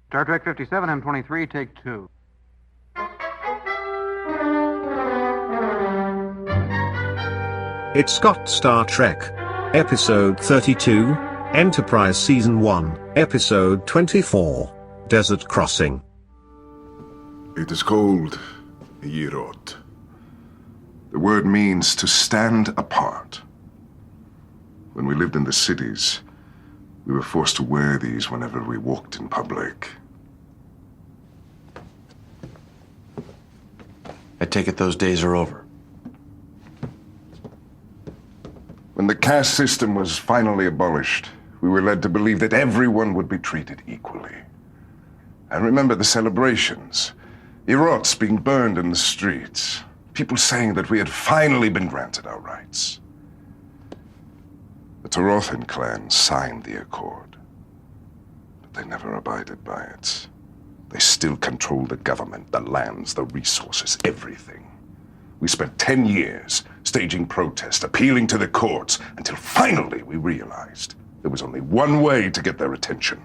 Star Trek 57, M23, take 2. It's got Star Trek. Episode 32, Enterprise Season 1, Episode 24, Desert Crossing. It is called Yirot. The word means to stand apart. When we lived in the cities, we were forced to wear these whenever we walked in public. I take it those days are over. When the caste system was finally abolished, we were led to believe that everyone would be treated equally. I remember the celebrations, Yirots being burned in the streets, people saying that we had finally been granted our rights. The Torothan clan signed the accord, but they never abided by it. They still controlled the government, the lands, the resources, everything. We spent 10 years staging protest, appealing to the courts, until finally we realized there was only one way to get their attention.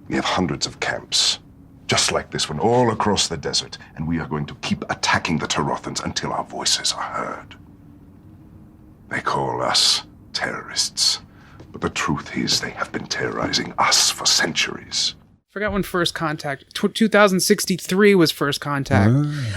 We have hundreds of camps, just like this one, all across the desert, and we are going to keep attacking the Torothans until our voices are heard. They call us terrorists, but the truth is they have been terrorizing us for centuries. Forgot when First Contact. 2063 was First Contact.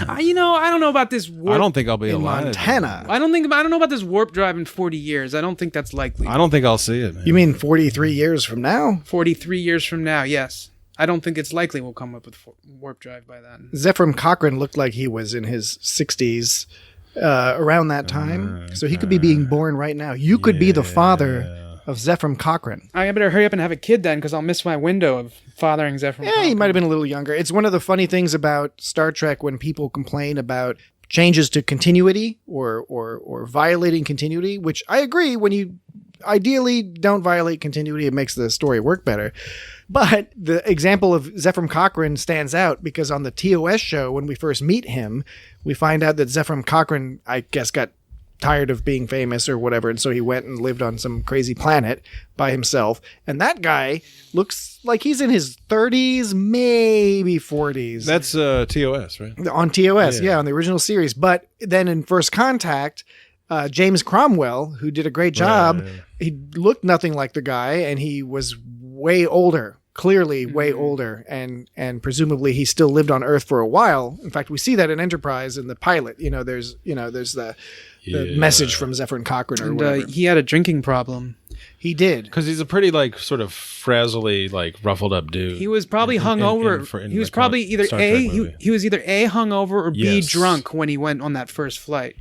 I don't know about this warp. I don't think I'll be in alive. Montana. I don't know about this warp drive in 40 years. I don't think that's likely. I don't think I'll see it, man. You mean 43 years from now? 43 years from now, yes. I don't think it's likely we'll come up with warp drive by then. Zephram Cochrane looked like he was in his 60s around that time. So he could be being born right now. You could be the father of Zephram Cochrane. I better hurry up and have a kid then, because I'll miss my window of fathering Zephram Cochrane. He might have been a little younger. It's one of the funny things about Star Trek when people complain about changes to continuity or violating continuity, which I agree, when you ideally don't violate continuity, it makes the story work better. But the example of Zephram Cochrane stands out because on the TOS show, when we first meet him, we find out that Zephram Cochrane, I guess, got tired of being famous or whatever, and so he went and lived on some crazy planet by himself. And that guy looks like he's in his 30s, maybe 40s. That's TOS, right? On TOS, yeah, on the original series. But then in First Contact, James Cromwell, who did a great job, he looked nothing like the guy, and he was way older. Clearly way older, and presumably he still lived on Earth for a while. In fact, we see that in Enterprise in the pilot. There's the message from Zephram Cochrane or whatever. He had a drinking problem. He did, because he's a pretty sort of frazzly, ruffled up dude. He was probably hungover. He was probably either he was either A, hungover, or B, drunk when he went on that first flight.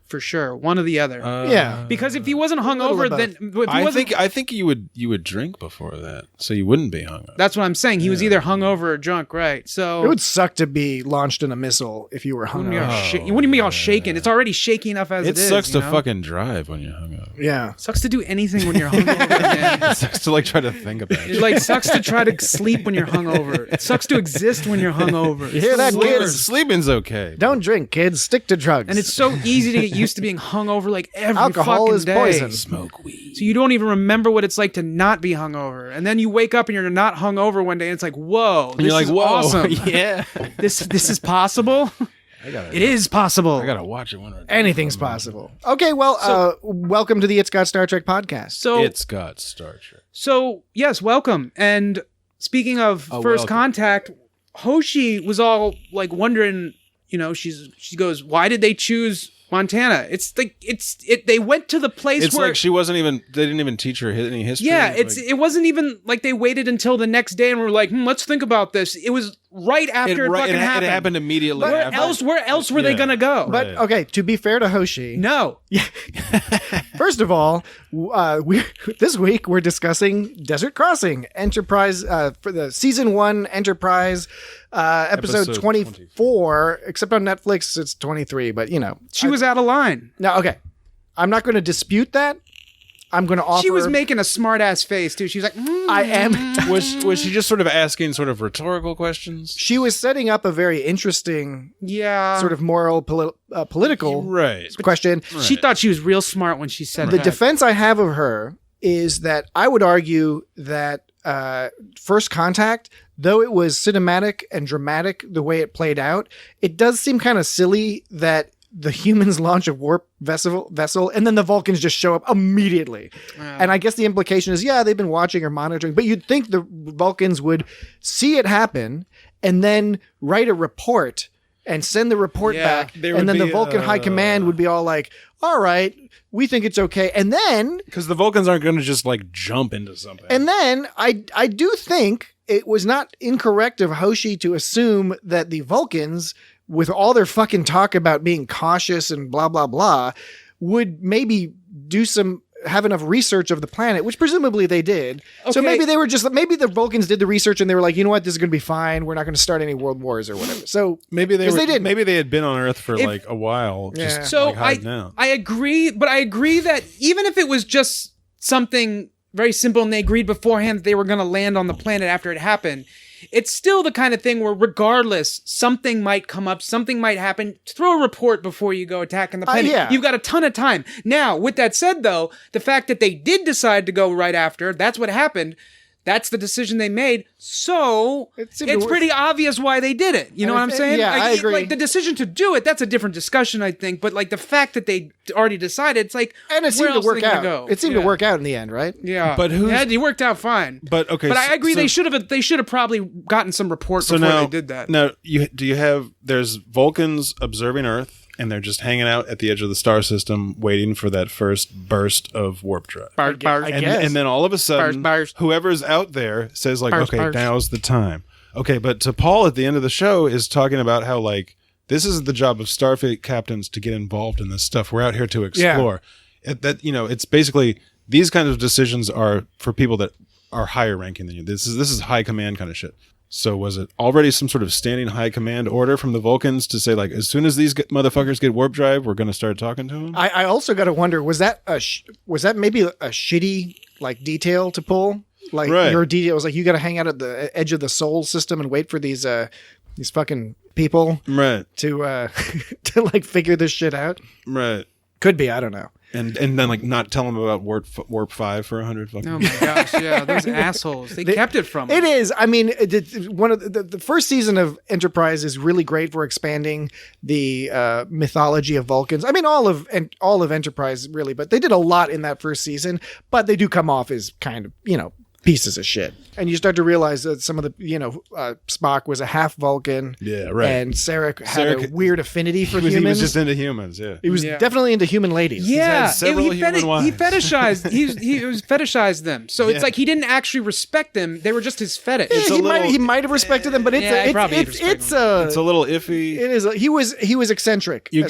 For sure, one or the other. Yeah, because if he wasn't hungover, then I think you would drink before that, so you wouldn't be hungover. That's what I'm saying. He was either hungover or drunk, right? So it would suck to be launched in a missile if you were hungover. You wouldn't be all shaken. It's already shaky enough as it is. It sucks to fucking drive when you're hungover. Yeah, it sucks to do anything when you're hungover. Man. It sucks to try to think about it. It sucks to try to sleep when you're hungover. It sucks to exist when you're hungover. You hear that, kids? Sleeping's okay. Don't drink, kids. Stick to drugs. And it's so easy to get used to being hungover every alcohol fucking is day. poison. Smoke weed. So you don't even remember what it's like to not be hungover, and then you wake up and you're not hungover one day, and it's like, whoa, this is awesome. Yeah, this is possible. It is possible. I gotta watch it one more time. Anything's possible. Okay, well, welcome to the It's Got Star Trek podcast. So It's Got Star Trek. So yes, welcome. And speaking of First Contact, Hoshi was all wondering. She goes, why did they choose Montana? They went to the place it's where like they didn't even teach her any history. Yeah, it wasn't even like they waited until the next day and were like, let's think about this. It was right after it fucking happened. It happened immediately. Where else were they gonna go? But okay, to be fair to Hoshi, no. First of all, this week we're discussing Desert Crossing Enterprise for the season 1 Enterprise episode 24. Except on Netflix, it's 23. But she was out of line. No, okay, I'm not going to dispute that. I'm going to offer... She was making a smart-ass face, too. She was like, I am... Was she just sort of asking sort of rhetorical questions? She was setting up a very interesting sort of moral, political question. Right. She thought she was real smart when she said The defense I have of her is that I would argue that First Contact, though it was cinematic and dramatic the way it played out, it does seem kind of silly that the humans launch a warp vessel and then the Vulcans just show up immediately. And I guess the implication is, they've been watching or monitoring, but you'd think the Vulcans would see it happen and then write a report and send the report back. And then the Vulcan High Command would be all like, all right, we think it's okay. And then... Because the Vulcans aren't going to just like jump into something. And then I do think it was not incorrect of Hoshi to assume that the Vulcans, with all their fucking talk about being cautious and blah, blah, blah, would maybe have enough research of the planet, which presumably they did. Okay. So maybe maybe the Vulcans did the research and they were like, you know what, this is going to be fine. We're not going to start any world wars or whatever. So maybe they didn't. Maybe they had been on Earth for like a while. Just so hiding out. I agree, but I agree that even if it was just something very simple and they agreed beforehand that they were going to land on the planet after it happened, it's still the kind of thing where regardless, something might come up, something might happen. Throw a report before you go attacking the planet. You've got a ton of time. Now, with that said, though, the fact that they did decide to go right after, that's what happened. That's the decision they made. So it's pretty obvious why they did it. You know what I'm saying? Yeah, I agree. Like the decision to do it, that's a different discussion, I think. But like the fact that they already decided, it's like, and it seemed to work out. Go? It seemed to work out in the end, right? Yeah, but it worked out fine. But okay, but I agree. They should have probably gotten some report before they did that. Now, there's Vulcans observing Earth. And they're just hanging out at the edge of the star system, waiting for that first burst of warp drive. I guess. And then all of a sudden, whoever's out there says, like, okay, now's the time. Okay, but to Paul at the end of the show is talking about how, like, this is the job of Starfleet captains to get involved in this stuff. We're out here to explore. Yeah. It's basically, these kinds of decisions are for people that are higher ranking than you. This is high command kind of shit. So was it already some sort of standing high command order from the Vulcans to say, like, as soon as these motherfuckers get warp drive, we're going to start talking to them? I also got to wonder, was that maybe a shitty like detail to pull? Like your detail was like, you got to hang out at the edge of the Sol system and wait for these fucking people to like figure this shit out. Right. Could be. I don't know. And then like not tell them about warp 5 for 100 fucking. Oh my gosh, yeah, those assholes. They kept it from them. It is. I mean, one of the first season of Enterprise is really great for expanding the mythology of Vulcans. I mean, all of Enterprise really, but they did a lot in that first season. But they do come off as kind of pieces of shit. And you start to realize that some of the, Spock was a half Vulcan. Yeah, right. And Sarek had a weird affinity for humans. He was just into humans, yeah. He was definitely into human ladies. Yeah. He fetishized. He was fetishized them. So it's like he didn't actually respect them. They were just his fetish. He might have respected them, but it's a little iffy. It is. He was eccentric. I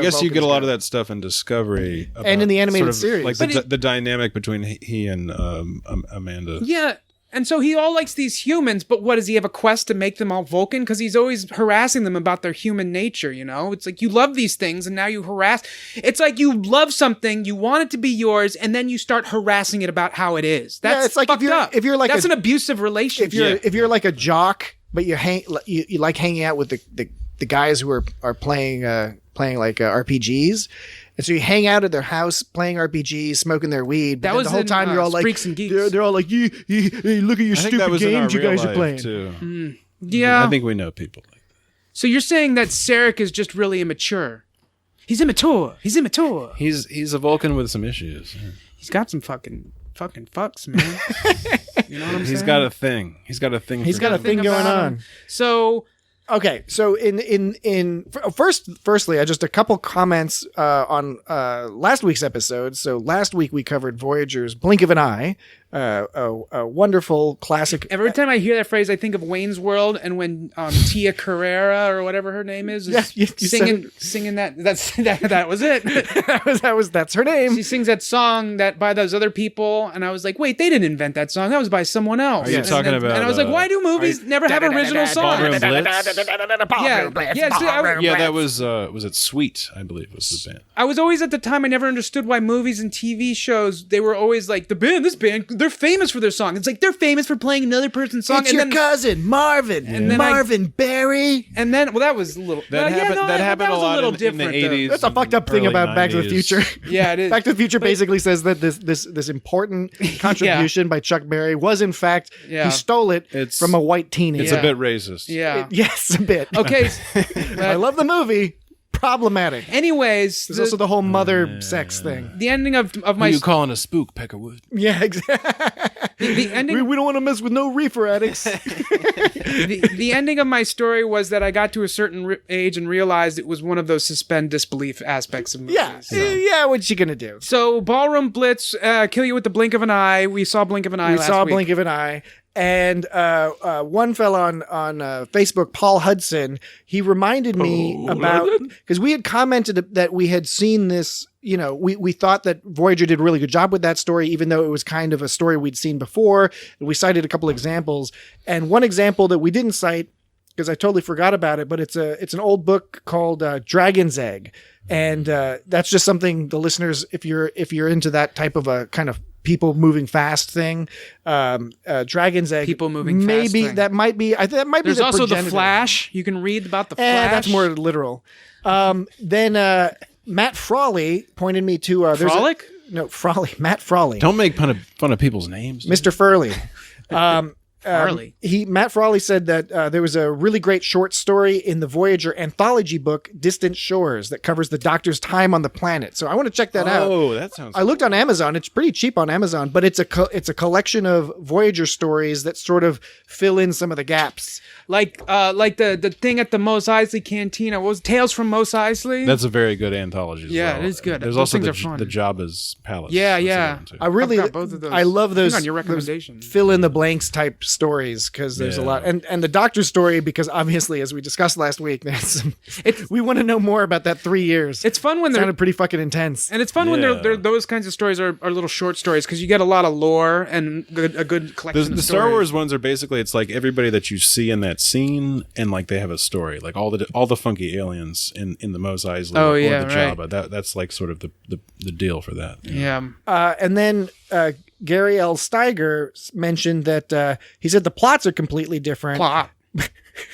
guess you get a lot of that stuff in Discovery, and in the animated series, like the dynamic between he and Amanda. Yeah. And so he all likes these humans, but what, does he have a quest to make them all Vulcan? Because he's always harassing them about their human nature, It's like you love these things and now you harass. It's like you love something, you want it to be yours, and then you start harassing it about how it is. That's it's like fucked up. If you're like that's an abusive relationship. If you're like a jock, but you like hanging out with the guys who are playing like RPGs. And so you hang out at their house playing RPGs, smoking their weed. But the whole time you're all like, Freaks and Geeks. They're all like, hey, look at your stupid games you guys are playing. Too. Yeah, I think we know people like that. So you're saying that Sarek is just really immature? He's immature. He's a Vulcan with some issues. Yeah. He's got some fucking fucks, man. You know what I'm saying? He's got a thing. He's got a thing going on. So. Okay, so firstly, just a couple comments on last week's episode. So last week we covered Voyager's Blink of an Eye, a wonderful classic. Every time I hear that phrase, I think of Wayne's World, and when Tia Carrera or whatever her name is singing that. That was it. That's her name. She sings that song that by those other people, and I was like, wait, they didn't invent that song. That was by someone else. Are you talking about? And I was like, why do movies never have original songs? Yeah, that was it Sweet, I believe was the band. I was always at the time, I never understood why movies and TV shows, they were always like, this band, they're famous for their song. It's like they're famous for playing another person's song. It's your cousin, Marvin. And then Marvin Berry. And then, well, that was a little... That happened a lot in the 80s. That's a fucked up thing about Back to the Future. Yeah, it is. Back to the Future basically says that this important contribution by Chuck Berry was, in fact, he stole it from a white teenie. It's a bit racist. Yeah. Yes, a bit. Okay. I love the movie. Problematic. Anyways, there's also the whole mother sex thing. The ending of my... Who you calling a spook, Peckerwood? Yeah, exactly. The ending... We don't want to mess with no reefer addicts. the ending of my story was that I got to a certain age and realized it was one of those suspend disbelief aspects of movies. Yeah, what's she gonna do? So, Ballroom Blitz, kill you with the blink of an eye. We saw Blink of an Eye last week. We saw Blink of an Eye. And one fella on Facebook, Paul Hudson, he reminded me about, because we had commented that we had seen this, we thought that Voyager did a really good job with that story, even though it was kind of a story we'd seen before. And we cited a couple examples. And one example that we didn't cite, because I totally forgot about it, but it's an old book called Dragon's Egg. And that's just something the listeners, if you're into that type of a kind of people moving fast thing, Dragon's Egg, people moving fast maybe thing. that might be there's the also progenitor. The Flash. You can read about the Flash. That's more literal. Then Matt Frawley pointed me to Frolic? Frawley. Matt Frawley. Don't make fun of people's names. Mr. Furley. Farley. Matt Frawley said that there was a really great short story in the Voyager anthology book, Distant Shores, that covers the Doctor's time on the planet. So I want to check that out. Oh, that sounds. I looked on Amazon. It's pretty cheap on Amazon, but it's a collection of Voyager stories that sort of fill in some of the gaps. Like the thing at the Mos Eisley Cantina. What was Tales from Mos Eisley? That's a very good anthology. Yeah, it is good. There's Those also things are fun. the Jabba's Palace. Yeah. I really, I've got both of those. I love those. On your recommendation. Those fill in the blanks type stories, because there's a lot, and the Doctor's story, because obviously, as we discussed last week, we want to know more about that 3 years. It's fun when they're sounded pretty fucking intense, and it's fun when they're those kinds of stories are little short stories, because you get a lot of lore and a good collection. The Star Wars ones are basically, it's like everybody that you see in that scene, and like they have a story, like all the funky aliens in the Mos Eisley or the Jabba. That's like sort of the deal for that. Yeah. And then Gary L. Steiger mentioned that he said the plots are completely different.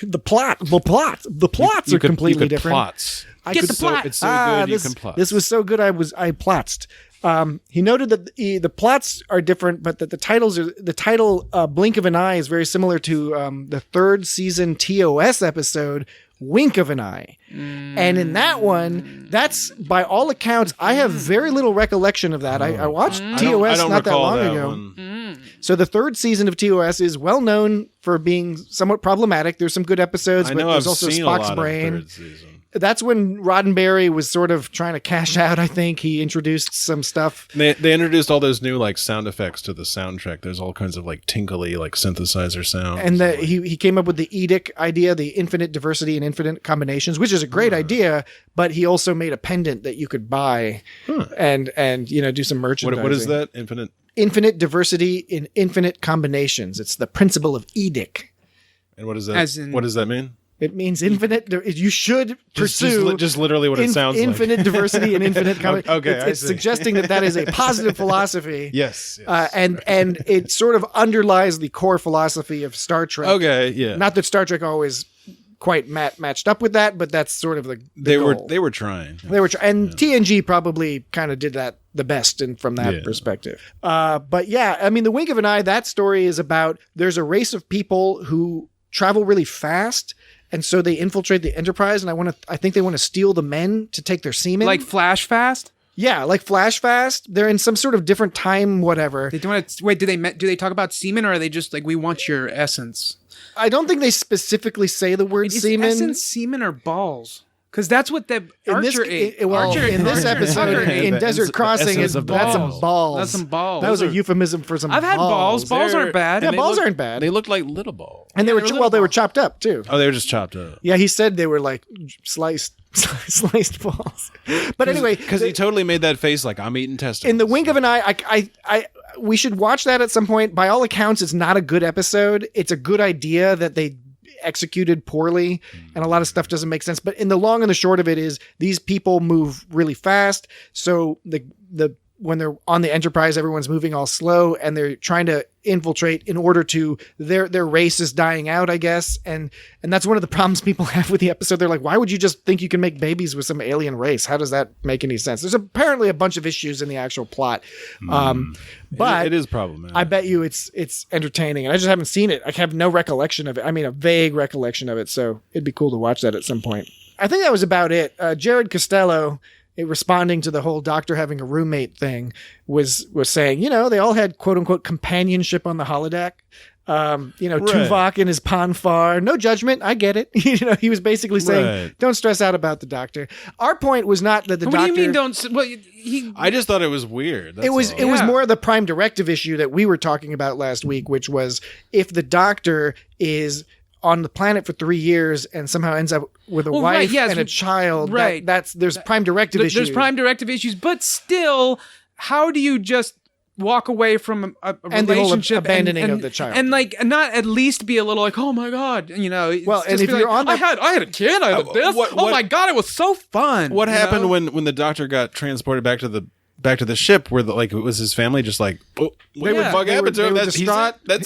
The plots are completely different. Plots. Get the plot. It's so good you can plot. This was so good I plotsed. He noted that the plots are different, but that the title Blink of an Eye is very similar to the third season TOS episode Wink of an Eye. And in that one, that's, by all accounts, I have very little recollection of that. I watched TOS not that long ago. So the third season of TOS is well known for being somewhat problematic. There's some good episodes, but there's also Spock's Brain. That's when Roddenberry was sort of trying to cash out, I think. He introduced some stuff. They introduced all those new like sound effects to the soundtrack. There's all kinds of like tinkly like synthesizer sounds. And he came up with the EDIC idea, the infinite diversity and infinite combinations, which is a great idea, but he also made a pendant that you could buy and do some merchandising. What is that? Infinite diversity in infinite combinations. It's the principle of EDIC. And what is that? What does that mean? It means infinite. You should pursue just literally what it sounds like. Infinite diversity and infinite combinations. Okay, it's suggesting that is a positive philosophy. Yes. And it sort of underlies the core philosophy of Star Trek. Okay, yeah. Not that Star Trek always quite matched up with that, but that's sort of the goal. They were trying. TNG probably kind of did that the best from that perspective. But yeah, I mean, the Wink of an Eye, that story is about there's a race of people who travel really fast. And so they infiltrate the Enterprise, and I think they want to steal the men to take their semen. Like Flash Fast? Yeah, like Flash Fast. They're in some sort of different time, whatever. They do they talk about semen, or are they just like, we want your essence? I don't think they specifically say the word semen. Is essence semen or balls? Because that's what the Archer ate. In this episode, in Desert Crossing, that's some balls. That's some balls. That was a euphemism for some balls. I've had balls. Balls aren't bad. Yeah, balls aren't bad. They looked like little balls. And they were chopped up, too. Oh, they were just chopped up. Yeah, he said they were like sliced balls. But anyway. Because he totally made that face like, I'm eating testicles. In the Wink of an Eye, we should watch that at some point. By all accounts, it's not a good episode. It's a good idea that they executed poorly, and a lot of stuff doesn't make sense. But in the long and the short of it is, these people move really fast. So the when they're on the Enterprise, everyone's moving all slow and they're trying to infiltrate in order to their race is dying out, I guess. And that's one of the problems people have with the episode. They're like, why would you just think you can make babies with some alien race? How does that make any sense? There's apparently a bunch of issues in the actual plot. But it is problematic. I bet you it's entertaining. And I just haven't seen it. I have no recollection of it. I mean, a vague recollection of it. So it'd be cool to watch that at some point. I think that was about it. Jared Costello, responding to the whole Doctor having a roommate thing, was saying, they all had quote unquote companionship on the holodeck. Tuvok and his Ponfar. No judgment. I get it. He was basically saying, don't stress out about the Doctor. Our point was not that the Doctor. What do you mean don't? Well, I just thought it was weird. It was more the Prime Directive issue that we were talking about last week, which was if the Doctor is on the planet for 3 years and somehow ends up with a wife and a child. Right. There's Prime Directive issues. There's Prime Directive issues, but still, how do you just walk away from a and relationship the whole abandoning of the child and not at least be a little like, oh my god, well, and if you're on I had a kid, I had this. Oh my god, it was so fun. What happened when the Doctor got transported back to the ship where it was his family just like, what happened to him? That's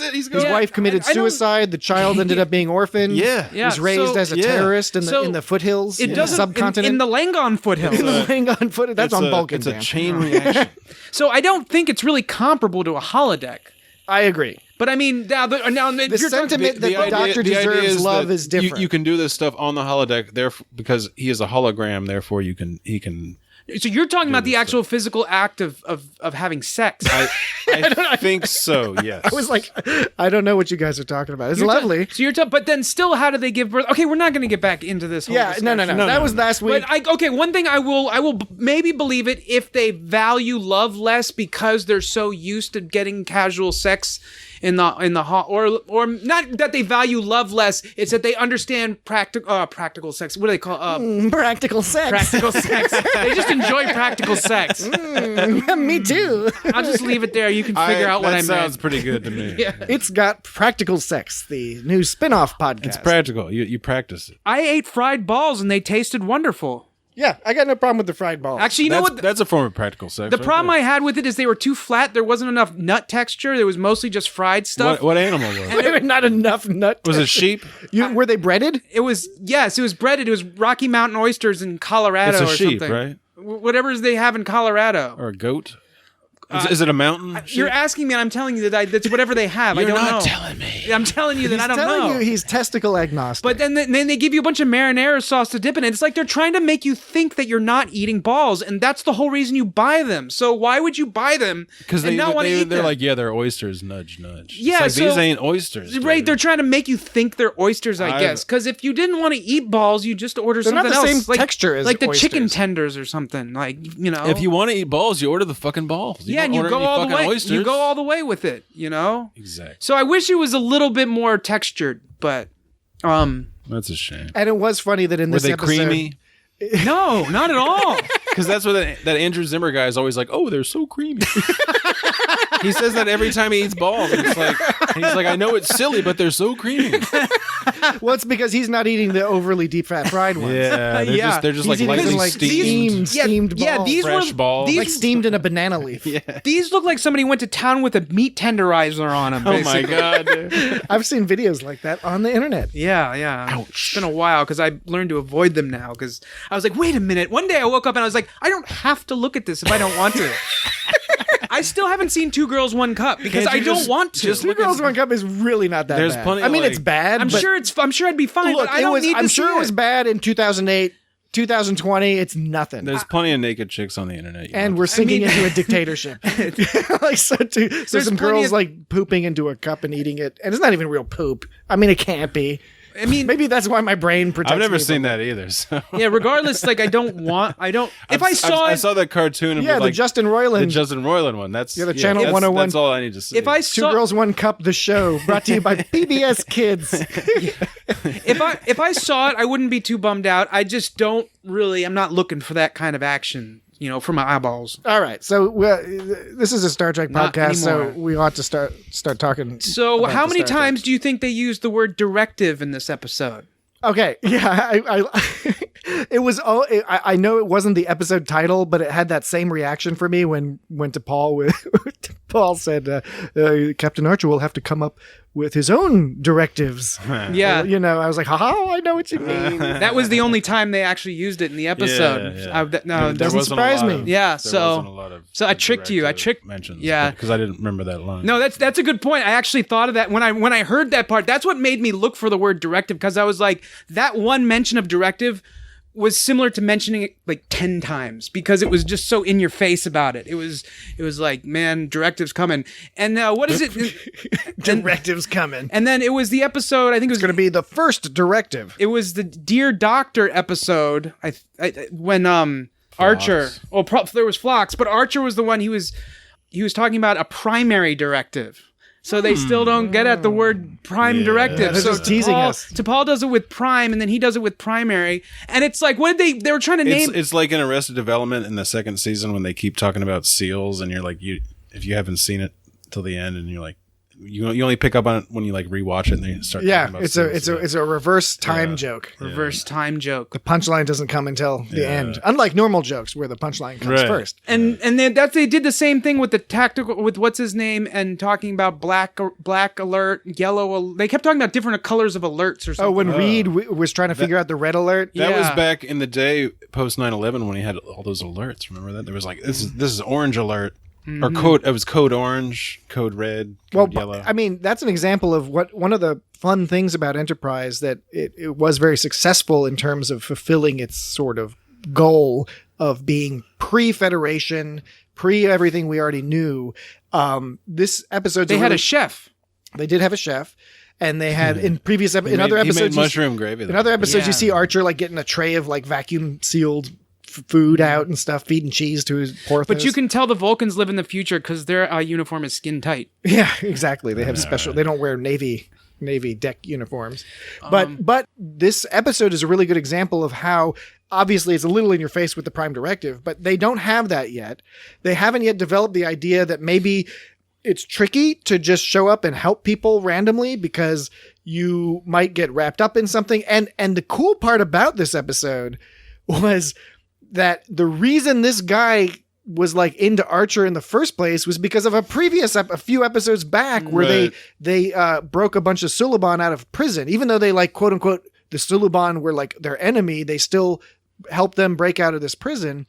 it. He's gone. His wife committed suicide. The child ended up being orphaned. Yeah. Was raised as a terrorist in the foothills, in the subcontinent. In the Langon foothills. In the Langon foothills. That's on Vulcan. It's a chain reaction. So I don't think it's really comparable to a holodeck. I agree. But I mean, now the sentiment that the Doctor deserves love is different. You can do this stuff on the holodeck, because he is a hologram. Therefore, he can. So you're talking about the actual physical act of having sex. I think so, yes. I was like, I don't know what you guys are talking about. It's lovely. But then still, how do they give birth? Okay, we're not going to get back into this whole discussion. No. That was last week. But one thing I will maybe believe it if they value love less because they're so used to getting casual sex in the or not that they value love less, it's that they understand practical sex. What do they call practical sex? Practical sex. They just enjoy practical sex. Me too. I'll just leave it there. You can figure out what I meant. That sounds pretty good to me. Yeah. It's got Practical Sex, the new spin-off podcast. It's practical. You practice it. I ate fried balls and they tasted wonderful. Yeah, I got no problem with the fried balls. Actually, what? That's a form of practical sex. The problem I had with it is they were too flat. There wasn't enough nut texture. There was mostly just fried stuff. What animal was it? Not enough nut texture. Was it sheep? Were they breaded? It was breaded. It was Rocky Mountain oysters in Colorado it's a or sheep, something. Right? Whatever they have in Colorado. Or a goat? Is it a mountain? You're asking me, and I'm telling you that that's whatever they have. You're I don't know. not telling me. I'm telling you that I don't know. He's telling you he's testicle agnostic. But then they give you a bunch of marinara sauce to dip in it. It's like they're trying to make you think that you're not eating balls, and that's the whole reason you buy them. So why would you buy them and not want to eat them? They're like, they're oysters, nudge, nudge. Yeah, it's like, these ain't oysters. Right, dude. They're trying to make you think they're oysters, I guess. Because if you didn't want to eat balls, you just order something else. They're not the same texture as like the oysters. chicken tenders or something. Like, If you want to eat balls, you order the fucking balls. And you go all the way. Oysters. You go all the way with it, Exactly. So I wish it was a little bit more textured, but that's a shame. And it was funny that in this episode, were they creamy? No, not at all. Because that's what that Andrew Zimmer guy is always like. Oh, they're so creamy. He says that every time he eats balls. He's like, I know it's silly, but they're so creamy. Well, it's because he's not eating the overly deep fat fried ones. Yeah, they're just like lightly steamed. Steamed balls. Yeah, these fresh were balls. Like steamed in a banana leaf. Yeah. These look like somebody went to town with a meat tenderizer on them. Oh my god! Dude. I've seen videos like that on the internet. Yeah. Ouch. It's been a while because I learned to avoid them now because I was like, wait a minute. One day I woke up and I was like, I don't have to look at this if I don't want to. I still haven't seen Two Girls, One Cup because I don't want to. Two Girls, One Cup is really not that There's bad. plenty. I mean, it's bad. I'm sure I'd be fine. Look, but I don't need to I'm see sure it was bad in 2008, 2020. It's nothing. There's plenty of naked chicks on the internet. And we're sinking into a dictatorship. So some girls like pooping into a cup and eating it, and it's not even real poop. I mean, it can't be. I mean, maybe that's why my brain protects I've never me seen that either. So. Yeah, regardless, like I saw that cartoon. Yeah, the Justin Roiland one. That's the Channel 101. That's all I need to see. If I saw Two Girls, One Cup, the show, brought to you by PBS Kids. If I saw it, I wouldn't be too bummed out. I just don't really. I'm not looking for that kind of action. For my eyeballs. All right, so this is a Star Trek podcast, so we ought to start talking. So, how many times do you think they used the word directive in this episode? Okay, yeah, It was. I know it wasn't the episode title, but it had that same reaction for me when went to Paul. Paul said, "Captain Archer will have to come up with his own directives." Yeah, I was like, "Oh, I know what you mean." That was the only time they actually used it in the episode. There doesn't surprise me. Yeah, wasn't a lot of I tricked you. I tricked mentions. Yeah, because I didn't remember that line. No, that's a good point. I actually thought of that when I heard that part. That's what made me look for the word directive, because I was like, that one mention of directive was similar to mentioning it like 10 times, because it was just so in your face about it. It was like, man, directive's coming. And what is it? Directive's coming. And then it was the episode, I think it was going to be the first directive. It was the Dear Doctor episode. When Archer, there was Phlox, but Archer was the one he was talking about a primary directive. So they still don't get at the word prime directive. They're So just teasing us. T'Pol does it with prime, and then he does it with primary. And it's like, what did they were trying to name? It's like in Arrested Development in the second season when they keep talking about seals, and you're like, if you haven't seen it till the end, and you're like, you only pick up on it when you like rewatch it and they start talking about seals. It's a reverse time joke. Reverse time joke. The punchline doesn't come until the end, unlike normal jokes where the punchline comes first. And they did the same thing with the tactical, with what's his name, and talking about black alert, yellow. They kept talking about different colors of alerts or something. Oh, when Reed was trying to figure out the red alert. That was back in the day post 9/11 when he had all those alerts. Remember that? There was like, this is orange alert. Or code. It was code orange, code red, code yellow. I mean, that's an example of one of the fun things about Enterprise, that it was very successful in terms of fulfilling its sort of goal of being pre-Federation, pre-everything we already knew. This episode, they had a chef. They did have a chef. And they had in previous in other episodes, he made mushroom gravy. In other episodes, you see Archer like getting a tray of like vacuum sealed food out and stuff, feeding cheese to his Porthos. But you can tell the Vulcans live in the future because their uniform is skin tight. Yeah, exactly. They have special. They don't wear Navy deck uniforms. But this episode is a really good example of how obviously it's a little in your face with the Prime Directive, but they don't have that yet. They haven't yet developed the idea that maybe it's tricky to just show up and help people randomly because you might get wrapped up in something. And the cool part about this episode was that the reason this guy was like into Archer in the first place was because of a few episodes back where they broke a bunch of Suliban out of prison. Even though they like, quote unquote, the Suliban were like their enemy, they still helped them break out of this prison.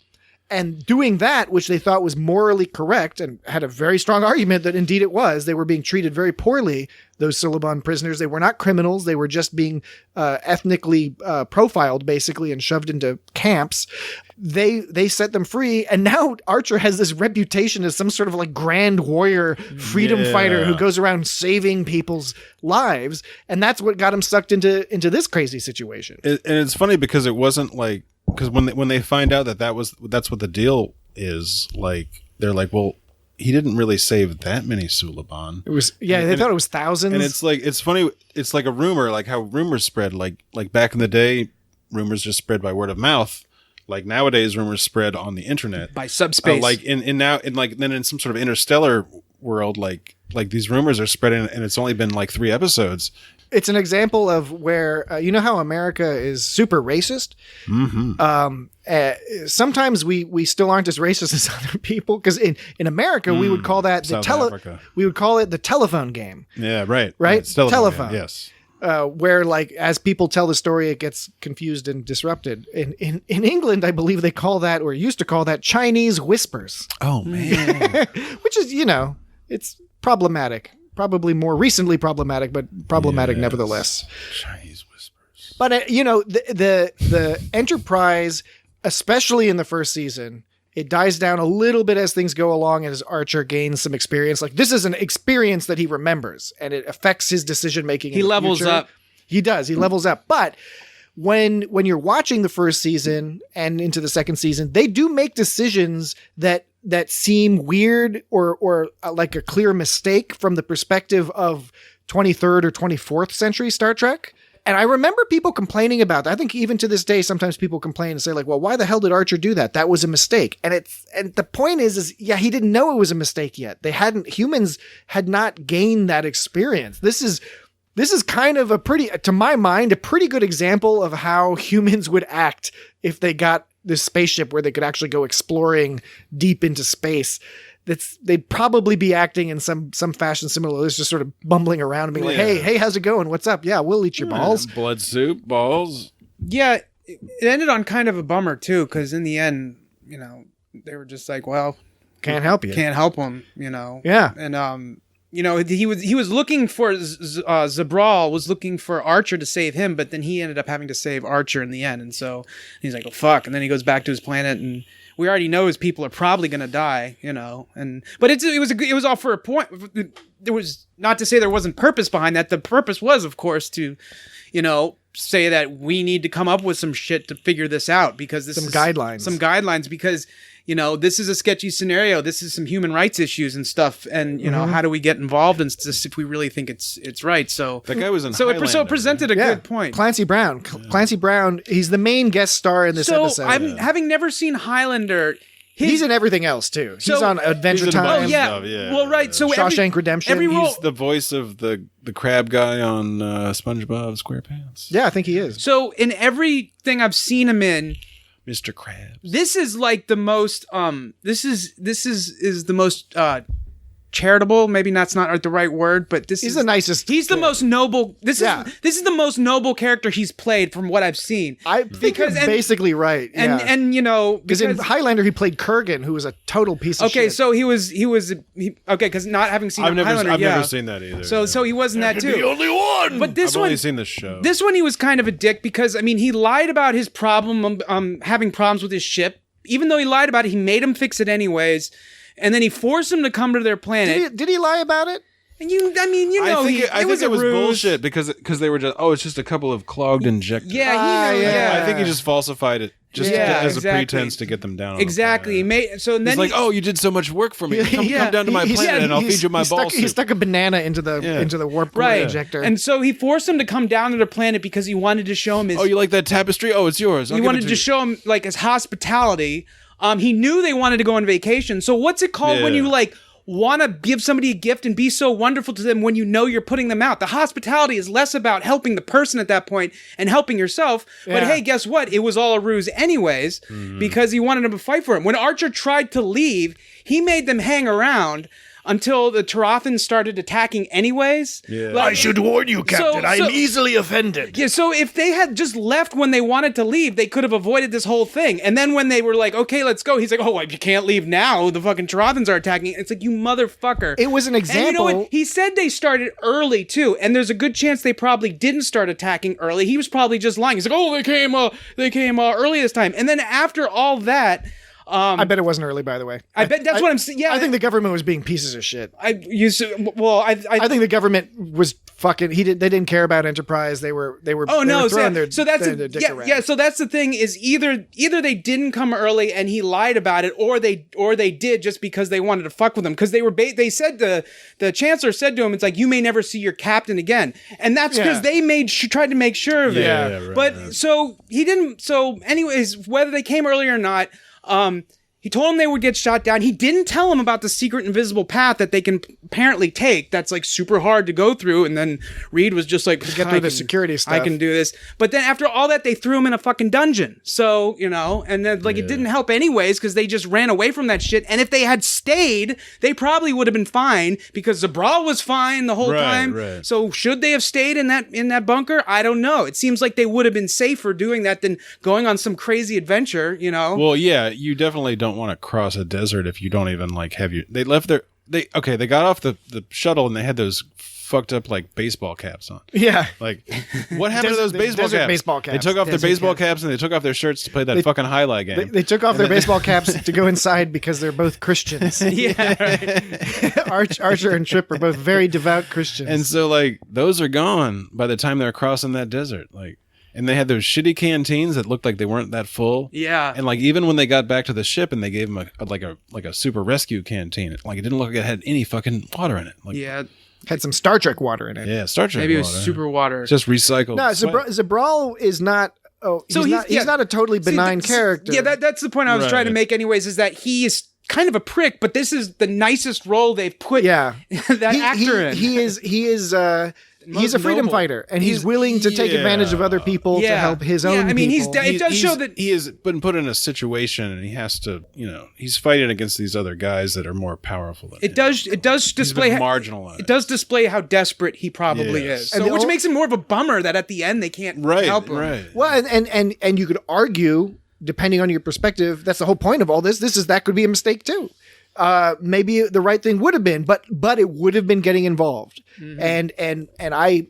And doing that, which they thought was morally correct and had a very strong argument that indeed it was, they were being treated very poorly, those Suliban prisoners. They were not criminals. They were just being ethnically profiled, basically, and shoved into camps. They set them free. And now Archer has this reputation as some sort of like grand warrior, freedom fighter who goes around saving people's lives. And that's what got him sucked into this crazy situation. And it's funny because it wasn't like, because when they find out that's what the deal is, like they're like, well, he didn't really save that many Suliban. It was they thought it was thousands. And it's like, it's funny, it's like a rumor, like how rumors spread, like back in the day, rumors just spread by word of mouth. Like nowadays, rumors spread on the internet by subspace. Like then in some sort of interstellar world, like these rumors are spreading, and it's only been like 3 episodes. It's an example of where, you know how America is super racist? Mm-hmm. Sometimes we still aren't as racist as other people, because in America, we would call that we would call it the telephone game. Yeah, right. Right? It's telephone. Yes. Where like, as people tell the story, it gets confused and disrupted. In England, I believe they call that, or used to call that, Chinese whispers. Oh, man. Which is, it's problematic. Probably more recently problematic, but problematic nevertheless. Chinese whispers. But the Enterprise, especially in the first season, it dies down a little bit as things go along and as Archer gains some experience. Like, this is an experience that he remembers, and it affects his decision making. He levels up. He does. He levels up. But when you're watching the first season and into the second season, they do make decisions that seem weird or like a clear mistake from the perspective of 23rd or 24th century Star Trek. And I remember people complaining about that. I think even to this day, sometimes people complain and say like, well, why the hell did Archer do that? That was a mistake. And the point is he didn't know it was a mistake yet. Humans had not gained that experience. This is This is kind of to my mind, a pretty good example of how humans would act if they got this spaceship where they could actually go exploring deep into space. They'd probably be acting in some fashion similar to this, just sort of bumbling around and being like, hey, how's it going? What's up? Yeah, we'll eat your balls. Blood soup, balls. Yeah, it ended on kind of a bummer too, because in the end, they were just like, well, can't help you. Can't help him, Yeah. And he was looking for Zabral was looking for Archer to save him, but then he ended up having to save Archer in the end, and so he's like, oh fuck, and then he goes back to his planet, and we already know his people are probably going to die, but it was all for a point. There was, not to say there wasn't purpose behind that. The purpose was, of course, to, say that we need to come up with some shit to figure this out, because this some guidelines because, this is a sketchy scenario. This is some human rights issues and stuff. And, how do we get involved in this if we really think it's right? So that guy was in so Highlander, it presented a good point. Clancy Brown. Clancy Brown, he's the main guest star in this episode. Having never seen Highlander, he's in everything else too. He's on Adventure Time. Oh yeah. Well, right. So Shawshank Redemption. He's the voice of the crab guy on SpongeBob SquarePants. Yeah, I think he is. So in everything I've seen him in, Mr. Krabs. This is like the most. This is the most charitable. Maybe that's not the right word, but he's the nicest. He's the most noble. This is the most noble character he's played from what I've seen. I think you're basically right. And because in Highlander he played Kurgan, who was a total piece of shit. Okay, so he was because not having seen Highlander, I've never seen that either. So he wasn't that too. The only one. But this I've one, only seen the show. This one he was kind of a dick because he lied about his problem, having problems with his ship. Even though he lied about it, he made him fix it anyways. And then he forced him to come to their planet. Did he lie about it? And it was bullshit because they were just it's just a couple of clogged injectors. Yeah, he knew. I think he just falsified it as a pretense to get them down. Exactly. And then you did so much work for me. Come down to my planet and I'll feed you my ball soup. He stuck a banana into the warp core injector. And so he forced him to come down to their planet because he wanted to show him his. Oh, you like that tapestry? Oh, it's yours. He wanted to show him his hospitality. He knew they wanted to go on vacation. So what's it called when you want to give somebody a gift and be so wonderful to them when you know you're putting them out? The hospitality is less about helping the person at that point and helping yourself. But hey, guess what? It was all a ruse anyways, because he wanted them to fight for him. When Archer tried to leave, he made them hang around until the Tarathans started attacking anyways. Yeah. I should warn you, Captain. I am easily offended. Yeah, so if they had just left when they wanted to leave, they could have avoided this whole thing. And then when they were like, okay, let's go, he's like, oh, you can't leave now. The fucking Tarathans are attacking. It's like, you motherfucker. It was an example. And you know what? He said they started early, too. And there's a good chance they probably didn't start attacking early. He was probably just lying. He's like, oh, they came early this time. And then after all that... I bet it wasn't early, by the way. I bet that's what I'm saying. Yeah, I think the government was being pieces of shit. I think the government was fucking. They didn't care about Enterprise. They were. Oh no! So that's So that's the thing is either they didn't come early and he lied about it, or they did just because they wanted to fuck with him, because they said the Chancellor said to him, it's like, you may never see your captain again, and that's because they tried to make sure of it. Yeah, right, but so he didn't. So anyways, whether they came early or not. He told him they would get shot down. He didn't tell him about the secret invisible path that they can apparently take. That's super hard to go through. And then Reed was just like, get through the security stuff. I can do this. But then after all that, they threw him in a fucking dungeon. So, and then it didn't help anyways, because they just ran away from that shit. And if they had stayed, they probably would have been fine, because Zabral was fine the whole time. Right. So should they have stayed in that bunker? I don't know. It seems like they would have been safer doing that than going on some crazy adventure, Well, yeah, you definitely don't want to cross a desert if you don't even they got off the shuttle and they had those fucked up baseball caps on. Yeah. What happened to those baseball caps? They took off their baseball caps and they took off their shirts to play that fucking highlight game. They took off their baseball caps to go inside because they're both Christians. Yeah, right. Archer and Trip are both very devout Christians. And so those are gone by the time they're crossing that desert. And they had those shitty canteens that looked like they weren't that full. Yeah. And even when they got back to the ship and they gave them a super rescue canteen, it didn't look like it had any fucking water in it. Yeah. Had some Star Trek water in it. Yeah, Star Trek Maybe water. it was super water. It's just recycled. No, Zabral is not... Oh, he's not a totally benign character. Yeah, that's the point I was trying to make anyways, is that he is kind of a prick, but this is the nicest role they've put that actor in. He is he's a freedom fighter, and he's willing to take advantage of other people to help his own. I mean, people. it does show that he has been put in a situation, and he has to, he's fighting against these other guys that are more powerful than him. It does display marginalized. It does display how desperate he probably is, which makes it more of a bummer that at the end they can't help him. Right. Well, and you could argue, depending on your perspective, that's the whole point of all this. That could be a mistake too. Maybe the right thing would have been, but it would have been getting involved. And I,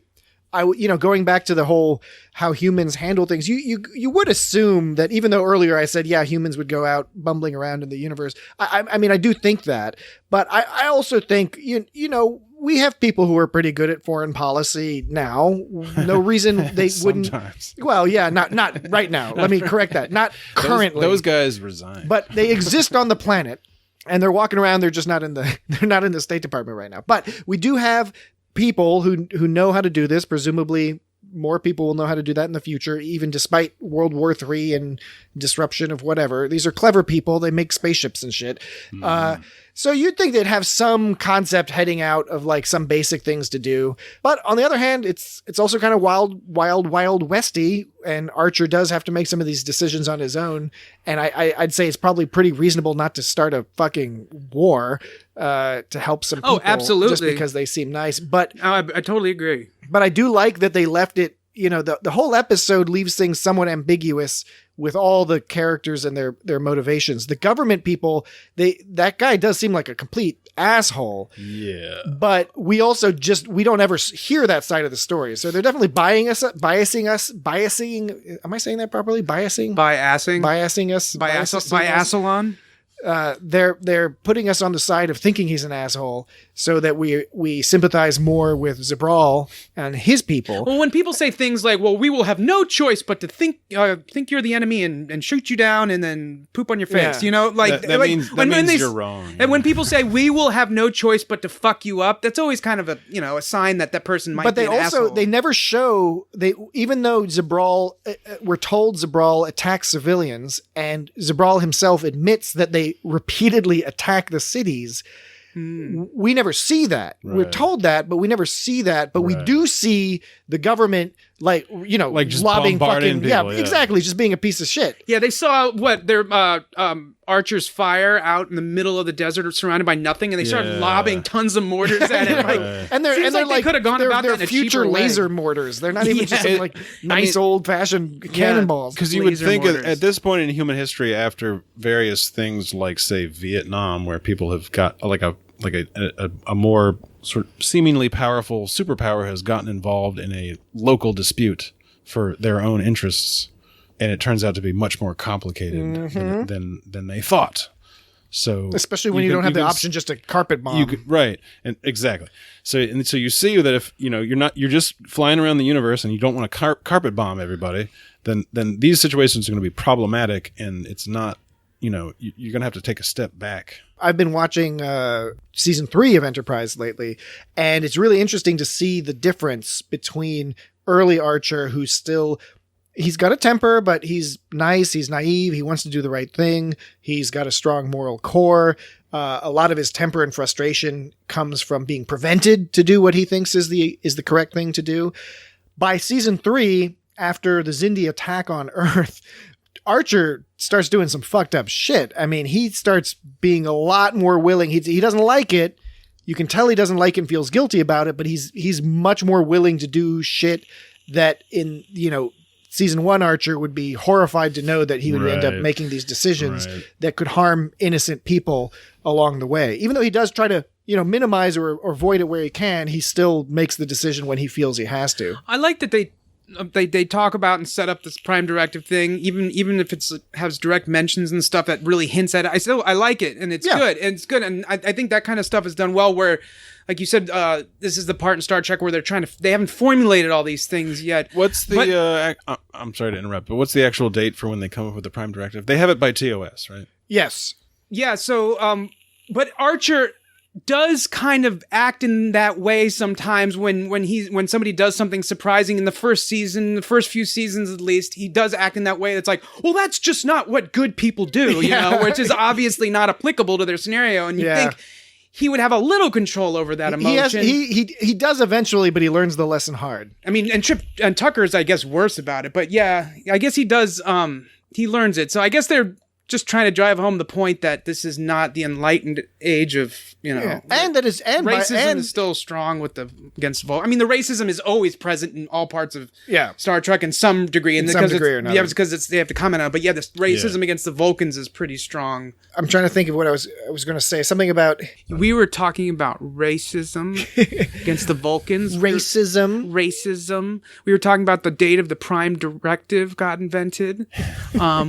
going back to the whole how humans handle things, you would assume that, even though earlier I said, humans would go out bumbling around in the universe. I mean, I do think that, but I also think, we have people who are pretty good at foreign policy now. No reason they wouldn't. Well, yeah, not right now. Let me correct that. Not currently. Those guys resign. But they exist on the planet. And they're walking around. They're just not in the State Department right now. But we do have people who know how to do this. Presumably, more people will know how to do that in the future, even despite World War III and disruption of whatever. These are clever people. They make spaceships and shit. So you'd think they'd have some concept heading out of like some basic things to do. But on the other hand, it's also kind of wild westy, and Archer does have to make some of these decisions on his own. And I'd say it's probably pretty reasonable not to start a fucking war to help some people. Oh, absolutely. Just because they seem nice. But I totally agree. But I do like that they left it, the whole episode leaves things somewhat ambiguous with all the characters and their motivations. The government people, that guy does seem like a complete asshole. Yeah. But we also we don't ever hear that side of the story. So they're definitely biasing. Am I saying that properly? Biasing us. Biasalon. They're putting us on the side of thinking he's an asshole, so that we sympathize more with Zabral and his people. Well, when people say things like, "Well, we will have no choice but to think you're the enemy and shoot you down and then poop on your face," that means you're wrong. And when people say we will have no choice but to fuck you up, that's always kind of a sign that person might. But be an asshole. They never show even though Zabral, we're told Zabral attacks civilians, and Zabral himself admits that they repeatedly attack the cities. We never see that. Right. We're told that, but we never see that. But we do see the government, just lobbing bombarding people, exactly, just being a piece of shit. Yeah, they saw their Archer's fire out in the middle of the desert, surrounded by nothing, and they started lobbing tons of mortars at it. And they're they could have gone about that in a future cheaper laser way. mortars. They're not even just some nice old-fashioned cannonballs. Because you would think at this point in human history, after various things like, say, Vietnam, where people have got a more sort of seemingly powerful superpower has gotten involved in a local dispute for their own interests, and it turns out to be much more complicated than they thought. So especially when you don't have the option just to carpet bomb. Right, and exactly. So you see that if you're just flying around the universe and you don't want to carpet bomb everybody, then these situations are going to be problematic, and it's not. You're going to have to take a step back. I've been watching season 3 of Enterprise lately, and it's really interesting to see the difference between early Archer, he's got a temper, but he's nice, he's naive, he wants to do the right thing, he's got a strong moral core. A lot of his temper and frustration comes from being prevented to do what he thinks is the correct thing to do. By season 3, after the Xindi attack on Earth, Archer starts doing some fucked up shit. I mean, he starts being a lot more willing. He doesn't like it. You can tell he doesn't like it and feels guilty about it, but he's much more willing to do shit that in, season 1 Archer would be horrified to know that he would end up making these decisions that could harm innocent people along the way. Even though he does try to, minimize or avoid it where he can, he still makes the decision when he feels he has to. I like that they talk about and set up this Prime Directive thing, even if it has direct mentions and stuff that really hints at it. I like it, and it's good, and it's good, and I think that kind of stuff is done well. Where, like you said, this is the part in Star Trek where they haven't formulated all these things yet. What's the? I'm sorry to interrupt, but what's the actual date for when they come up with the Prime Directive? They have it by TOS, right? Yes. Yeah. So, but Archer does kind of act in that way sometimes when somebody does something surprising in the first season, the first few seasons at least, he does act in that way. That's like, well, that's just not what good people do, which is obviously not applicable to their scenario. And you think he would have a little control over that emotion. He does eventually, but he learns the lesson hard. I mean, and Tucker's, I guess, worse about it. But yeah, I guess he does. He learns it. So I guess they're just trying to drive home the point that this is not the enlightened age of, and that is racism is still strong against Vulcans. I mean, the racism is always present in all parts of Star Trek in some degree, and because they have to comment on it. But yeah, the racism against the Vulcans is pretty strong. I'm trying to think of what I was going to say. Something about we were talking about racism against the Vulcans. Racism. We were talking about the date of the Prime Directive got invented.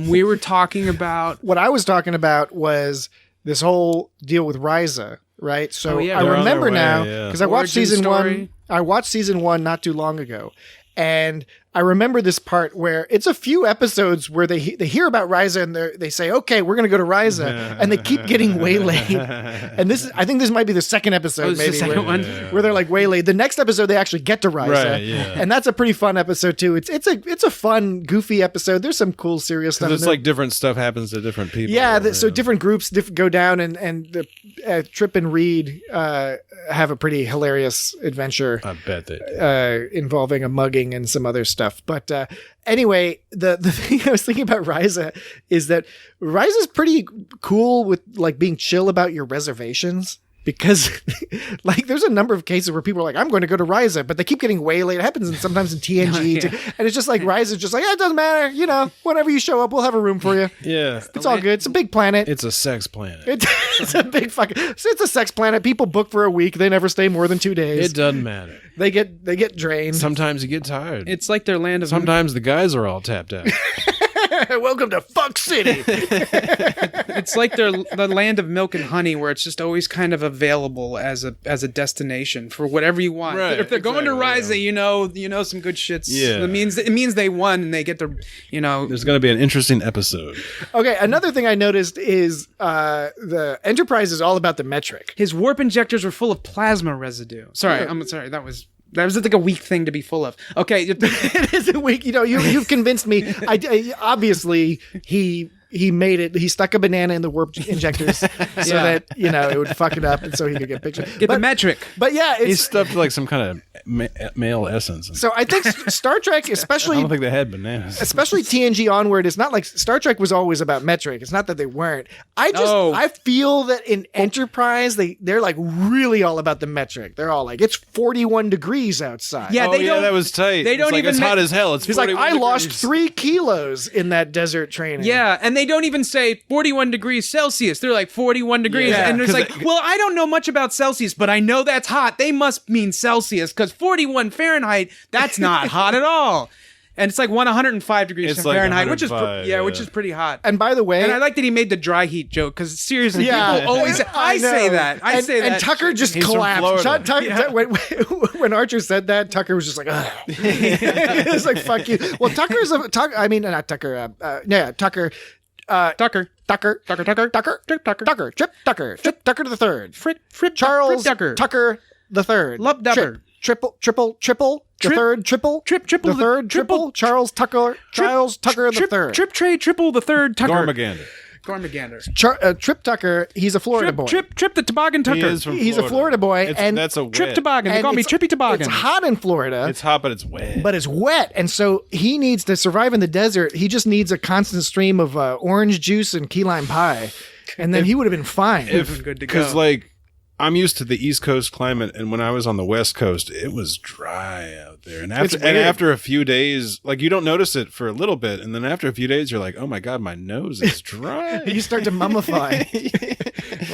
We were talking about. What I was talking about was this whole deal with Ryza, right? So I remember now because I watched season 1. I watched season 1 not too long ago, and I remember this part where it's a few episodes where they hear about Ryza and they say, "Okay, we're going to go to Ryza," and they keep getting waylaid. And I think this might be the second episode, where they're like waylaid. The next episode they actually get to Ryza, and that's a pretty fun episode too. It's a fun, goofy episode. There's some cool, serious stuff. It's like different stuff happens to different people. Yeah, so different groups go down, and Trip and Reed have a pretty hilarious adventure. I bet they do. Involving a mugging and some other stuff. But anyway, the thing I was thinking about Ryza is that Ryza's pretty cool with like being chill about your reservations. Because like there's a number of cases where people are like, I'm going to go to Ryza, but they keep getting waylaid. It happens sometimes in TNG too. And it's just like Ryza's just like, it doesn't matter, whenever you show up, we'll have a room for you. Yeah. It's all good. It's a big planet. It's a sex planet. It's a big it's a sex planet. People book for a week. They never stay more than 2 days. It doesn't matter. They get drained. Sometimes you get tired. It's like their land of... Sometimes the guys are all tapped out. Welcome to Fuck City. It's like the land of milk and honey, where it's just always kind of available as a destination for whatever you want. Right, but if they're going to Ryza, you know some good shits. Yeah. It means they won and they get to, There's going to be an interesting episode. Okay, another thing I noticed is the Enterprise is all about the metric. His warp injectors were full of plasma residue. Sorry, I'm sorry. That was like a weak thing to be full of. Okay. It is a weak, you've convinced me. Obviously he made it. He stuck a banana in the warp injectors so that, it would fuck it up and so he could get pictures. Get the metric. But yeah, he stuffed like some kind of male essence. So I think Star Trek, especially... I don't think they had bananas. Especially TNG onward, it's not like Star Trek was always about metric. It's not that they weren't. I feel that in Enterprise, they're like really all about the metric. They're all like, it's 41 degrees outside. Yeah, that was tight. They don't even... It's hot as hell. He's like, I lost 3 kilos in that desert training. Yeah, and they don't even say 41 degrees Celsius. They're like 41 degrees. Yeah, and it's like, well, I don't know much about Celsius, but I know that's hot. They must mean Celsius because 41 Fahrenheit, that's not hot at all. And it's like 105 degrees Fahrenheit, which is pretty hot. And by the way, and I like that he made the dry heat joke because seriously, people always I say that. And Tucker just collapsed. When Archer said that, Tucker was just like, ugh. It was like, fuck you. Well, Tucker's not Tucker. Tucker. Trip Tucker the third. Charles Tucker the third. Love Dupper. Triple the third triple. The third triple. Charles Tucker the third. Trip Tray Triple the third Tucker. Gormagander. Trip Tucker, he's a Florida boy. Trip the Toboggan Tucker. He's a Florida boy, that's a wet. Trip Toboggan. They call me Trippy Toboggan. It's hot in Florida. It's hot, but it's wet. And so he needs to survive in the desert. He just needs a constant stream of orange juice and key lime pie, and then he would have been fine. Good to go. Because I'm used to the East Coast climate, and when I was on the West Coast, it was dry out there. And after a few days, you don't notice it for a little bit, and then after a few days, you're like, "Oh my god, my nose is dry." You start to mummify,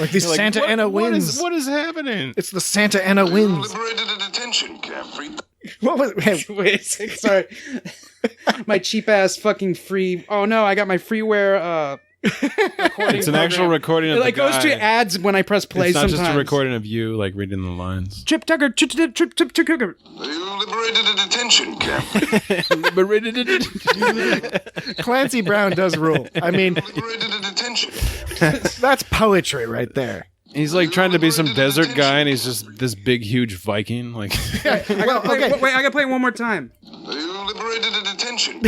like these Santa Ana winds. What is happening? It's the Santa Ana winds. Liberated a detention camp. What was? Wait, sorry. My cheap ass fucking free. Oh no, I got my freeware. It's an actual recording of the guy. Goes to ads when I press play. It's not sometimes. just a recording of you reading the lines. Trip Tucker. Trip Tucker. You liberated a detention camp. Clancy Brown does rule. I mean, Liberated a detention. That's poetry right there. He's trying to be some desert guy, and he's just this big, huge Viking. I gotta play it one more time. You liberated at attention.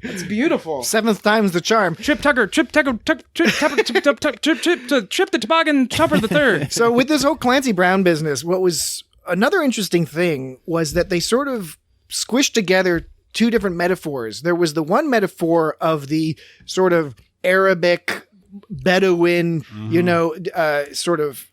It's beautiful. 7th time's the charm. Trip the toboggan chopper the third. So with this whole Clancy Brown business, what was another interesting thing was that they sort of squished together two different metaphors. There was the one metaphor of the sort of Arabic Bedouin, sort of,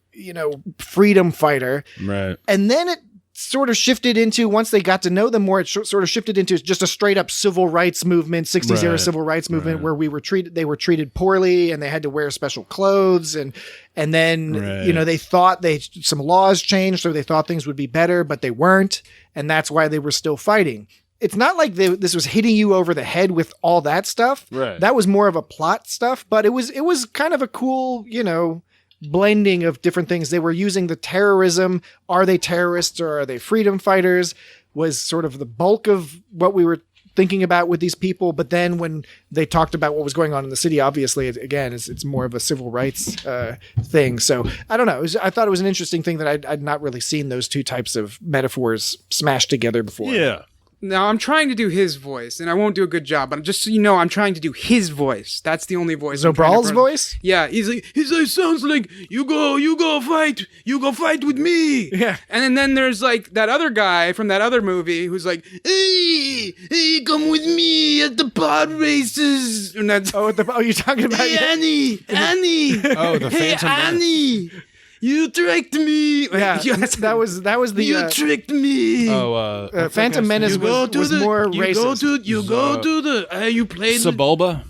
freedom fighter. Right. And then it sort of shifted into, once they got to know them more, it sort of shifted into just a straight up civil rights movement, 60s era civil rights movement, where they were treated poorly and they had to wear special clothes. And then, they thought some laws changed, so they thought things would be better, but they weren't. And that's why they were still fighting. It's not like this was hitting you over the head with all that stuff. Right. That was more of a plot stuff, but it was kind of a cool, blending of different things. They were using the terrorism. Are they terrorists or are they freedom fighters? Was sort of the bulk of what we were thinking about with these people. But then when they talked about what was going on in the city, obviously, it's more of a civil rights thing. So I don't know. I thought it was an interesting thing that I'd not really seen those two types of metaphors smashed together before. Yeah. Now, I'm trying to do his voice, and I won't do a good job, but just so you know, I'm trying to do his voice. That's the only voice. Zobral's voice? Yeah, he's like, sounds like, you go fight with me. Yeah. And then there's like that other guy from that other movie who's like, hey, come with me at the pod races. And that's, you're talking about Annie. Oh, the Hey, Phantom Menace. Annie. You tricked me. Yeah, that was the. You tricked me. Phantom Menace was more racist. You played Sebulba.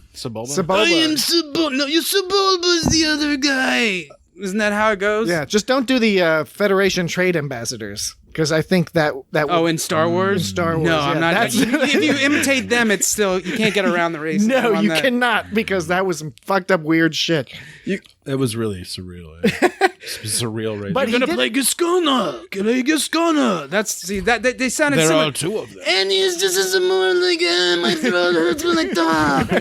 I am Sebulba. No, you Sebulba's the other guy. Isn't that how it goes? Yeah, just don't do the Federation trade ambassadors, because I think that in Star Wars? In Star Wars, No, yeah, I'm not. If you imitate them, it's still, you can't get around the racism. No, on you that. cannot, because that was some fucked up weird shit. It was really surreal. Surreal right But I'm gonna play Gascona. That's that they sounded There similar. are two of them. And he's just as more like my throat hurts when I talk.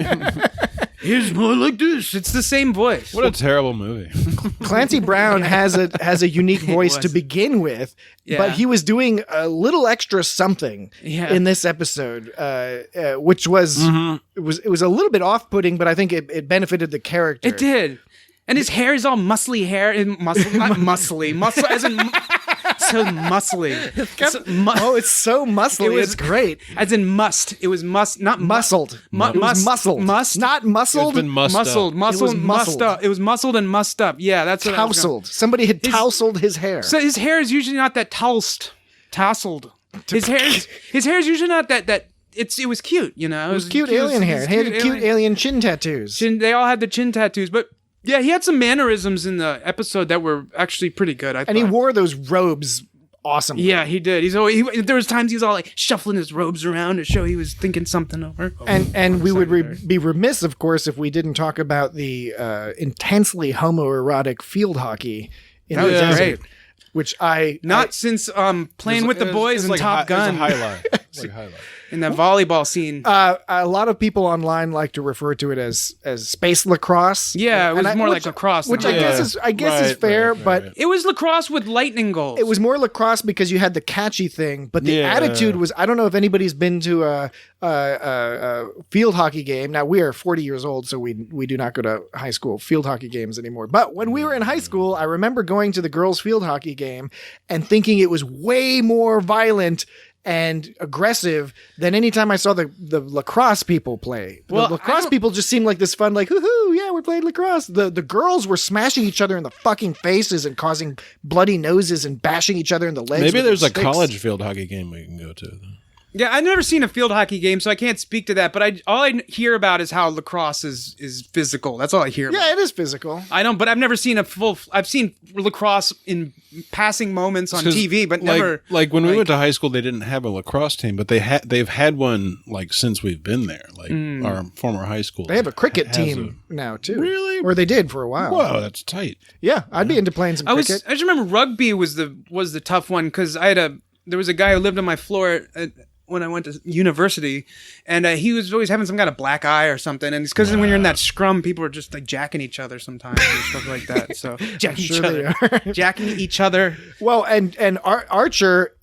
He's more like this. It's the same voice. What a terrible movie. Clancy Brown has a unique voice to begin with, but he was doing a little extra something in this episode, which was it was a little bit off-putting, but I think it benefited the character. It did. And his hair is all muscly hair and not muscly. Muscle as in so muscly. It's so muscly. It's great. As in must. It was not muscled. It was muscled. Not muscled. It's been muscled. Muscled. It was muscled and mussed up. Yeah, that's what tousled. Somebody had tousled his hair. So his hair is usually not that tousled. His hair is usually not that. It was cute, It was cute alien hair. He had cute alien chin tattoos. They all had the chin tattoos, but. Yeah, he had some mannerisms in the episode that were actually pretty good. I thought. And he wore those robes awesome. Yeah, he did. There was times he was all like shuffling his robes around to show he was thinking something over. And we would be remiss, of course, if we didn't talk about the intensely homoerotic field hockey in the desert, which since playing with the boys in Top Gun. It was a highlight. It's like a highlight. In that volleyball scene. A lot of people online like to refer to it as space lacrosse. Yeah, it was more like lacrosse. Which I guess is fair, but it was lacrosse with lightning goals. It was more lacrosse because you had the catchy thing, but the attitude was, I don't know if anybody's been to a field hockey game. Now, we are 40 years old, so we do not go to high school field hockey games anymore. But when we were in high school, I remember going to the girls' field hockey game and thinking it was way more violent and aggressive than any time I saw the lacrosse people play. The lacrosse people just seemed like this fun, like, hoo-hoo, yeah, we're playing lacrosse. The girls were smashing each other in the fucking faces and causing bloody noses and bashing each other in the legs. Maybe there's a sticks. college field hockey game we can go to. Yeah, I've never seen a field hockey game, so I can't speak to that. But all I hear about is how lacrosse is physical. That's all I hear about. Yeah, it is physical. But I've never seen I've seen lacrosse in passing moments on TV, but never. Like when we went to high school, they didn't have a lacrosse team, but they've had one like since we've been there. Like our former high school. They have a cricket team now too. Really? Or they did for a while. Whoa, that's tight. Yeah, I'd be into playing some cricket. I just remember rugby was the tough one because there was a guy who lived on my floor when I went to university, and he was always having some kind of black eye or something. And it's because when you're in that scrum, people are just like jacking each other sometimes and stuff like that. So jacking each other. Well, and Archer,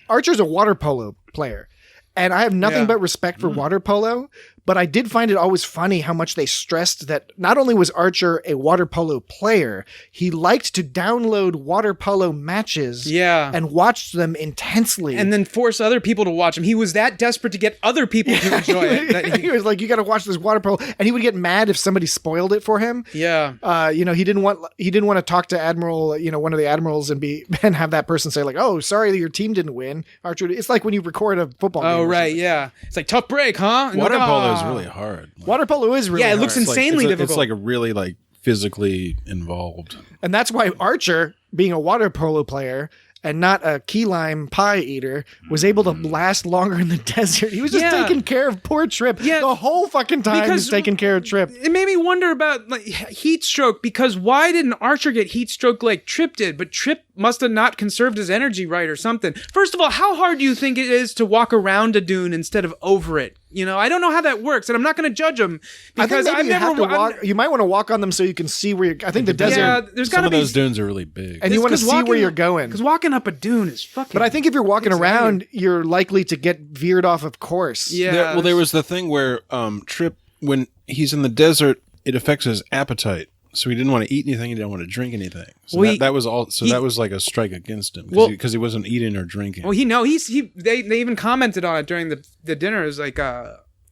Archer's a water polo player. And I have nothing but respect for water polo, but I did find it always funny how much they stressed that not only was Archer a water polo player, he liked to download water polo matches and watch them intensely. And then force other people to watch him. He was that desperate to get other people to enjoy it. That he was like, you got to watch this water polo. And he would get mad if somebody spoiled it for him. Yeah. He didn't want to talk to Admiral, one of the admirals and have that person say like, oh, sorry that your team didn't win. Archer, it's like when you record a football game. Oh, right. Yeah. It's like, tough break, huh? And water polo is really hard. Water polo is really hard. It looks insanely difficult. It's like really like physically involved. And that's why Archer, being a water polo player and not a key lime pie eater, was able to last longer in the desert. He was just taking care of poor Trip the whole fucking time. He's taking care of Trip. It made me wonder about like heat stroke, because why didn't Archer get heat stroke like Trip did? But Trip must have not conserved his energy right or something. First of all, how hard do you think it is to walk around a dune instead of over it? I don't know how that works, and I'm not going to judge him because I've never walk. You might want to walk on them so you can see where I think the desert. Yeah, there's got to be. Some of those dunes are really big, and you want to see where you're going. Because walking up a dune is fucking. But I think if you're walking around, you're likely to get veered off of course. Yeah. There was the thing where Trip, when he's in the desert, it affects his appetite. So he didn't want to eat anything. He didn't want to drink anything. So that was all. So that was like a strike against him because he wasn't eating or drinking. Well, they even commented on it during the dinner. It was like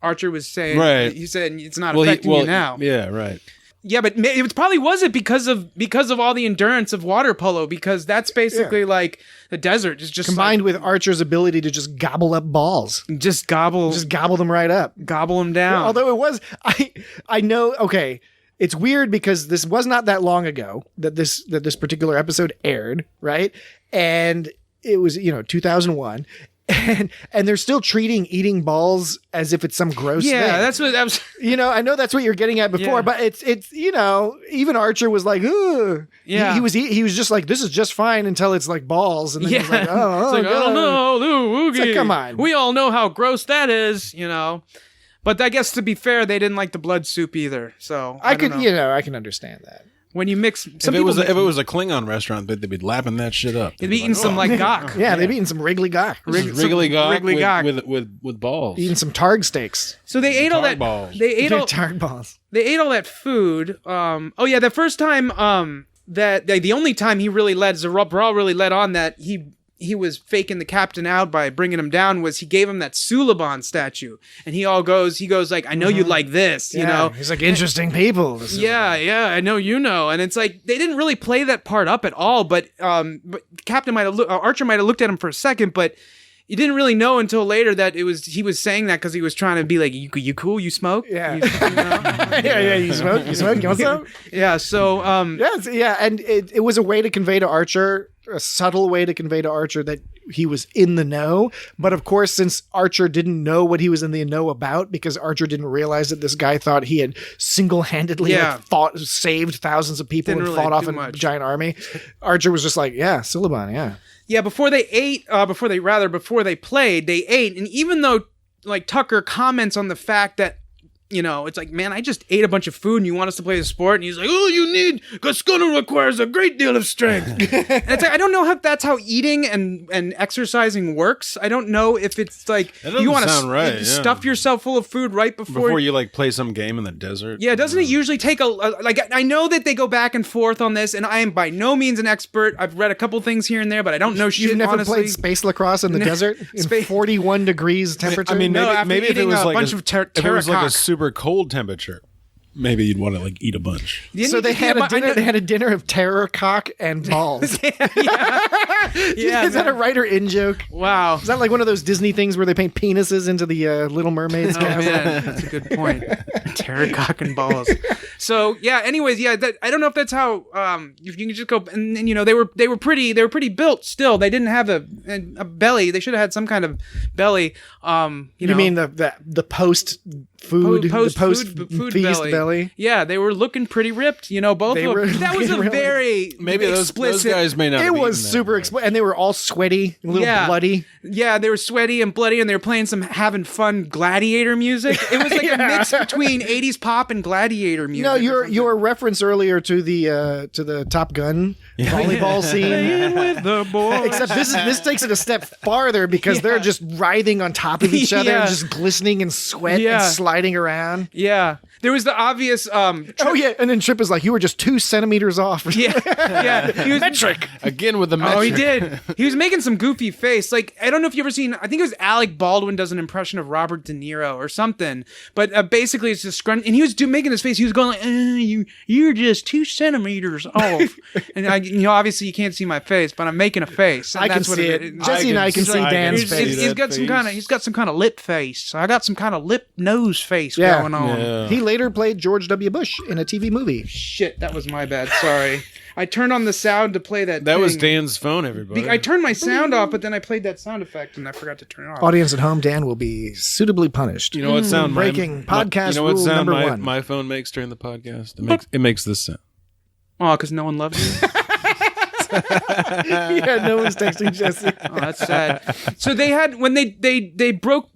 Archer was saying, right. He said it's not affecting you now. Yeah, right. Yeah, but it probably wasn't because of all the endurance of water polo, because that's basically like the desert is just combined with Archer's ability to just gobble up balls, just gobble them right up, gobble them down. Yeah, although it was, I know. Okay. It's weird because this was not that long ago that this particular episode aired, right? And it was 2001, and they're still treating eating balls as if it's some gross thing. Yeah, that's what I was. I know that's what you're getting at before, but it's even Archer was like, ugh. Yeah, he was just like, this is just fine until it's like balls, and then he's like, oh, it's like, I don't know, it's like, come on, we all know how gross that is, But I guess to be fair, they didn't like the blood soup either. So I can understand that. When you mix, if it was a Klingon restaurant, they'd be lapping that shit up. They'd be eating some like gok. Yeah, they'd be eating some Wrigley gok. Wrigley gok with balls. Eating some targ steaks. So they ate all that. Balls. They ate all targ balls. They ate all that food. The first time that the only time he really Zabral really let on that he was faking the captain out by bringing him down was he gave him that Suliban statue, and he goes like, I know you like this, He's like, interesting people. Yeah, I know and it's like they didn't really play that part up at all, but Captain Archer might have looked at him for a second, but you didn't really know until later that he was saying that because he was trying to be like, you cool, you smoke, yeah, you smoke, you want some? Yeah, so and it was a way to convey to Archer. A subtle way to convey to Archer that he was in the know. But of course, since Archer didn't know what he was in the know about, because Archer didn't realize that this guy thought he had single-handedly saved thousands of people and fought off a giant army, Archer was just like, yeah, Suliban, yeah. Yeah, before they played, they ate. And even though like Tucker comments on the fact that it's like, man, I just ate a bunch of food and you want us to play the sport? And he's like, Gascona requires a great deal of strength. And it's like, I don't know if that's how eating and exercising works. I don't know if it's like, you want to stuff yourself full of food right before you like play some game in the desert. Yeah, doesn't it usually take I know that they go back and forth on this, and I am by no means an expert. I've read a couple things here and there, but I don't know shit, You've never honestly. played space lacrosse in the desert? In 41 degrees temperature? I mean, maybe if it was like if it was like a super cold temperature, maybe you'd want to like eat a bunch. So they had a dinner. They had a dinner of terror cock and balls. Yeah, is that a writer in joke? Wow, is that like one of those Disney things where they paint penises into the Little Mermaid's castle? Man, that's a good point. Terror cock and balls. So yeah. Anyways, yeah. I don't know if that's how. You can just go and they were pretty built. Still, they didn't have a belly. They should have had some kind of belly. You mean the post food feast belly? Yeah, they were looking pretty ripped. Both of them. That was a very maybe explicit. Those guys may not. It was super explicit, and they were all sweaty, a little bloody. Yeah, they were sweaty and bloody, and they were playing some having fun gladiator music. It was like a mix between 80s pop and gladiator music. No, your reference earlier to the Top Gun volleyball scene with the boys. Except this takes it a step farther because they're just writhing on top of each other and just glistening in sweat and sliding around. Yeah. There was the obvious and then Trip is like, you were just 2 centimeters off. Yeah. He was, Metric. Again with the metric. Oh, he did. He was making some goofy face. Like, I don't know if you've ever seen, I think it was Alec Baldwin does an impression of Robert De Niro or something. But basically it's just scrunch. And he was making his face. He was going like, you're just 2 centimeters off. And obviously you can't see my face, but I'm making a face. And I can see it. Jesse and I can see Dan's face. He's got some kind of lip face. I got some kind of lip nose face going on. Yeah. He later played George W. Bush in a TV movie. Shit, that was my bad. Sorry. I turned on the sound to play that. That was thing. Dan's phone, everybody. I turned my sound off, but then I played that sound effect and I forgot to turn it off. Audience at home, Dan will be suitably punished. You know what sound breaking podcast rule number 1. My phone makes during the podcast? It makes this sound. Oh, because no one loves you? Yeah, no one's texting Jesse. Oh, that's sad. So they had when they broke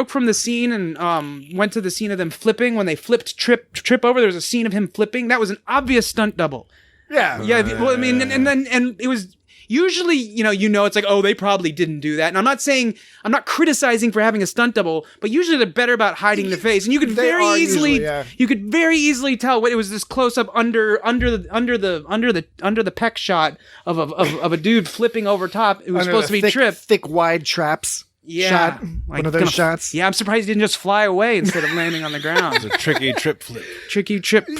from the scene and went to the scene of them flipping. When they flipped Trip over, there was a scene of him flipping. That was an obvious stunt double. Yeah. Yeah. Well, I mean, and it was usually, it's like, oh, they probably didn't do that. And I'm not criticizing for having a stunt double, but usually they're better about hiding the face. And you could very easily tell what it was this close up under the pec shot of a dude flipping over top. It was supposed to be Trip. Thick, wide traps. Yeah, shot. One of those shots. Yeah, I'm surprised he didn't just fly away instead of landing on the ground. It's a tricky trip flip.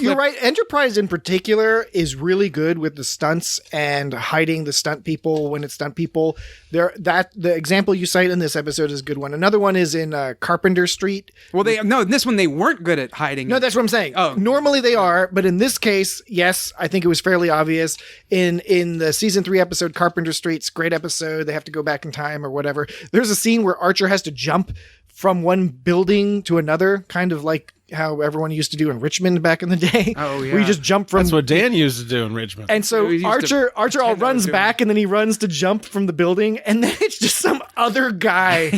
You're right. Enterprise in particular is really good with the stunts and hiding the stunt people when it's stunt people. The example you cite in this episode is a good one. Another one is in Carpenter Street. Well, in this one they weren't good at hiding. No, that's what I'm saying. Oh, normally they are, but in this case, yes, I think it was fairly obvious. In the season 3 episode Carpenter Street's great episode. They have to go back in time or whatever. There's a scene where Archer has to jump from one building to another, kind of like how everyone used to do in Richmond back in the day. Oh, yeah. Where you just jump from... That's what Dan used to do in Richmond. And so Archer all runs back and then he runs to jump from the building and then it's just some other guy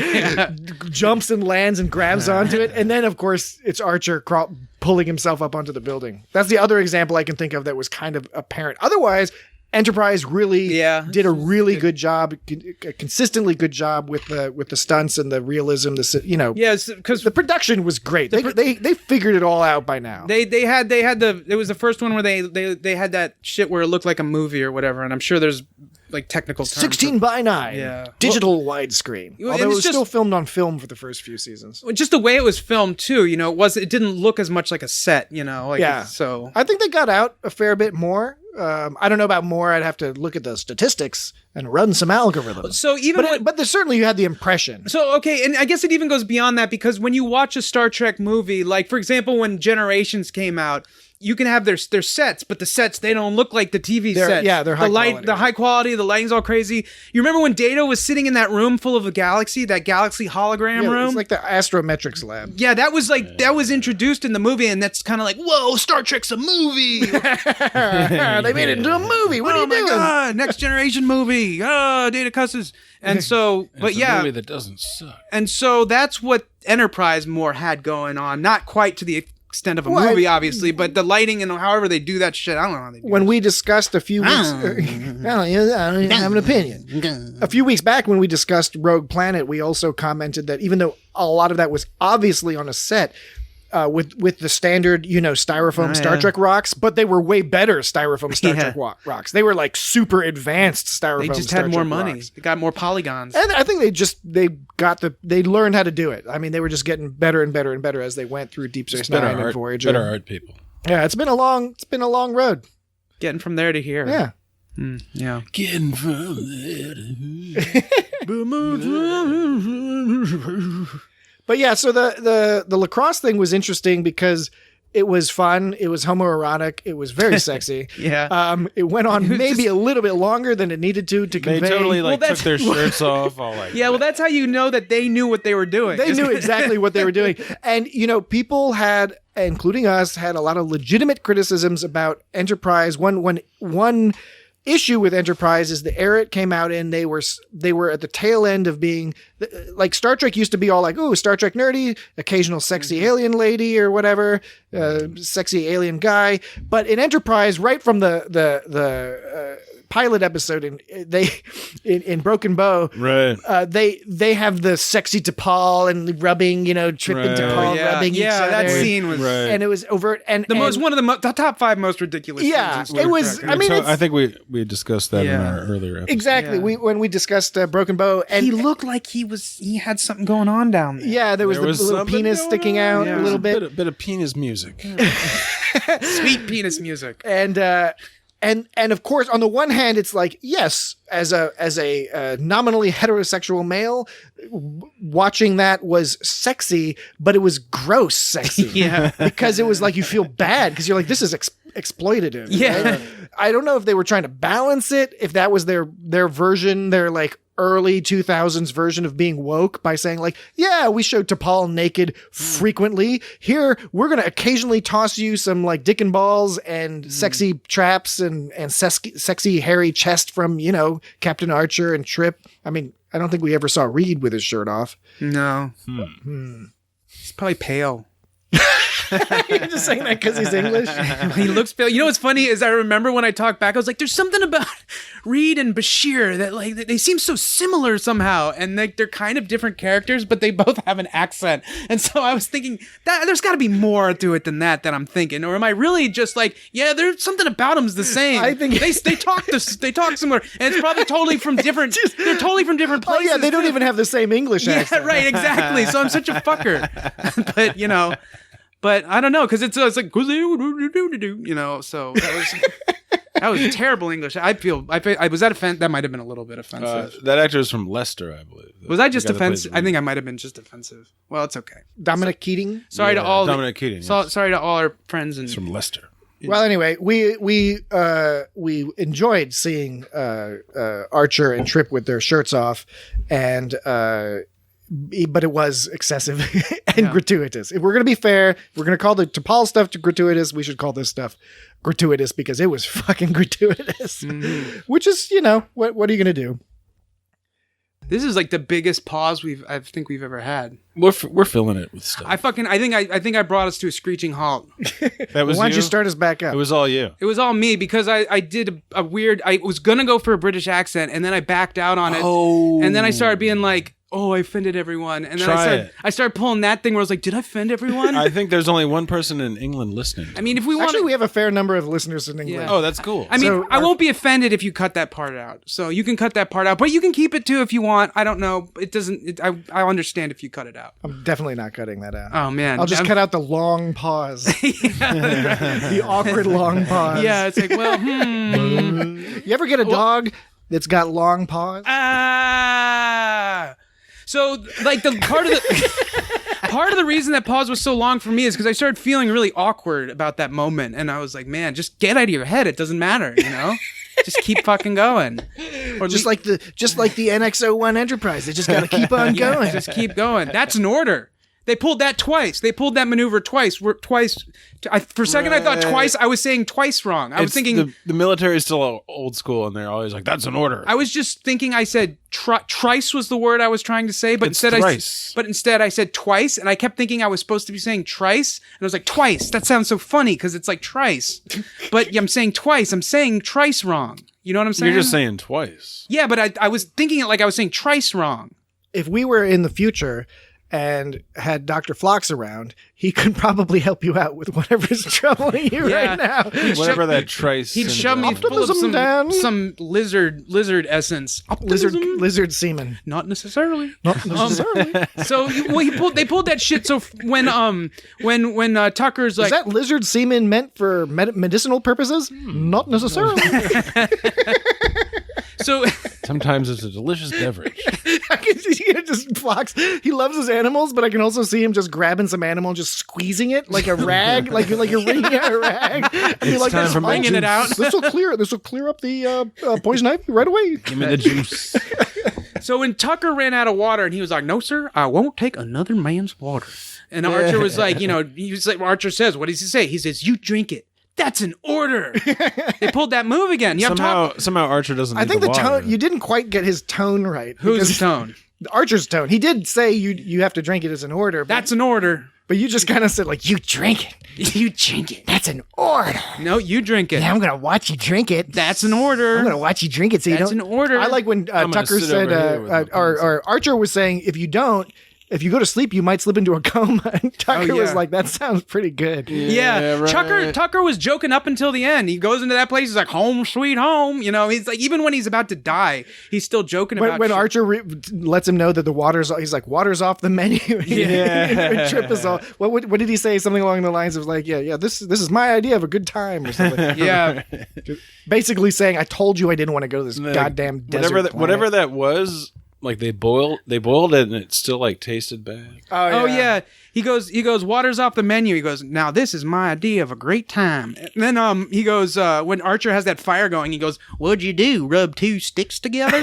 jumps and lands and grabs onto it. And then, of course, it's Archer pulling himself up onto the building. That's the other example I can think of that was kind of apparent. Otherwise... Enterprise really did a really good job, a consistently good job with the stunts and the realism. Yes, because the production was great. They figured it all out by now. It was the first one where they had that shit where it looked like a movie or whatever, and I'm sure there's like technical terms. 16:9, digital widescreen. Although it was still filmed on film for the first few seasons. Just the way it was filmed too, it didn't look as much like a set, So I think they got out a fair bit more. I don't know about more. I'd have to look at the statistics and run some algorithms. So but certainly you had the impression. So okay, and I guess it even goes beyond that because when you watch a Star Trek movie, like for example when Generations came out, you can have their sets, but the sets, they don't look like the TV sets. Yeah, they're high quality. The high quality, the lighting's all crazy. You remember when Data was sitting in that room full of that galaxy hologram room? It's like the Astrometrics lab. Yeah, that was introduced in the movie, and that's kind of like, whoa, Star Trek's a movie. They made it into a movie. What are you doing? Oh my God, Next Generation movie. Oh, Data cusses. And so, it's a movie that doesn't suck. And so that's what Enterprise more had going on. Not quite to the extent of a movie, obviously, but the lighting and however they do that shit, I don't know how they do when we discussed a few weeks I don't even have an opinion. A few weeks back when we discussed Rogue Planet, we also commented that even though a lot of that was obviously on a set with the standard, styrofoam Star Trek rocks, but they were way better styrofoam Star Trek rocks. They were like super advanced styrofoam. They just Star had more Trek money. Rocks. They got more polygons. And I think they learned how to do it. I mean, they were just getting better and better and better as they went through Deep Space Nine and Voyager. Better art people. Yeah, it's been a long road. Getting from there to here. Yeah. Yeah. Getting from there to But yeah, so the lacrosse thing was interesting because it was fun. It was homoerotic. It was very sexy. Yeah. It went on maybe a little bit longer than it needed to convey. They totally took their shirts off. All like yeah, well, that's how you know that they knew what they were doing. They knew exactly what they were doing. And, people had, including us, had a lot of legitimate criticisms about Enterprise. One issue with Enterprise is the era it came out in. They were at the tail end of being like Star Trek used to be all like, ooh, Star Trek nerdy, occasional sexy alien lady or whatever, sexy alien guy. But in Enterprise, right from the pilot episode in Broken Bow, right? They have the sexy T'Pol and rubbing, tripping T'Pol, rubbing each other. That scene was, and it was overt and one of the top 5 most ridiculous. Yeah, scenes in it was. Trek. I mean, I think we discussed that in our earlier episode. Exactly. When we discussed Broken Bow, and he looked like he had something going on down there. Yeah, there was the little penis sticking out a little bit. A bit of penis music. Sweet penis music. And of course, on the one hand, it's like, yes, as a nominally heterosexual male, watching that was sexy, but it was gross sexy. Yeah, because it was like you feel bad because you're like, this is exploitative. Yeah, right? I don't know if they were trying to balance it, if that was their version, their like early 2000s version of being woke by saying like, yeah, we showed T'Pol naked frequently. Here, we're going to occasionally toss you some like dick and balls and sexy traps and sexy hairy chest from, Captain Archer and Trip. I mean, I don't think we ever saw Reed with his shirt off. No. He's probably pale. You're just saying that because he's English? He looks pale. You know what's funny is I remember when I talked back, I was like, there's something about Reed and Bashir that like they seem so similar somehow. And they're kind of different characters, but they both have an accent. And so I was thinking that there's got to be more to it than that I'm thinking. Or am I really just like, yeah, there's something about them's the same. I think they talk similar. And it's probably totally from different, they're totally from different places. Oh yeah, they don't even have the same English accent. Yeah, right, exactly. So I'm such a fucker. But I don't know, because it's like, so that was terrible English. I was that offensive? That might have been a little bit offensive. That actor is from Leicester, I believe. Was I just offensive? I think I might have been just offensive. Well, it's okay. Dominic Keating? Sorry to all Dominic Keating. Yes. Sorry to all our friends. He's from Leicester. Well, anyway, we enjoyed seeing Archer and Trip with their shirts off, and but it was excessive and gratuitous. If we're going to be fair, we're going to call the T'Pol stuff gratuitous. We should call this stuff gratuitous because it was fucking gratuitous. Which is, what are you going to do? This is like the biggest pause I think we've ever had. We're filling it with stuff. I think I brought us to a screeching halt. That was why don't you start us back up? It was all you. It was all me because I did a weird. I was gonna go for a British accent and then I backed out on it. Oh. And then I started being like, oh, I offended everyone. And then I started pulling that thing where I was like, did I offend everyone? I think there's only one person in England listening. I mean, if we want, actually, we have a fair number of listeners in England. Yeah. Oh, that's cool. I mean, I won't be offended if you cut that part out. So you can cut that part out, but you can keep it too if you want. I don't know. It doesn't. I understand if you cut it out. I'm definitely not cutting that out. Oh man, I'll just cut out the long pause. The awkward long pause. Yeah, it's like, well, You ever get a dog that's got long paws? So, like, the part of the reason that pause was so long for me is because I started feeling really awkward about that moment, and I was like, man, just get out of your head. It doesn't matter, Just keep fucking going. Or just like the NX-01 Enterprise, they just got to keep on going. Just keep going. That's an order. They pulled that twice. They pulled that maneuver twice. For a second, I thought twice. I was saying twice wrong. I was thinking the military is still old school, and they're always like, "That's an order." I was just thinking. I said trice was the word I was trying to say, but instead I said twice, and I kept thinking I was supposed to be saying trice, and I was like twice. That sounds so funny because it's like trice, but I'm saying twice. I'm saying trice wrong. You know what I'm saying? You're just saying twice. Yeah, but I was thinking it like I was saying trice wrong. If we were in the future and had Dr. Phlox around, he could probably help you out with whatever's troubling you right now. Whatever that trice. He'd shove me full of some lizard essence. Optimism? Lizard semen. Not necessarily. Not necessarily. So they pulled that shit. So when Tucker's like, is that lizard semen meant for medicinal purposes? Not necessarily. So sometimes it's a delicious beverage. I can see it just Phlox. He loves his animals, but I can also see him just grabbing some animal and just squeezing it like a rag, like you're wringing out a rag. And it's time for wringing it out. This will clear up the poison ivy right away. Give me the juice. So when Tucker ran out of water and he was like, "No, sir, I won't take another man's water." And Archer was like, he was like, Archer says, what does he say? He says, "You drink it. that's an order. They pulled that move again. You somehow Archer doesn't. I think the water. tone. You didn't quite get his tone right. Whose tone? Archer's tone. He did say you have to drink it as an order. That's an order. But you just kind of said like, you drink it. You drink it. That's an order. No, you drink it. Yeah, I'm gonna watch you drink it. That's an order. I'm gonna watch you drink it. So That's you an order. I like when Tucker said, or Archer was saying, if you go to sleep, you might slip into a coma. And Tucker was like, that sounds pretty good. Yeah, right. Tucker was joking up until the end. He goes into that place. He's like, home sweet home. You know, he's like, even when he's about to die, he's still joking about when Archer lets him know that the he's like, water's off the menu. Yeah. Trip is all. What did he say? Something along the lines of like, this is my idea of a good time or something. Yeah. Basically saying, I told you I didn't want to go to this goddamn desert. Whatever that was. Like they boiled it and it still like tasted bad. Oh yeah. He goes, water's off the menu. He goes, now this is my idea of a great time. And then he goes, when Archer has that fire going, he goes, what'd you do? Rub two sticks together?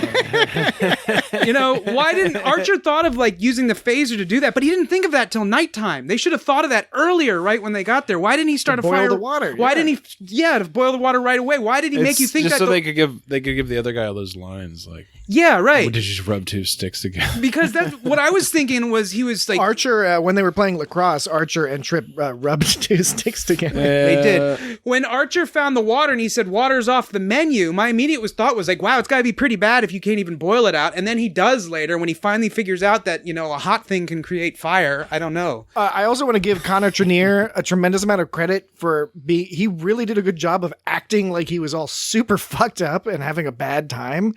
You know, why didn't Archer thought of like using the phaser to do that? But he didn't think of that till nighttime. They should have thought of that earlier, right when they got there. Why didn't he start a fire? Boil the water. Why didn't he? Yeah, to boil the water right away. Why did he make you think just that? So they could give the other guy all those lines like. Yeah, right. Did you just rub two sticks together? Because that's what I was thinking was he was like Archer when they were playing lacrosse. Archer and Trip rubbed two sticks together. They did. When Archer found the water and he said water's off the menu, my immediate thought was like, wow, it's got to be pretty bad if you can't even boil it out. And then he does later when he finally figures out that, you know, a hot thing can create fire. I don't know. I also want to give Connor Trenier a tremendous amount of credit for he really did a good job of acting like he was all super fucked up and having a bad time.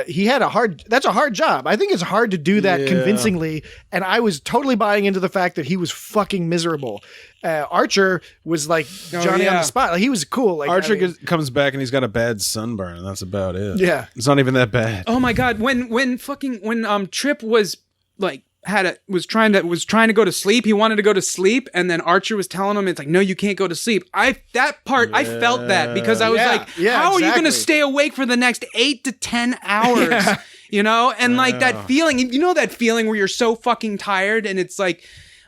He had that's a hard job. I think it's hard to do that convincingly. And I was totally buying into the fact that he was fucking miserable. Archer was like Johnny on the spot. Like, he was cool. Like Archer comes back and he's got a bad sunburn and that's about it. Yeah. It's not even that bad. Oh my God. When Trip was like, was trying to go to sleep. He wanted to go to sleep, and then Archer was telling him, "It's like, no, you can't go to sleep." I felt that because I was how are you going to stay awake for the next 8 to 10 hours? Yeah. You know, and like that feeling. You know that feeling where you're so fucking tired, and it's like.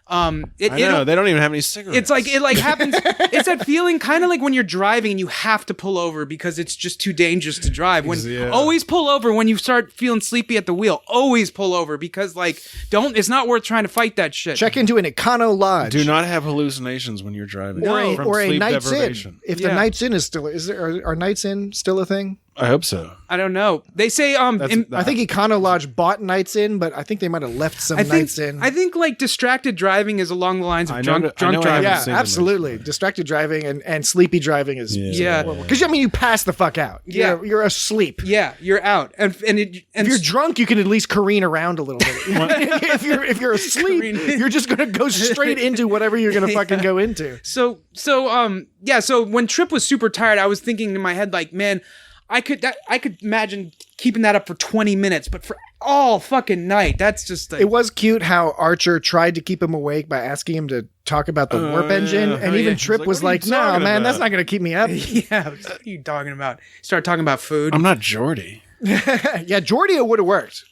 I know they don't even have any cigarettes. It's like it happens. It's that feeling, kind of like when you're driving and you have to pull over because it's just too dangerous to drive. Always pull over when you start feeling sleepy at the wheel. Always pull over because it's not worth trying to fight that shit. Check into an Econo Lodge. Do not have hallucinations when you're driving. Or a Night's deprivation. Inn. If the Night's Inn is still are Night's Inn still a thing? I hope so. I don't know. They say I think Econo Lodge bought Night's Inn, but I think they might have left some Night's Inn. I think like distracted driving is along the lines of drunk driving. Yeah, absolutely. Distracted driving and sleepy driving is because you pass the fuck out. Yeah, you're asleep. Yeah, you're out. And if you're drunk, you can at least careen around a little bit. if you're asleep, you're just gonna go straight into whatever you're gonna fucking go into. So when Trip was super tired, I was thinking in my head like, man, I could imagine keeping that up for 20 minutes, but for all fucking night, that's just It was cute how Archer tried to keep him awake by asking him to talk about the warp engine, and even Trip was like, no, man, that's not going to keep me up. Yeah, what are you talking about? Start talking about food. I'm not Geordi. Yeah, Geordi would have worked.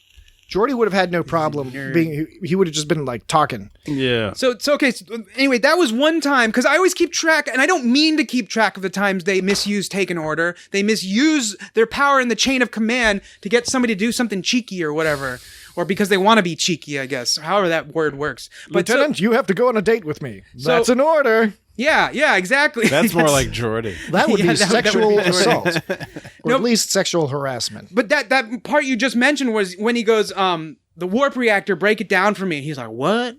Geordi would have had no problem he would have just been like talking. Yeah. So okay. So anyway, that was one time because I always keep track, and I don't mean to keep track of the times they misuse take an order. They misuse their power in the chain of command to get somebody to do something cheeky or whatever. Or because they want to be cheeky, I guess. However that word works. But Lieutenant, you have to go on a date with me. That's an order. Yeah, exactly. That's more like Geordi. That would be sexual assault. Or at least sexual harassment. But that part you just mentioned was when he goes, the warp reactor, break it down for me. And he's like, what?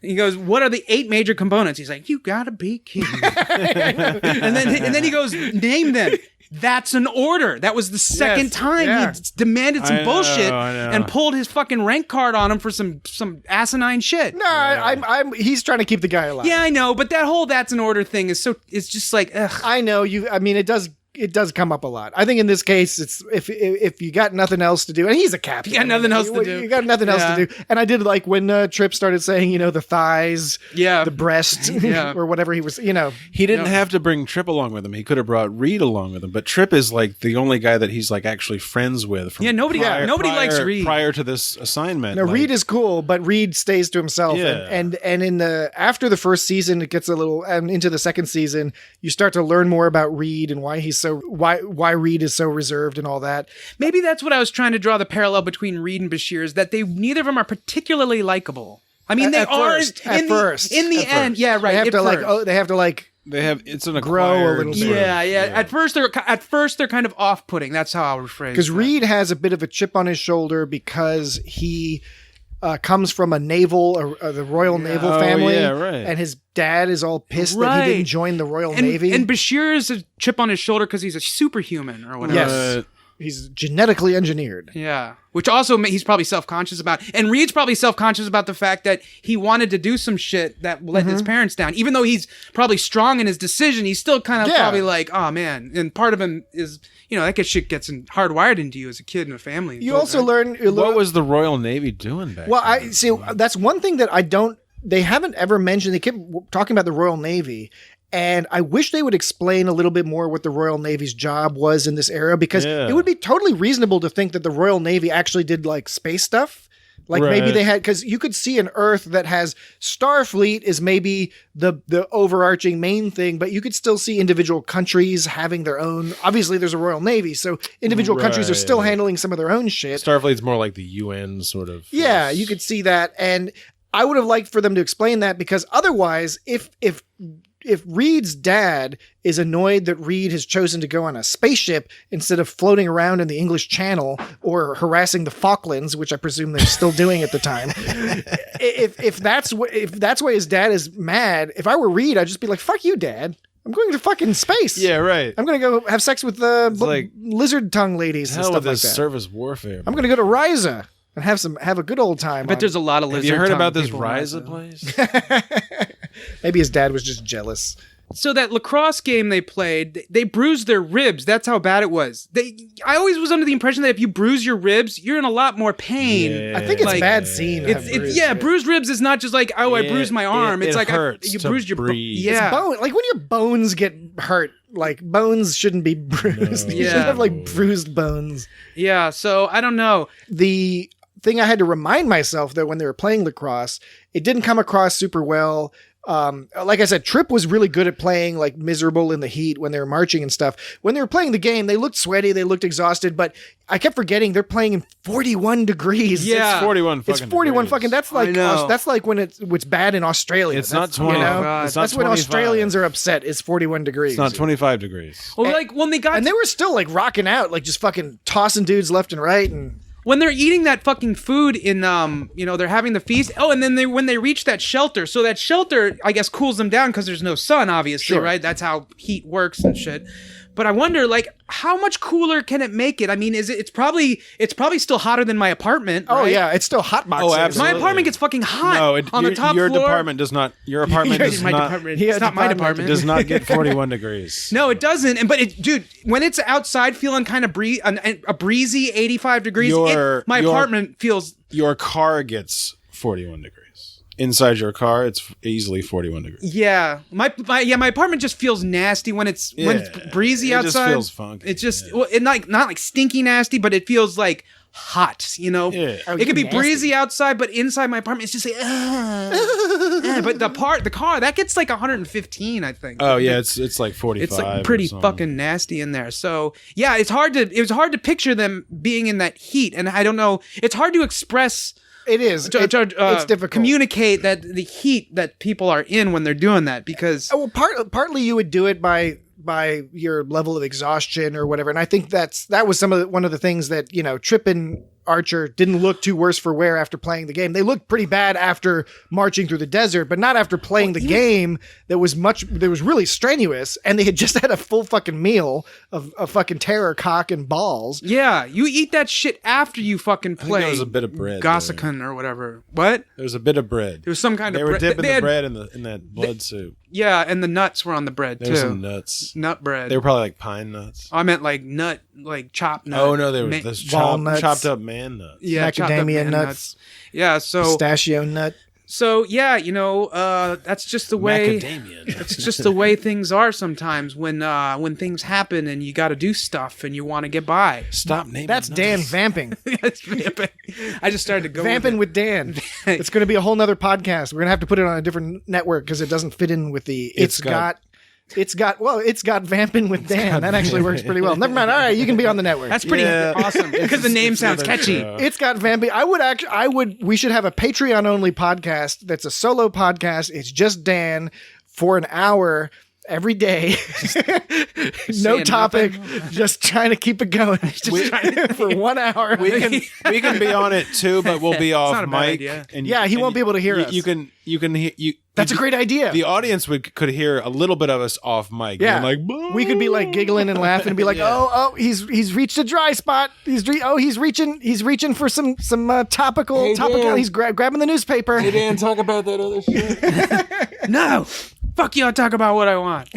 He goes, what are the 8 major components? He's like, you gotta be kidding me. and then he goes, name them. That's an order. That was the second time he demanded some bullshit and pulled his fucking rank card on him for some asinine shit. No, he's trying to keep the guy alive. Yeah, I know, but that's an order thing is it's just like, ugh. I know I mean, it does it does come up a lot. I think in this case, it's if you got nothing else to do, and he's a captain. You got nothing else to do. You got nothing else to do. And I did like when Trip started saying, the thighs, the breast, or whatever he was, He didn't have to bring Trip along with him. He could have brought Reed along with him. But Trip is like the only guy that he's like actually friends with. From nobody likes Reed prior to this assignment. No, Reed is cool, but Reed stays to himself. Yeah. And in after the first season, it gets a little, and into the second season, you start to learn more about Reed and why he's so why Reed is so reserved and all that. Maybe that's what I was trying to draw the parallel between Reed and Bashir, is that neither of them are particularly likable. I mean, they are in the end. Yeah, right. They have to it's an grow a little bit. Yeah. At first they're kind of off-putting. That's how I'll rephrase. Because Reed has a bit of a chip on his shoulder because he comes from a the Royal Naval family, and his dad is all pissed that he didn't join the Royal Navy. And Bashir is a chip on his shoulder because he's a superhuman or whatever. Yes. He's genetically engineered. Yeah. Which also he's probably self-conscious about. And Reed's probably self-conscious about the fact that he wanted to do some shit that let his parents down. Even though he's probably strong in his decision, he's still kind of probably like, oh man. And part of him is, that shit gets hardwired into you as a kid in a family. You also learn... What was the Royal Navy doing back then? I see, that's one thing that they haven't ever mentioned. They kept talking about the Royal Navy. And I wish they would explain a little bit more what the Royal Navy's job was in this era, because it would be totally reasonable to think that the Royal Navy actually did like space stuff. Like maybe they had, because you could see an Earth that has Starfleet is maybe the overarching main thing, but you could still see individual countries having their own. Obviously, there's a Royal Navy, so individual countries are still handling some of their own shit. Starfleet's more like the UN sort of. Yeah, you could see that, and I would have liked for them to explain that, because otherwise, if Reed's dad is annoyed that Reed has chosen to go on a spaceship instead of floating around in the English Channel or harassing the Falklands, which I presume they're still doing at the time, if that's why his dad is mad, if I were Reed, I'd just be like, "Fuck you, Dad! I'm going to fucking space. Yeah, right. I'm going to go have sex with lizard tongue ladies and stuff like that. Service warfare. I'm going to go to Ryza and have a good old time. But there's a lot of lizard. Have you heard about this Ryza place? Maybe his dad was just jealous. So that lacrosse game they played, they bruised their ribs. That's how bad it was. I always was under the impression that if you bruise your ribs, you're in a lot more pain. Yeah. I think it's bad scene. Bruised ribs is not just like, I bruised my arm. It's like you bruised your it's bone. Like when your bones get hurt, like bones shouldn't be bruised. You should have like bruised bones. Yeah. So I don't know. The thing I had to remind myself that when they were playing lacrosse, it didn't come across super well. Like I said, Trip was really good at playing like miserable in the heat when they were marching and stuff. When they were playing the game, they looked sweaty, they looked exhausted, but I kept forgetting they're playing in 41 degrees. Yeah. It's 41 fucking It's 41 degrees. fucking, that's like when it's bad in Australia. It's not 20. It's not that's 25. when Australians are upset. It's 41 degrees. It's not 25 degrees. Well, like when they got... And they were still like rocking out, like just fucking tossing dudes left and right and... When they're eating that fucking food in, they're having the feast. Oh, and then when they reach that shelter, so that shelter, I guess, cools them down because there's no sun, obviously, right? That's how heat works and shit. But I wonder, like, how much cooler can it make it? I mean, it's probably still hotter than my apartment. Oh right? Yeah, it's still hot boxing. Oh, absolutely. My apartment gets fucking hot on the top your floor. Department does not. Your apartment does my not. Department. It's not my department. Does not get 41 degrees. No, it doesn't. But dude, when it's outside feeling kind of a breezy 85 degrees, my apartment feels. Your car gets 41 degrees. Inside your car, it's easily 41 degrees. Yeah, my apartment just feels nasty when it's breezy outside. It just feels funky. It's just not like stinky nasty, but it feels like hot. You know, it could be breezy outside, but inside my apartment, it's just like. But the car that gets like 115, I think. Oh yeah, it's like 45. It's like pretty fucking nasty in there. So yeah, it was hard to picture them being in that heat, and I don't know. It's hard to express. It is. It's difficult. Communicate that the heat that people are in when they're doing that because. Well, partly you would do it by your level of exhaustion or whatever, and I think that was one of the things that Trip and Archer didn't look too worse for wear after playing the game. They looked pretty bad after marching through the desert, but not after playing the game that was really strenuous, and they had just had a full fucking meal of fucking terror, cock, and balls. Yeah, you eat that shit after you fucking play. There was a bit of bread. Gosakan or whatever. What? There was a bit of bread. There was some kind they of bread. They were dipping the had, bread in that blood soup. Yeah, and the nuts were on the bread There too. was some nuts. Nut bread. They were probably like pine nuts. I meant like chopped nut. Oh no, they were those chopped up man nuts. Yeah, macadamia nuts. Yeah, so pistachio nut. So yeah, that's just the way. Macadamia. It's just the way things are sometimes when things happen and you got to do stuff and you want to get by. Stop naming. That's nuts. Dan vamping. That's vamping. I just started to go Vamping with Dan. It's going to be a whole nother podcast. We're going to have to put it on a different network because it doesn't fit in with the. It's got vamping with Dan. That actually works pretty well. Never mind. All right, you can be on the network. That's pretty awesome because the name sounds catchy. It's got vamping. We should have a Patreon only podcast that's a solo podcast. It's just Dan for an hour every day. No topic. Just trying to keep it going. For 1 hour. We can be on it too, but we'll be off mic. And he won't be able to hear us. You can hear. That's a great idea. The audience could hear a little bit of us off mic. Yeah, like we could be like giggling and laughing and be like, oh, he's reached a dry spot. He's reaching for some topical. Dan. He's grabbing the newspaper. Hey Dan, talk about that other shit. No, fuck you. I'll talk about what I want.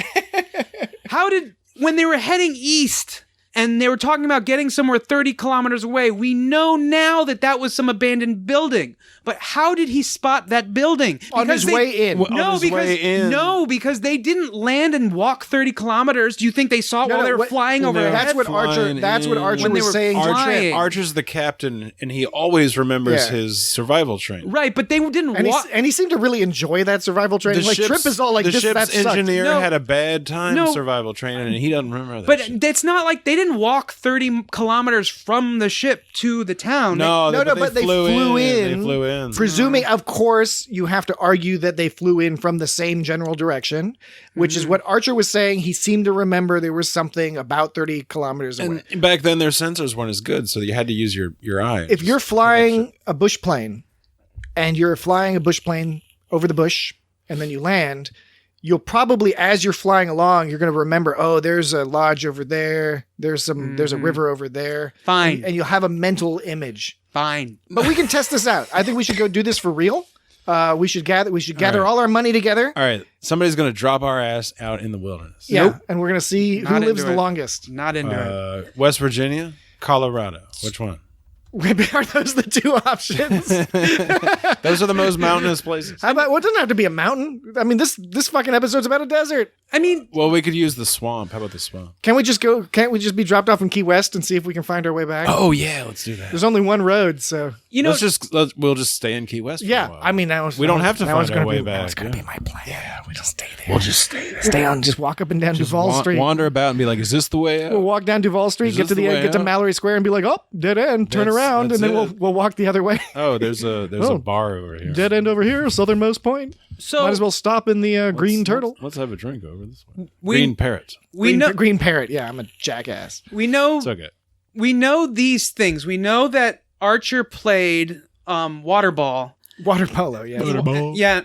When they were heading east and they were talking about getting somewhere 30 kilometers away, we know now that was some abandoned building. But how did he spot that building? On his way in. No, because they didn't land and walk 30 kilometers. Do you think they saw it while they were flying overhead? That's what Archer was saying. Archer's the captain, and he always remembers his survival training. Right, but they didn't walk. And he seemed to really enjoy that survival training. Trip is all like the this. Ship's engineer sucked. had a bad time survival training, and he doesn't remember that. But it's not like they didn't walk 30 kilometers from the ship to the town. But they flew in. Presuming, of course, you have to argue that they flew in from the same general direction, which is what Archer was saying. He seemed to remember there was something about 30 kilometers away. And back then, their sensors weren't as good, so you had to use your eye. If you're flying a bush plane, and you're flying a bush plane over the bush, and then you land, you'll probably, as you're flying along, you're going to remember, oh, there's a lodge over there. There's a river over there. Fine. And you'll have a mental image. Fine. But we can test this out. I think we should go do this for real. We should gather all our money together. All right. Somebody's going to drop our ass out in the wilderness. Yeah. Nope. And we're going to see who lives the longest. Not into it. West Virginia, Colorado. Which one? Are those the two options? Those are the most mountainous places. How about, it doesn't have to be a mountain. I mean, this fucking episode's about a desert. Well, we could use the swamp. How about the swamp? Can't we just be dropped off in Key West and see if we can find our way back? Oh yeah, let's do that. There's only one road, so we'll just stay in Key West. For a while. I mean, we don't have to find our way back. That's gonna be my plan. Yeah, we'll just stay there. Stay on. Just walk up and down Duval Street. Wander about and be like, "Is this the way out?" We'll walk down Duval Street, get to Mallory Square, and be like, "Oh, dead end. Turn around," and then we'll walk the other way. Oh, there's a bar over here. Dead end over here, southernmost point. So might as well stop in the Green Turtle. Let's have a drink over this way. Green Parrot. Green Parrot. Yeah, I'm a jackass. We know. It's okay. We know these things. We know that Archer played water polo. Yeah. Water ball. Yeah.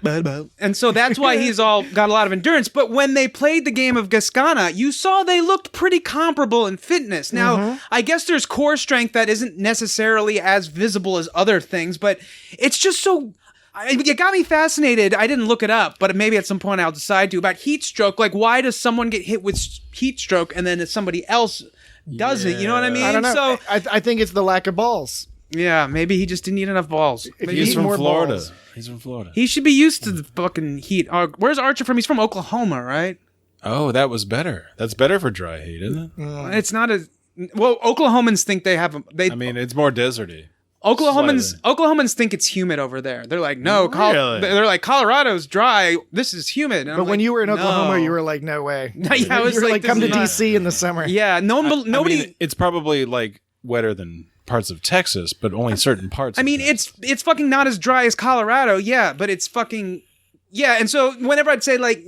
And so that's why he's got a lot of endurance. But when they played the game of Gascana, you saw they looked pretty comparable in fitness. Now, I guess there's core strength that isn't necessarily as visible as other things, but it's just so... It got me fascinated. I didn't look it up, but maybe at some point I'll decide to, about heat stroke. Like, why does someone get hit with heat stroke and then somebody else doesn't? You know what I mean? I don't know. So, I think it's the lack of balls. Yeah, maybe he just didn't eat enough balls. He's from Florida. Balls. He's from Florida. He should be used to the fucking heat. Where's Archer from? He's from Oklahoma, right? Oh, that was better. That's better for dry heat, isn't it? It's not as... Well, Oklahomans think they have... I mean, it's more deserty. Oklahomans think it's humid over there. They're like, no, really? They're like, Colorado's dry. This is humid. But when you were in Oklahoma, you were like, no way. Yeah, you were like, come to DC in the summer. Yeah, nobody. I mean, it's probably like wetter than parts of Texas, but only certain parts. I mean, it's fucking not as dry as Colorado. Yeah, but it's fucking. Yeah, and so whenever I'd say like,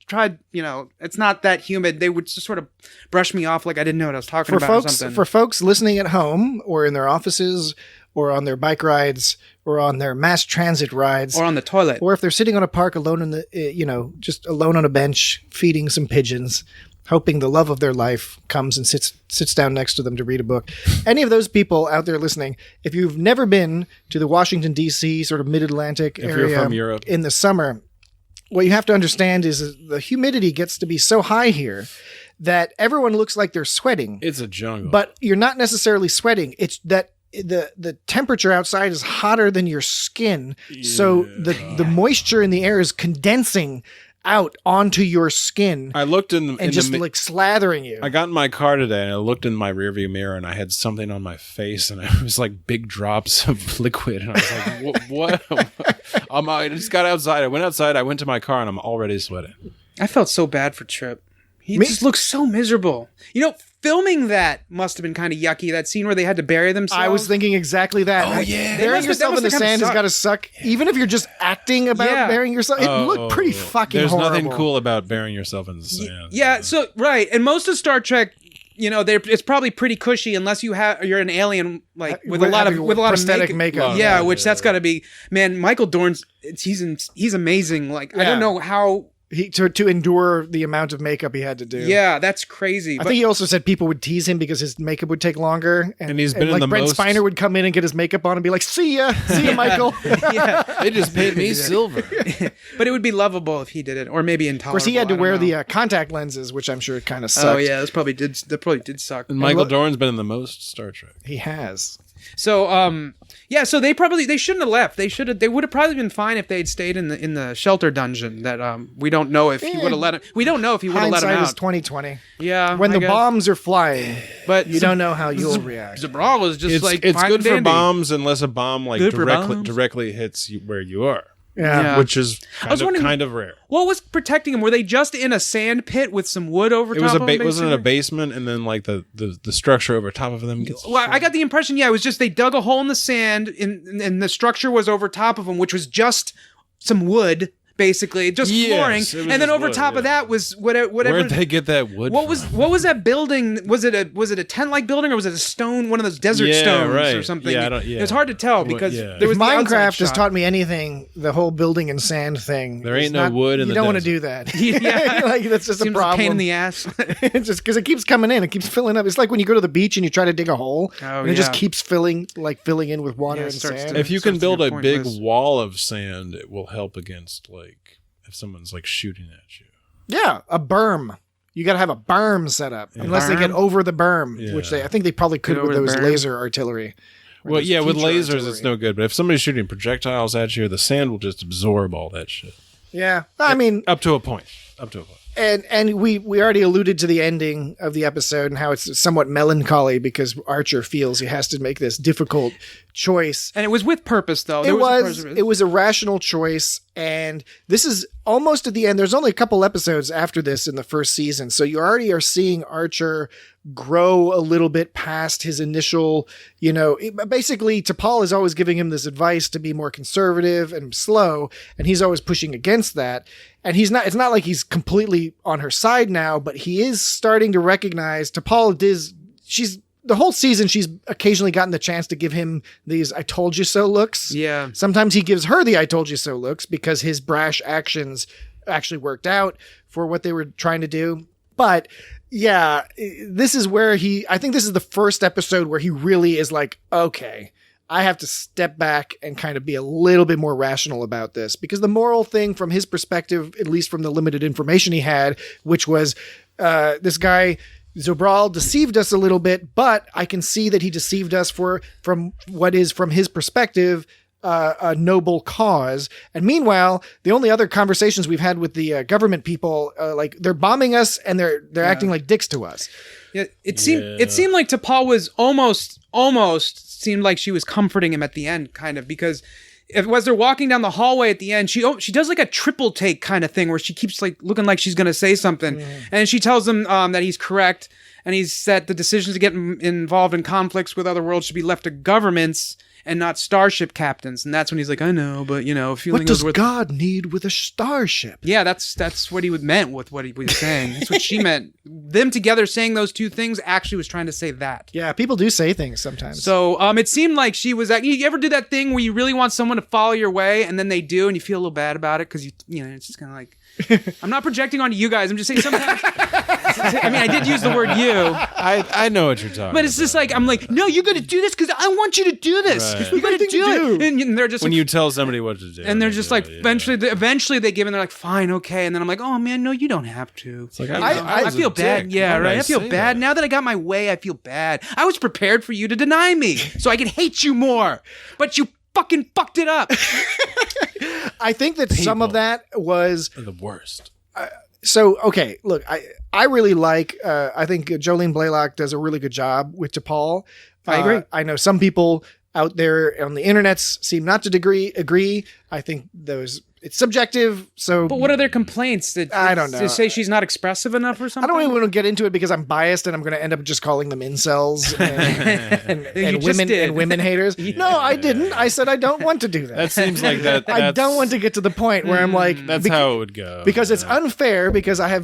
tried, it's not that humid, they would just sort of brush me off like I didn't know what I was talking about or something. For folks listening at home or in their offices or on their bike rides or on their mass transit rides. Or on the toilet. Or if they're sitting on a park alone in the, just alone on a bench, feeding some pigeons, hoping the love of their life comes and sits down next to them to read a book. Any of those people out there listening, if you've never been to the Washington, D.C., sort of mid-Atlantic area you're from Europe in the summer, what you have to understand is the humidity gets to be so high here that everyone looks like they're sweating. It's a jungle. But you're not necessarily sweating. It's that the temperature outside is hotter than your skin. Yeah. So the moisture in the air is condensing out onto your skin. I looked and just like slathering you. I got in my car today and I looked in my rearview mirror and I had something on my face and it was like big drops of liquid and I was like, what? I just got outside. I went outside. I went to my car and I'm already sweating. I felt so bad for Trip. He just looks so miserable. Filming that must have been kind of yucky. That scene where they had to bury themselves. I was thinking exactly that. Oh, yeah. Burying yourself in the sand has got to suck. Even if you're just acting about burying yourself, it looked pretty fucking horrible. There's nothing cool about burying yourself in the sand. Yeah, so, right. And most of Star Trek, it's probably pretty cushy unless you're an alien with a lot of prosthetic makeup. Yeah, which that's got to be, man, Michael Dorn's, he's amazing. Like, I don't know how... to endure the amount of makeup he had to do. Yeah, that's crazy. I think he also said people would tease him because his makeup would take longer. And he's been in the Brent Spiner would come in and get his makeup on and be like, see ya, Michael. Yeah. They just paid me silver. But it would be lovable if he did it, or maybe intolerable. Of course, he had to wear the contact lenses, which I'm sure kind of sucked. Oh yeah, that probably did suck. And Michael Dorn's been in the most Star Trek. He has. So so they shouldn't have left. They would have probably been fine if they'd stayed in the shelter dungeon. That we don't know if he would have let him. We don't know if he would have let him out. Hindsight is 20/20. Yeah, when the bombs are flying, but you don't know how you'll react. Zabral was just it's good for dandy. bombs unless a bomb directly hits you where you are. Yeah. Which is kind of rare. What was protecting them? Were they just in a sand pit with some wood over top of them? Wasn't it a basement and then like the structure over top of them? Well, I got the impression, it was just they dug a hole in the sand and the structure was over top of them, which was just some wood. Basically, just flooring, and then over top of that was whatever. Where'd they get that wood? What was that building? Was it a tent-like building, or was it a stone, one of those desert stones or something? Yeah, it was hard to tell because there was Minecraft has taught me anything. The whole building and sand thing. There ain't no wood in the desert. You don't want to do that. Yeah, that's just a problem. A pain in the ass. It's just because it keeps coming in, it keeps filling up. It's like when you go to the beach and you try to dig a hole, and it just keeps filling in with water and sand. If you can build a big wall of sand, it will help against if someone's shooting at you. Yeah, a berm. You got to have a berm set up, unless they get over the berm, which I think they probably could with those laser artillery. Well, yeah, with lasers it's no good, but if somebody's shooting projectiles at you, the sand will just absorb all that shit. Yeah, I mean, up to a point. And we already alluded to the ending of the episode and how it's somewhat melancholy because Archer feels he has to make this difficult choice. And it was with purpose, though. It was a rational choice, and this is almost at the end. There's only a couple episodes after this in the first season, so you already are seeing Archer grow a little bit past his initial, basically T'Pol is always giving him this advice to be more conservative and slow, and he's always pushing against that. And it's not like he's completely on her side now, but he is starting to recognize T'Pol the whole season, she's occasionally gotten the chance to give him these I told you so looks. Yeah. Sometimes he gives her the I told you so looks because his brash actions actually worked out for what they were trying to do. But yeah, this is where I think this is the first episode where he really is like, okay, I have to step back and kind of be a little bit more rational about this, because the moral thing from his perspective, at least from the limited information he had, which was this guy Zabral deceived us a little bit, but I can see that he deceived us from what is, from his perspective, a noble cause. And meanwhile, the only other conversations we've had with the government people, they're bombing us and they're acting like dicks to us. Yeah, it seemed like T'Pol was almost seemed like she was comforting him at the end, kind of, because as they're walking down the hallway at the end, she does like a triple take kind of thing where she keeps looking like she's going to say something. And she tells him that he's correct, and he's that the decisions to get involved in conflicts with other worlds should be left to governments. and not starship captains. And that's when he's like, I know, but feeling What does with God need with a starship? Yeah, that's what he meant with what he was saying. That's what she meant. Them together saying those two things actually was trying to say that. Yeah, people do say things sometimes. So it seemed like she was you ever do that thing where you really want someone to follow your way and then they do and you feel a little bad about it because it's just kind of like, I'm not projecting onto you guys. I'm just saying sometimes. I mean, I did use the word you. I know what you're talking about. But it's just like, I'm like, no, you got to do this because I want you to do this. Right. You got to do it. And they're just when like, you tell somebody what to do. and they're just like, eventually they give in. They're like, fine, okay. And then I'm like, oh man, no, you don't have to. It's like, I feel bad. Yeah, right. I feel bad. Now that I got my way, I feel bad. I was prepared for you to deny me so I could hate you more. But you fucking fucked it up. I think that some of that was the worst. So, okay, look, I really like, I think Jolene Blaylock does a really good job with T'Pol. I agree. I know some people out there on the internets seem not to agree. I think it's subjective. So, but what are their complaints? I don't know. To say she's not expressive enough or something? I don't even want to get into it because I'm biased and I'm going to end up just calling them incels and women haters. Yeah. No, I didn't. I said I don't want to do that. That seems like that. I don't want to get to the point where I'm like, that's how it would go. Because it's unfair. Because I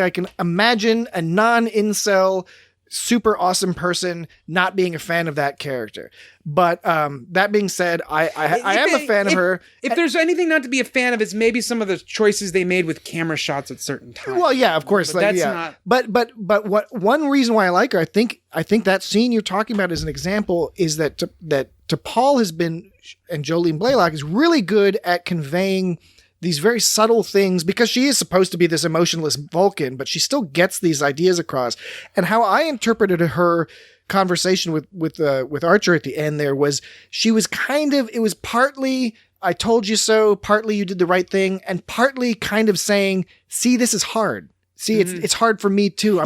can imagine a non-incel, super awesome person not being a fan of that character. But that being said, I am a fan of her. If there's anything not to be a fan of, it's maybe some of the choices they made with camera shots at certain times. Well, yeah, of course. But that's not. But what one reason why I like her, I think that scene you're talking about as an example is that T'Pol has been, and Jolene Blaylock is really good at conveying these very subtle things because she is supposed to be this emotionless Vulcan, but she still gets these ideas across. And how I interpreted her conversation with Archer at the end there was she was it was partly I told you so, partly you did the right thing, and partly kind of saying, see, this is hard. See, it's hard for me too.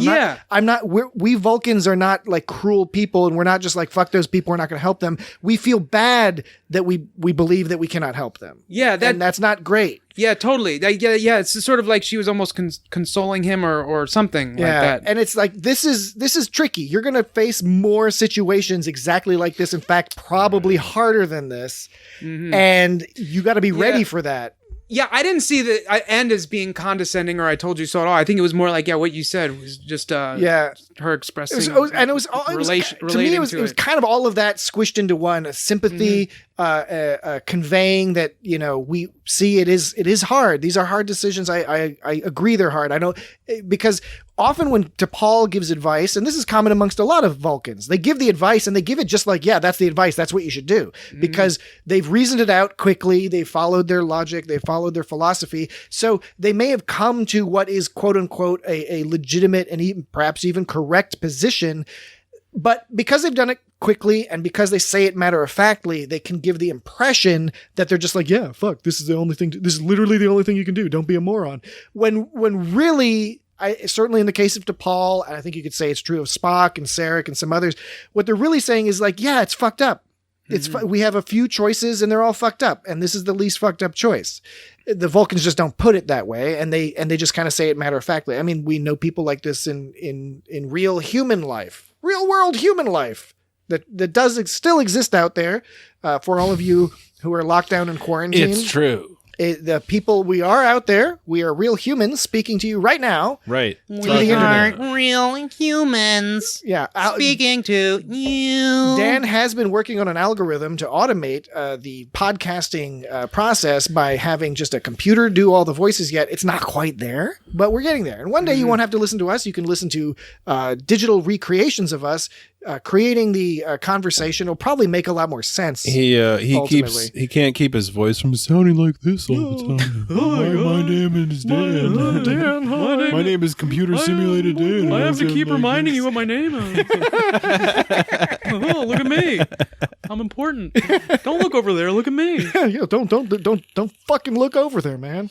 We Vulcans are not like cruel people, and we're not just like, fuck those people, we're not going to help them. We feel bad that we believe that we cannot help them. Yeah. And that's not great. Yeah, totally. Yeah. It's sort of like she was almost consoling him or something like that. And it's like, this is tricky. You're going to face more situations exactly like this. In fact, probably harder than this. Mm-hmm. And you got to be ready for that. Yeah, I didn't see the end as being condescending or I told you so at all. I think it was more like, what you said was just her expressing. To me, it was kind of all of that squished into one. A sympathy, conveying that we see it is hard. These are hard decisions. I agree they're hard. I know because often when T'Pol gives advice, and this is common amongst a lot of Vulcans, they give the advice and they give it just like, that's the advice. That's what you should do because they've reasoned it out quickly. They followed their logic. They followed their philosophy. So they may have come to what is quote unquote a legitimate and perhaps even correct position. But because they've done it quickly and because they say it matter-of-factly, they can give the impression that they're just like, yeah, fuck, this is literally the only thing you can do. Don't be a moron. When really, certainly in the case of T'Pol, and I think you could say it's true of Spock and Sarek and some others, what they're really saying is like, yeah, it's fucked up. We have a few choices and they're all fucked up. And this is the least fucked up choice. The Vulcans just don't put it that way. And they just kind of say it matter-of-factly. I mean, we know people like this in real human life. Real world human life that does still exist out there for all of you who are locked down in quarantine. It's true. The people we are out there, we are real humans speaking to you right now. Right. We are real humans. Yeah. Speaking to you. Dan has been working on an algorithm to automate the podcasting process by having just a computer do all the voices yet. It's not quite there, but we're getting there. And one day you won't have to listen to us. You can listen to digital recreations of us creating the conversation. It'll probably make a lot more sense. He can't keep his voice from sounding like this all the time. My name is Dan. Dan. My name is Computer Simulated Dan. I have to keep reminding you what my name is. Oh, look at me. I'm important. Don't look over there. Look at me. Yeah, don't fucking look over there, man.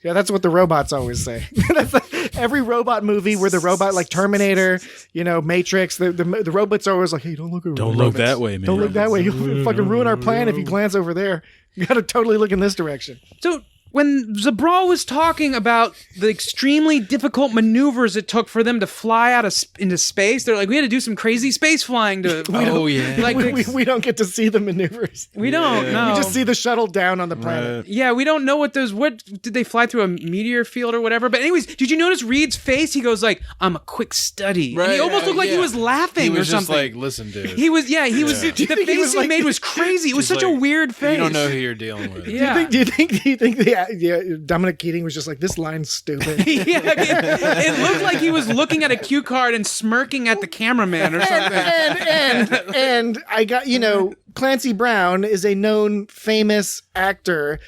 Yeah, that's what the robots always say. That's like every robot movie where the robot, like Terminator, Matrix, the robots are always like, hey, don't look over there. Don't look that way, man. Don't look that way. You'll fucking ruin our plan if you glance over there. You got to totally look in this direction. So when Zabral was talking about the extremely difficult maneuvers it took for them to fly out into space, they're like, we had to do some crazy space flying to. We don't get to see the maneuvers. We don't. No, we just see the shuttle down on the planet. Right. Yeah, we don't know what did they fly through a meteor field or whatever? But anyways, did you notice Reed's face? He goes like, "I'm a quick study," and he almost looked like he was laughing He was or just something. like, listen, dude. He was. The face he made was crazy. It was such a weird face. You don't know who you're dealing with. Yeah. Do you think Dominic Keating was just like, this line's stupid? Yeah, it looked like he was looking at a cue card and smirking at the cameraman or something. And I got, Clancy Brown is a known famous actor,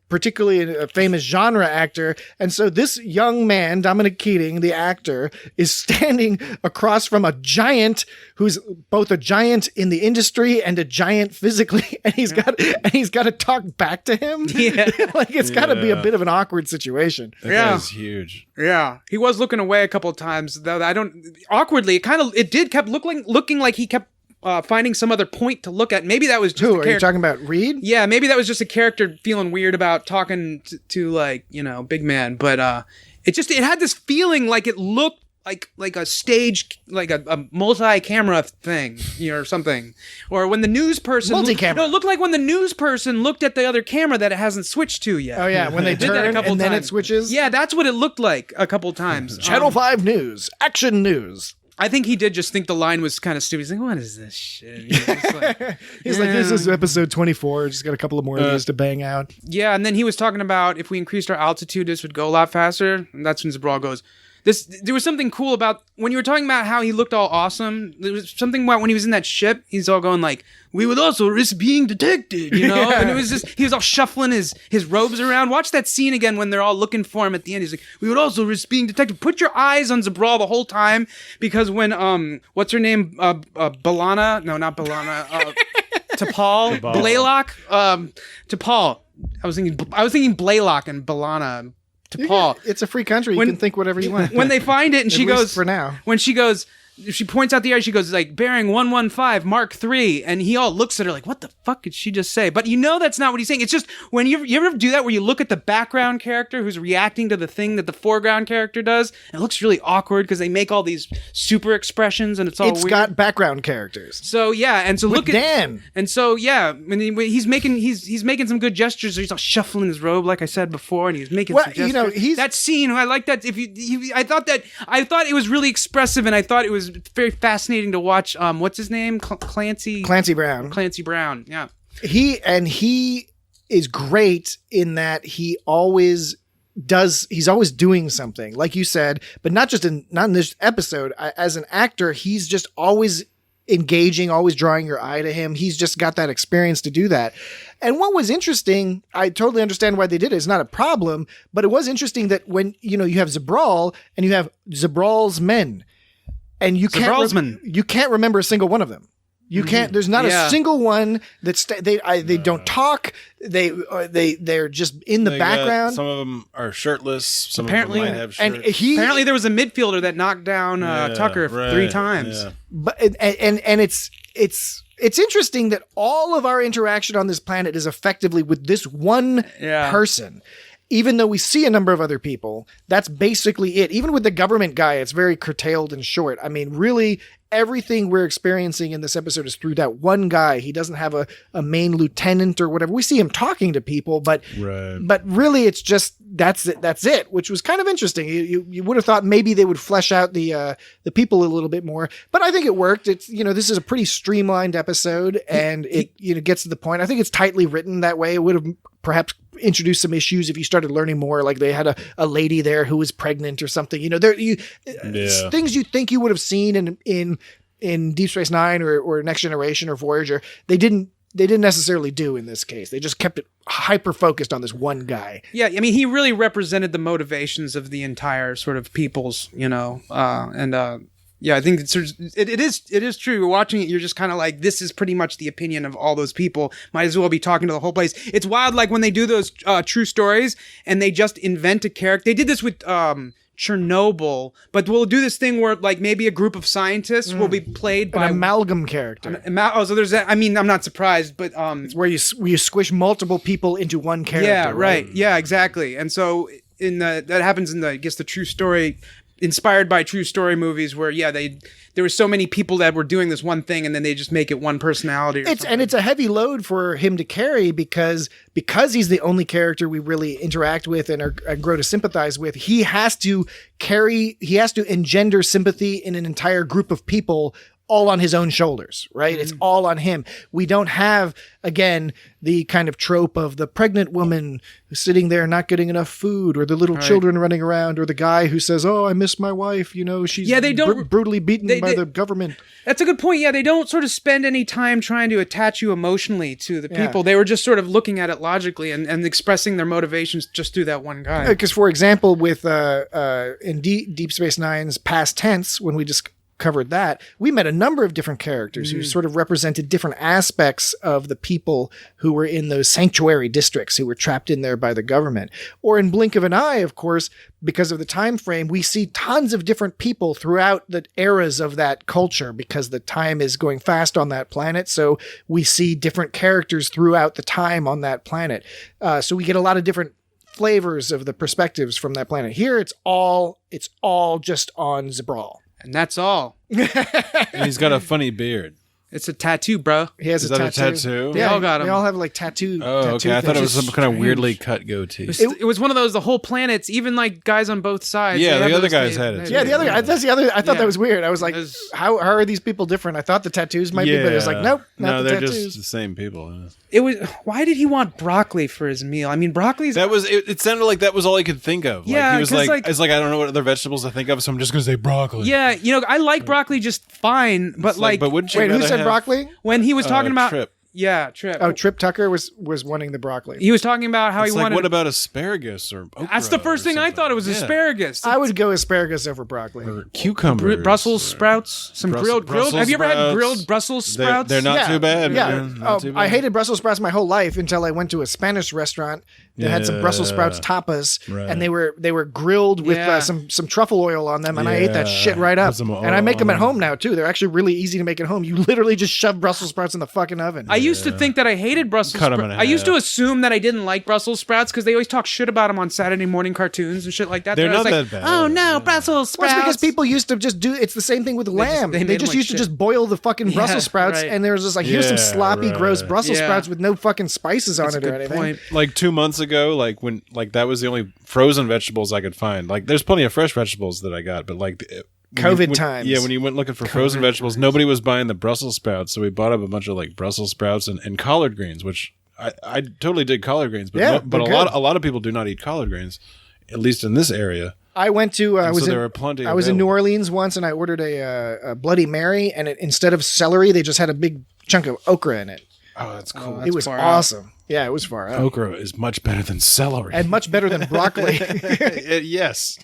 particularly a famous genre actor. And so this young man, Dominic Keating, the actor, is standing across from a giant who's both a giant in the industry and a giant physically. And he's got to talk back to him. Yeah. Like it's got to be a bit of an awkward situation. That guy's huge. Yeah. He was looking away a couple of times, though. Awkwardly, it kept looking like he kept finding some other point to look at. Maybe that was just Who are you talking about? Reed? Yeah, maybe that was just a character feeling weird about talking to like, big man. But it had this feeling like it looked like a stage, like a multi-camera thing, or something. Or when the news person multi-camera. It looked like when the news person looked at the other camera that it hasn't switched to yet. Oh yeah, when they did that a turn couple and then times. it switches. Yeah, that's what it looked like a couple times. Channel 5 News, Action News. I think he did just think the line was kind of stupid. He's like, what is this shit? He's like, this is episode 24. Just got a couple of more of these to bang out. Yeah, and then he was talking about if we increased our altitude, this would go a lot faster. And that's when Zabral goes, there was something cool about when you were talking about how he looked all awesome. There was something about when he was in that ship, he's all going like, we would also risk being detected, Yeah. And it was just, he was all shuffling his robes around. Watch that scene again when they're all looking for him at the end. He's like, we would also risk being detected. Put your eyes on Zabral the whole time, because when, what's her name? Balana? No, not Balana. T'Pol? Blaylock? T'Pol. I was thinking Blaylock and Balana. T'Pol. It's a free country. You can think whatever you want. When they find it, and she goes, for now. When she goes, she points out the area, she goes like, bearing 115 Mark III, and he all looks at her like, what the fuck did she just say? But that's not what he's saying. It's just when you ever do that where you look at the background character who's reacting to the thing that the foreground character does, and it looks really awkward because they make all these super expressions and it's all It's weird. got background characters. So yeah, and so With look at Dan. And so yeah, when he's making some good gestures. He's all shuffling his robe, like I said before, and he's making some gestures. That scene, I like that. I thought it was really expressive, and I thought it was very fascinating to watch. What's his name? Clancy Brown. Clancy Brown. Yeah. He is great in that he's always doing something, like you said, but not in this episode. As an actor, he's just always engaging, always drawing your eye to him. He's just got that experience to do that. And what was interesting, I totally understand why they did it. It's not a problem, but it was interesting that when, you have Zabral and you have Zabral's men, and you can't remember a single one of them. You can't. There's not a single one that they don't talk. They're just in the background. Some of them are shirtless. Some Apparently, of them might have shirts. And apparently there was a midfielder that knocked down Tucker 3 times. Yeah. But it's interesting that all of our interaction on this planet is effectively with this one person. Even though we see a number of other people, that's basically it. Even with the government guy, it's very curtailed and short. I mean, really, everything we're experiencing in this episode is through that one guy. He doesn't have a main lieutenant or whatever. We see him talking to people, but really, it's just that's it. Which was kind of interesting. You would have thought maybe they would flesh out the people a little bit more, but I think it worked. It's this is a pretty streamlined episode, and it gets to the point. I think it's tightly written that way. It would have perhaps introduced some issues if you started learning more, like they had a lady there who was pregnant or something. Things you think you would have seen in Deep Space Nine or Next Generation or Voyager, they didn't necessarily do in this case. They just kept it hyper focused on this one guy. Yeah, I mean, he really represented the motivations of the entire sort of peoples, yeah, I think it is true. You're watching it, you're just kind of like, this is pretty much the opinion of all those people. Might as well be talking to the whole place. It's wild, like when they do those true stories and they just invent a character. They did this with Chernobyl, but we'll do this thing where like maybe a group of scientists will be played by An amalgam character. So there's that. I mean, I'm not surprised, but It's where you squish multiple people into one character. yeah, right. Yeah, exactly. And so that happens in the, I guess, the true story, inspired by true story movies where there were so many people that were doing this one thing and then they just make it one personality. And it's a heavy load for him to carry because he's the only character we really interact with and grow to sympathize with. He has to engender sympathy in an entire group of people all on his own shoulders, right? It's all on him. We don't have, again, the kind of trope of the pregnant woman who's sitting there not getting enough food, or the little children running around, or the guy who says, "Oh, I miss my wife." She's they don't brutally beaten by the government. That's a good point. Yeah, they don't sort of spend any time trying to attach you emotionally to the people. They were just sort of looking at it logically and expressing their motivations just through that one guy. Because, for example, with in Deep Space Nine's past tense, when we just covered that, we met a number of different characters who sort of represented different aspects of the people who were in those sanctuary districts, who were trapped in there by the government. Or in Blink of an Eye, of course, because of the time frame, we see tons of different people throughout the eras of that culture, because the time is going fast on that planet. So we see different characters throughout the time on that planet. So we get a lot of different flavors of the perspectives from that planet. Here, it's all just on Zabral. And that's all. And he's got a funny beard. It's a tattoo, bro. He has Is a that tattoo. a tattoo? They all got 'em. They all have like tattoo. Oh, okay. I thought it was some kind of weirdly cut goatee. It was one of those, the whole planets, even like guys on both sides. Yeah, they have the other those- guys had it. Yeah, the other guy. That's the other. I thought Yeah. that was weird. I was like, There's- how are these people different? I thought the tattoos might be, but it was like, nope, not no, the they're tattoos. just the same people. It was. Why did he want broccoli for his meal? I mean, broccoli's. That was it. It sounded like that was all he could think of. Yeah, like, he was 'cause, like, it's like I don't know what other vegetables I think of, so I'm just gonna say broccoli. Yeah, I like broccoli just fine, but like but wouldn't you Wait, who rather said have- broccoli? when he was talking about Trip. Yeah, Trip. Oh, Trip Tucker was wanting the broccoli. He was talking about how It's he like, wanted. what about asparagus or okra? That's the first or thing I something? thought. It was Yeah. asparagus. I would go asparagus over broccoli. Or cucumbers. Brussels or- sprouts, some grilled. Brussels Have you ever had sprouts. grilled Brussels sprouts? They're not too bad. Yeah. man. Not too bad. I hated Brussels sprouts my whole life until I went to a Spanish restaurant that had some Brussels sprouts tapas, Right. and they were grilled with Yeah. some truffle oil on them, and I ate that Yeah. shit right up. Put some And I make them at oil. home now too. They're actually really easy to make at home. You literally just shove Brussels sprouts in the fucking oven. I used to think that I hated Brussels Cut 'em sprouts. in I used to half. assume that I didn't like Brussels sprouts because they always talk shit about them on Saturday morning cartoons and shit like that. They're And I was not like, that bad. Oh no, Yeah. Brussels Well, sprouts. it's because people used to just do. It's the same thing with lamb. they They, made just them used like to shit. just boil the fucking Brussels sprouts, right. and there was just like, here's some Yeah, sloppy, gross right. Brussels Yeah. sprouts with no fucking spices on That's a it or good anything. point. Like 2 months ago, when that was the only frozen vegetables I could find. Like, there's plenty of fresh vegetables that I got, but like COVID times. Yeah, when you went looking for frozen vegetables, nobody was buying the Brussels sprouts, so we bought up a bunch of like Brussels sprouts and collard greens, which I totally dig collard greens, but Yeah, but they're a lot of people do not eat collard greens, at least in this area. I went to. I And was so in. there were plenty I was in New available. Orleans once, and I ordered a Bloody Mary, and instead of celery, they just had a big chunk of okra in it. Oh, that's cool. It was far out. awesome. Yeah, it was far out, Okra is much better than celery. and much better than broccoli. Yes.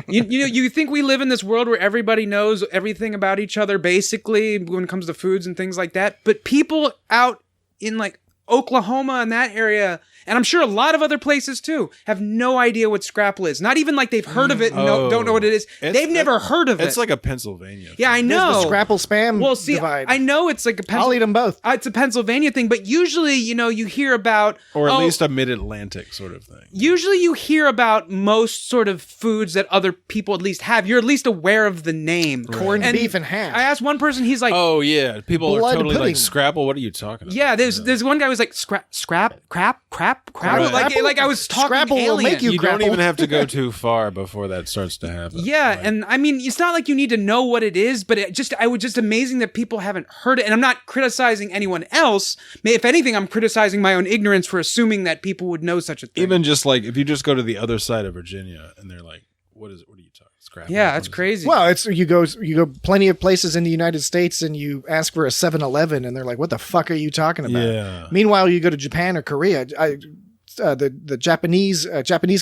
You think we live in this world where everybody knows everything about each other, basically, when it comes to foods and things like that. But people out in like Oklahoma and that area, and I'm sure a lot of other places too, have no idea what scrapple is. Not even like they've heard of it and don't know what it is. They've never heard of it. It's like a Pennsylvania thing. Yeah, I There's know. the scrapple spam Well, see, divide. I know it's like a I'll eat them both. It's a Pennsylvania thing, but usually, you hear about Or at least a mid-Atlantic sort of thing. Usually you hear about most sort of foods that other people at least have. You're at least aware of the name. Corned beef and hash. I asked one person, he's like, Oh yeah, people Blood are totally pudding. like scrapple. What are you talking about? yeah, there's one guy who was like, crap, crap. Right. Like I was talking Scrapple will alien. make you You don't grapple. even have to go too far before that starts to happen. Yeah, Like, and I mean, it's not like you need to know what it is, but I was just amazing that people haven't heard it. And I'm not criticizing anyone else. If anything, I'm criticizing my own ignorance for assuming that people would know such a thing. even just like if you just go to the other side of Virginia and they're like, what are you talking? Scrapple? yeah, that's What is it? crazy. Well, it's you go plenty of places in the United States and you ask for a 7-Eleven and they're like, "What the fuck are you talking about?" Yeah. Meanwhile, you go to Japan or Korea, the Japanese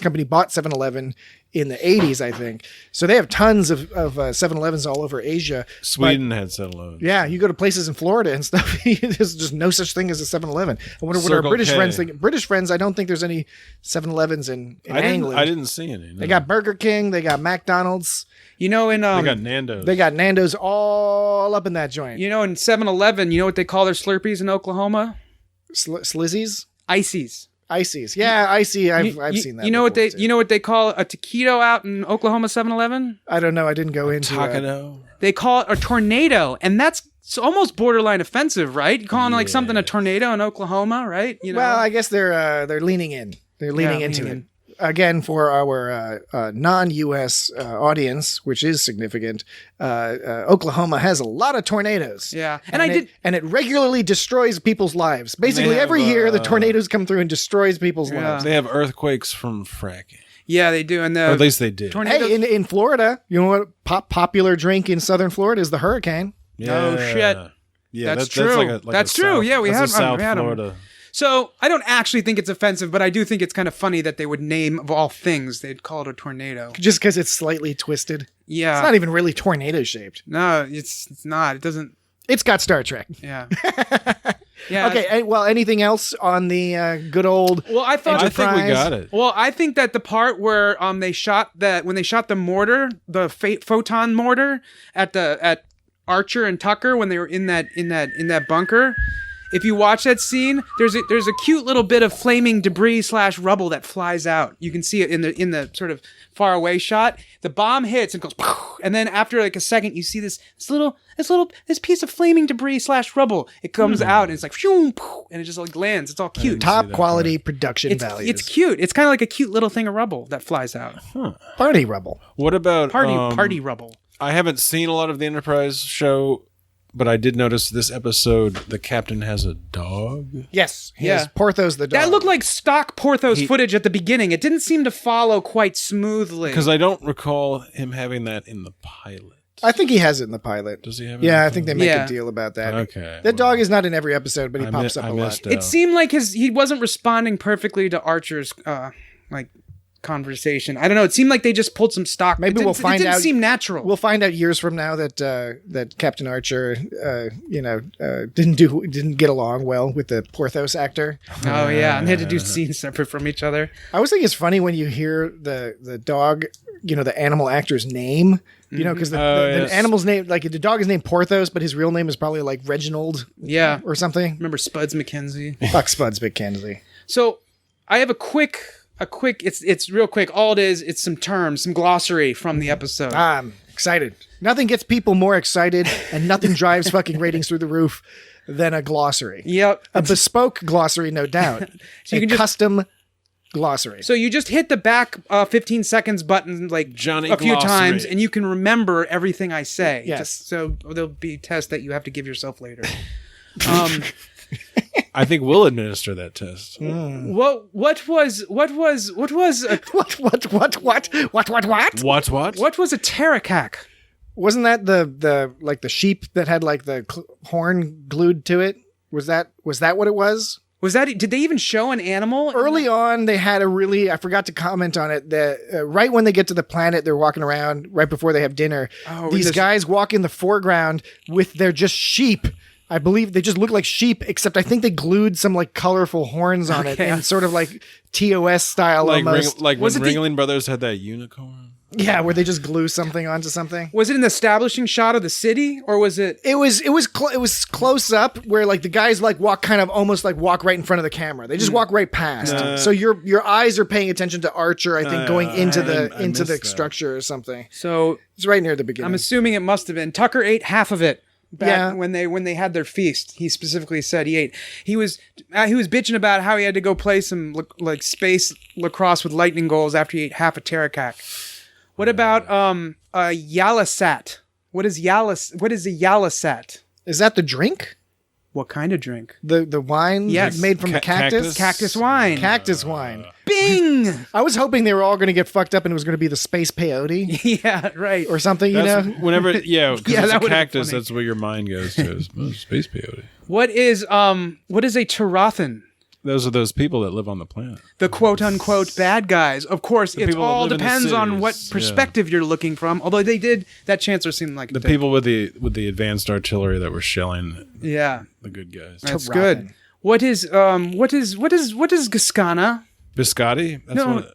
company bought 7-Eleven in the 80s, I think. So they have tons of 7-Elevens all over Asia. Sweden had 7-Eleven. Yeah, you go to places in Florida and stuff. There's just no such thing as a 7-Eleven. I wonder what our Circle British K. friends think. British friends, I don't think there's any 7-Elevens in England. I didn't see any. No. They got Burger King. They got McDonald's. You know, in They got Nando's. They got Nando's all up in that joint. you know, in 7-Eleven, you know what they call their Slurpees in Oklahoma? Slizzies, Ices. ices. Yeah, icy. I've seen that. You know what before, they too. you know what they call a taquito out in Oklahoma 7-Eleven? I don't know. I didn't go into Taco. They call it a tornado, and that's almost borderline offensive, right? You calling like something a tornado in Oklahoma, right? You know. Well, I guess they're leaning in. They're leaning into it. Again, for our non-U.S. Audience, which is significant, Oklahoma has a lot of tornadoes. Yeah, and it regularly destroys people's lives. Basically, every year the tornadoes come through and destroys people's lives. They have earthquakes from fracking. Yeah, they do, and Or at least they did. tornadoes. Hey, in Florida, you know what popular drink in southern Florida is the hurricane. Oh, shit. Yeah, That's true. That's true. Yeah, we have South we had 'em. Florida. So I don't actually think it's offensive, but I do think it's kind of funny that they would name, of all things, they'd call it a tornado. Just because it's slightly twisted. Yeah. It's not even really tornado shaped. No, it's not. It doesn't. It's got Star Trek. Yeah. Yeah. Okay. Well, anything else on the good old? Well, I thought. I think we got it. Well, I think that the part where when they shot the mortar, the photon mortar at Archer and Tucker when they were in that bunker. If you watch that scene, there's a cute little bit of flaming debris / rubble that flies out. You can see it in the sort of far away shot. The bomb hits and goes, and then after like a second, you see this piece of flaming debris / rubble. It comes out and it's like, and it just like lands. It's all cute. Top quality production values. It's cute. It's kind of like a cute little thing of rubble that flies out. Party rubble. What about Party rubble. I haven't seen a lot of the Enterprise show, but I did notice this episode the captain has a dog. Yes. Yes. Porthos the dog. That looked like stock Porthos footage at the beginning. It didn't seem to follow quite smoothly. Because I don't recall him having that in the pilot. I think he has it in the pilot. Does he have it? Yeah, I think they make a deal about that. Okay. That dog is not in every episode, but he pops up a lot. It seemed like he wasn't responding perfectly to Archer's conversation. I don't know. It seemed like they just pulled some stock. Maybe we'll find out. It didn't seem natural. We'll find out years from now that Captain Archer, didn't get along well with the Porthos actor. Oh yeah, and they had to do scenes separate from each other. I always think it's funny when you hear the dog, the animal actor's name. Because the animal's name, like the dog is named Porthos, but his real name is probably like Reginald. Yeah, or something. Remember Spuds McKenzie? Fuck Spuds McKenzie. So I have a quick. It's real quick. All it is, it's some terms, some glossary from the episode. I'm excited. Nothing gets people more excited, and nothing drives fucking ratings through the roof than a glossary. Yep, a bespoke glossary, no doubt. So you can custom glossary. So you just hit the back 15 seconds button like Johnny a few glossary. times, and you can remember everything I say. Yes. So there'll be tests that you have to give yourself later. I think we'll administer that test. What was What was a pterocac? Wasn't that the sheep that had like the horn glued to it? Was that what it was? Did they even show an animal? Early on, they had I forgot to comment on it, that right when they get to the planet, they're walking around right before they have dinner. These guys walk in the foreground with their just sheep. I believe they just look like sheep, except I think they glued some like colorful horns on it and sort of like TOS style almost. When Ringling Brothers had that unicorn? Yeah, where they just glue something onto something. Was it an establishing shot of the city, or was it? It was close up where like the guys like walk right in front of the camera. They just walk right past. So your eyes are paying attention to Archer. I think going into the structure or something. So it's right near the beginning. I'm assuming it must have been. Tucker ate half of it. Back when they had their feast, he specifically said he ate. He was bitching about how he had to go play some like space lacrosse with lightning goals after he ate half a pterocac. What about a Yalasat? What is a Yalasat? Is that the drink? What kind of drink? The wine made from the cactus? Cactus wine. Cactus wine. Bing! I was hoping they were all going to get fucked up and it was going to be the space peyote. Yeah, right. Or something, Whenever, because it's a cactus, funny. that's where your mind goes to. Space peyote. What is a Tarathan? Those are those people that live on the planet. The quote-unquote bad guys. Of course, it people that all live in the depends on what cities, perspective you're looking from. Although that Chancellor seemed like The people with the advanced artillery that were shelling yeah, the good guys. that's good. What is Gascana? Biscotti? That's No. one You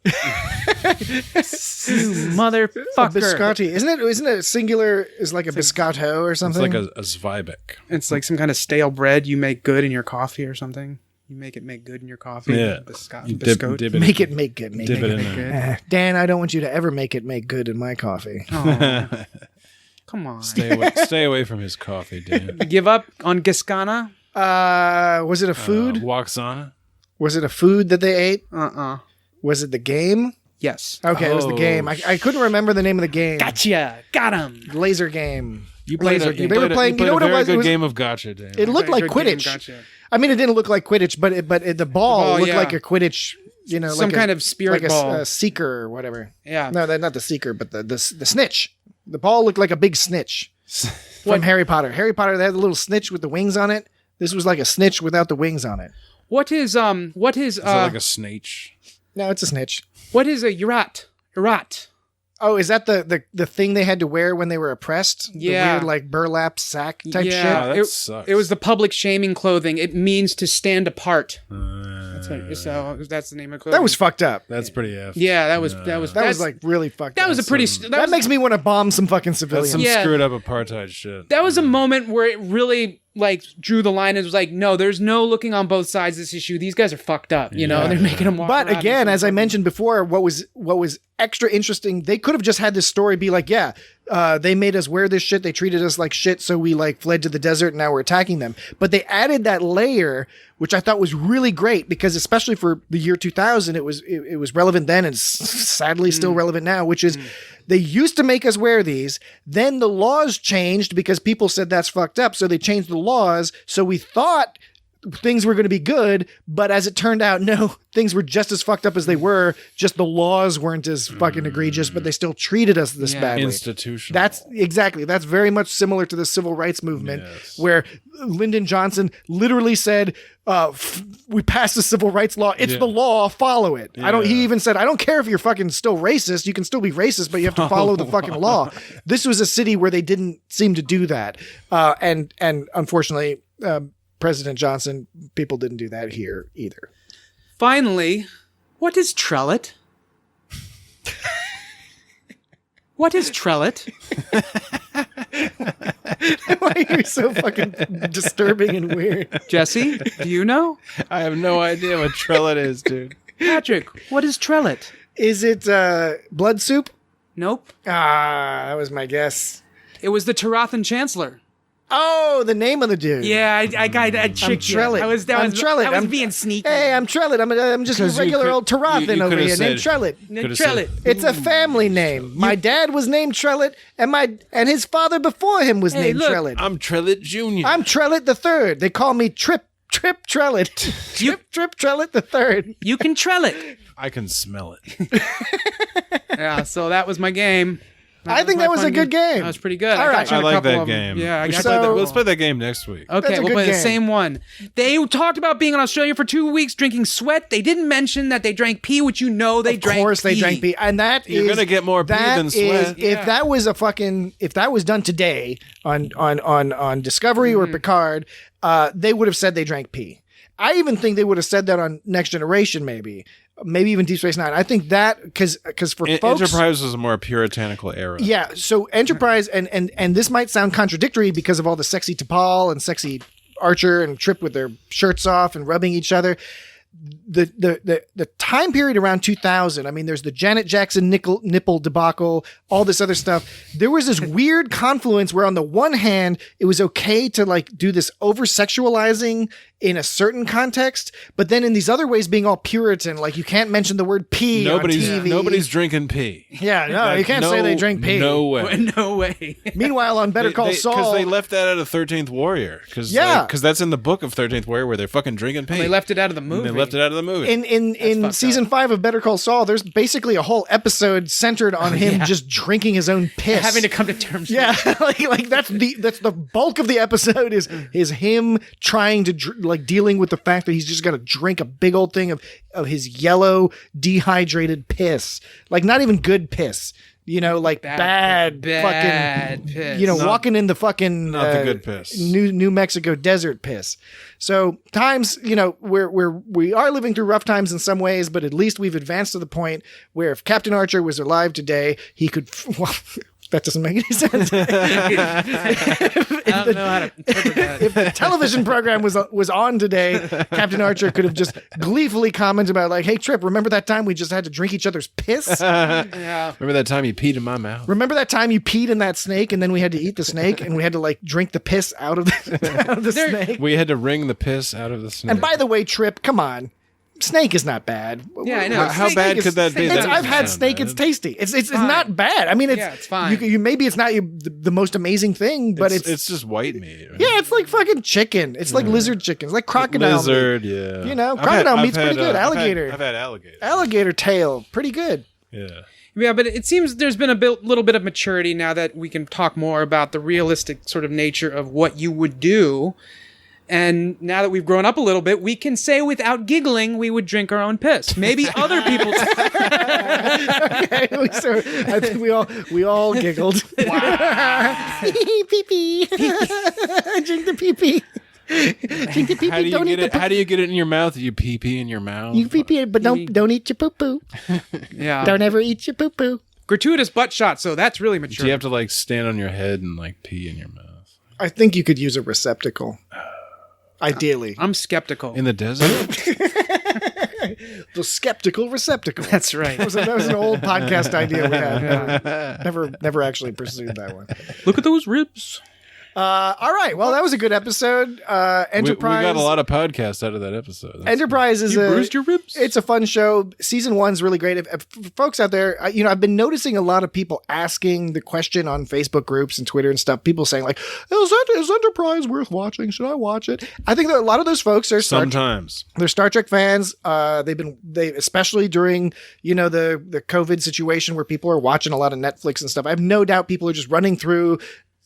motherfucker. Biscotti. Isn't it singular is like a biscotto or it's something? like a Zweibeck. It's like some kind of stale bread you make good in your coffee or something. You make good in your coffee. Yeah. Biscotti. You dip it make it make good. dip it in there. Dan, I don't want you to ever make it make good in my coffee. Oh, come on. Stay away from his coffee, Dan. Give up on Gascana? Was it a food? Waxana? Was it a food that they ate? Uh-uh. Was it the game? Yes. Okay, it was the game. I couldn't remember the name of the game. Gotcha. Got him. Laser game. You played Laser a, game. you They were played a- playing. you You know played what a it very was? good game of gotcha, Dan. It looked like Good game, Quidditch. Gotcha. I mean, it didn't look like Quidditch, but the ball looked yeah. like a Quidditch. You know, Some like kind of spirit like ball. a seeker or whatever. Yeah. No, not the seeker, but the snitch. The ball looked like a big snitch from Harry Potter. Harry Potter, they had a little snitch with the wings on it. This was like a snitch without the wings on it. What is Is that like a snitch? No, it's a snitch. what is a Urat? Oh, is that the thing they had to wear when they were oppressed? Yeah. The weird like burlap sack type Yeah. shit? Oh, that it, sucks. it was the public shaming clothing. It means to stand apart. So that's the name of clothing. That was fucked up. That's pretty effed. Yeah, that was That was like really fucked that up. was a pretty That makes me want to bomb some fucking That's civilians. some Yeah. screwed up apartheid shit. that was a moment where it really like drew the line and was like, no, there's no looking on both sides of this issue. These guys are fucked up, you know. Yeah. They're making them walk. But around again, and as I mentioned before, what was extra interesting, they could have just had this story be like, yeah, they made us wear this shit, they treated us like shit, so we like fled to the desert and now we're attacking them. But they added that layer, which I thought was really great because especially for the year 2000, it was relevant then and sadly still relevant now, which is they used to make us wear these, then the laws changed because people said that's fucked up, so they changed the laws, so we thought things were going to be good, but as it turned out, no, things were just as fucked up as they were, just the laws weren't as fucking egregious, but they still treated us this badly. Institutional. That's very much similar to the civil rights movement, where Lyndon Johnson literally said, we passed the civil rights law. It's the law. Follow it. He even said, I don't care if you're fucking still racist. You can still be racist, but you have to follow the fucking law. This was a city where they didn't seem to do that. And unfortunately, President Johnson, people didn't do that here either. finally, what is trellit? What is trellit? Why are you so fucking disturbing and weird? Jesse, do you know? I have no idea what trellit is, dude. Patrick, what is trellit? Is it blood soup? Nope. That was my guess. It was the Tarathan Chancellor. Oh, the name of the dude. Yeah, I tricked you. Trellit. I was Trellit. I was being sneaky. Hey, I'm Trellit. I'm just a 'Cause you regular could- old Tarathan you over could've here named said- Trellit. Could've Trellit. said- It's a family name. My dad was named Trellit, and his father before him was named look, Trellit. I'm Trellit Jr. I'm Trellit the Third. They call me Trip Trellit. Trip Trellit the Third. You can trellit. I can smell it. Yeah, so that was my game. I think my that was a fun good game. That was pretty good. All right. got you I a like couple that of them. game. Yeah, I We got should you. play let's play that game next week. Okay, That's a we'll good play the game. same one. They talked about being in Australia for 2 weeks drinking sweat. They didn't mention that they drank pee, which you know they drank. Of course they drank pee. And that You're is- gonna get more pee that than sweat. is- If that was if that was done today on Discovery or Picard, they would have said they drank pee. I even think they would have said that on Next Generation, maybe even Deep Space Nine. I think that because for folks, Enterprise was a more puritanical era. yeah. So Enterprise and this might sound contradictory because of all the sexy T'Pol and sexy Archer and Trip with their shirts off and rubbing each other. The time period around 2000, I mean, there's the Janet Jackson nipple debacle, all this other stuff. There was this weird confluence where on the one hand, it was okay to like do this over sexualizing in a certain context, but then in these other ways being all Puritan, like you can't mention the word pee on TV. Nobody's drinking pee. Yeah, no, you can't say they drink pee. No way. No way. Meanwhile, on Better Call Saul, because they left that out of 13th Warrior. Because that's in the book of 13th Warrior where they're fucking drinking pee. They left it out of the movie. And they left it out of the movie. in season 5 of Better Call Saul, there's basically a whole episode centered on him just drinking his own piss, Having to come to terms. yeah, like that's the bulk of the episode is him trying to like dealing with the fact that he's just got to drink a big old thing of his yellow dehydrated piss, like not even good piss. You know, like bad fucking piss. You know, walking in the fucking not the good piss. New Mexico desert piss. So times, you know, we are living through rough times in some ways, but at least we've advanced to the point where if Captain Archer was alive today, he could. Well, that doesn't make any sense. I don't know how to interpret that. If the television program was on today, Captain Archer could have just gleefully commented about like, "Hey Trip, remember that time we just had to drink each other's piss? Yeah. Remember that time you peed in my mouth? Remember that time you peed in that snake and then we had to eat the snake and we had to like drink the piss out of the snake? We had to wring the piss out of the snake. And by the way, Trip, come on. Snake is not bad. Yeah, I know. How bad could that be? I've had snake. It's tasty. It's not bad. I mean, it's fine. You maybe it's not the most amazing thing, but it's just white meat. Right? Yeah, it's like fucking chicken. It's like lizard chicken. It's like crocodile lizard. meat. Yeah, you know, crocodile meat's pretty good. Alligator. I've had alligator. Alligator tail, pretty good. Yeah. Yeah, but it seems there's been a little bit of maturity now that we can talk more about the realistic sort of nature of what you would do. And now that we've grown up a little bit, we can say without giggling, we would drink our own piss. Maybe other people. Okay, so I think we all giggled. Wow. Pee pee. Drink the pee pee. Drink the pee pee. Don't eat the poo. How do you get it in your mouth? You pee pee in your mouth. You pee pee, but don't eat your poo poo. Yeah. Don't ever eat your poo poo. Gratuitous butt shot, so that's really mature. Do you have to like stand on your head and like pee in your mouth? I think you could use a receptacle. Ideally. I'm skeptical. In the desert? The skeptical receptacle. That's right. That was an old podcast idea we had. Never actually pursued that one. Look at those ribs. All right. Well, that was a good episode. Enterprise. We got a lot of podcasts out of that episode. Enterprise is bruised your ribs? It's a fun show. Season 1's really great. If folks out there, I've been noticing a lot of people asking the question on Facebook groups and Twitter and stuff. People saying like, "Is Enterprise worth watching? Should I watch it?" I think that a lot of those folks are they're Star Trek fans. They especially during the COVID situation where people are watching a lot of Netflix and stuff. I have no doubt people are just running through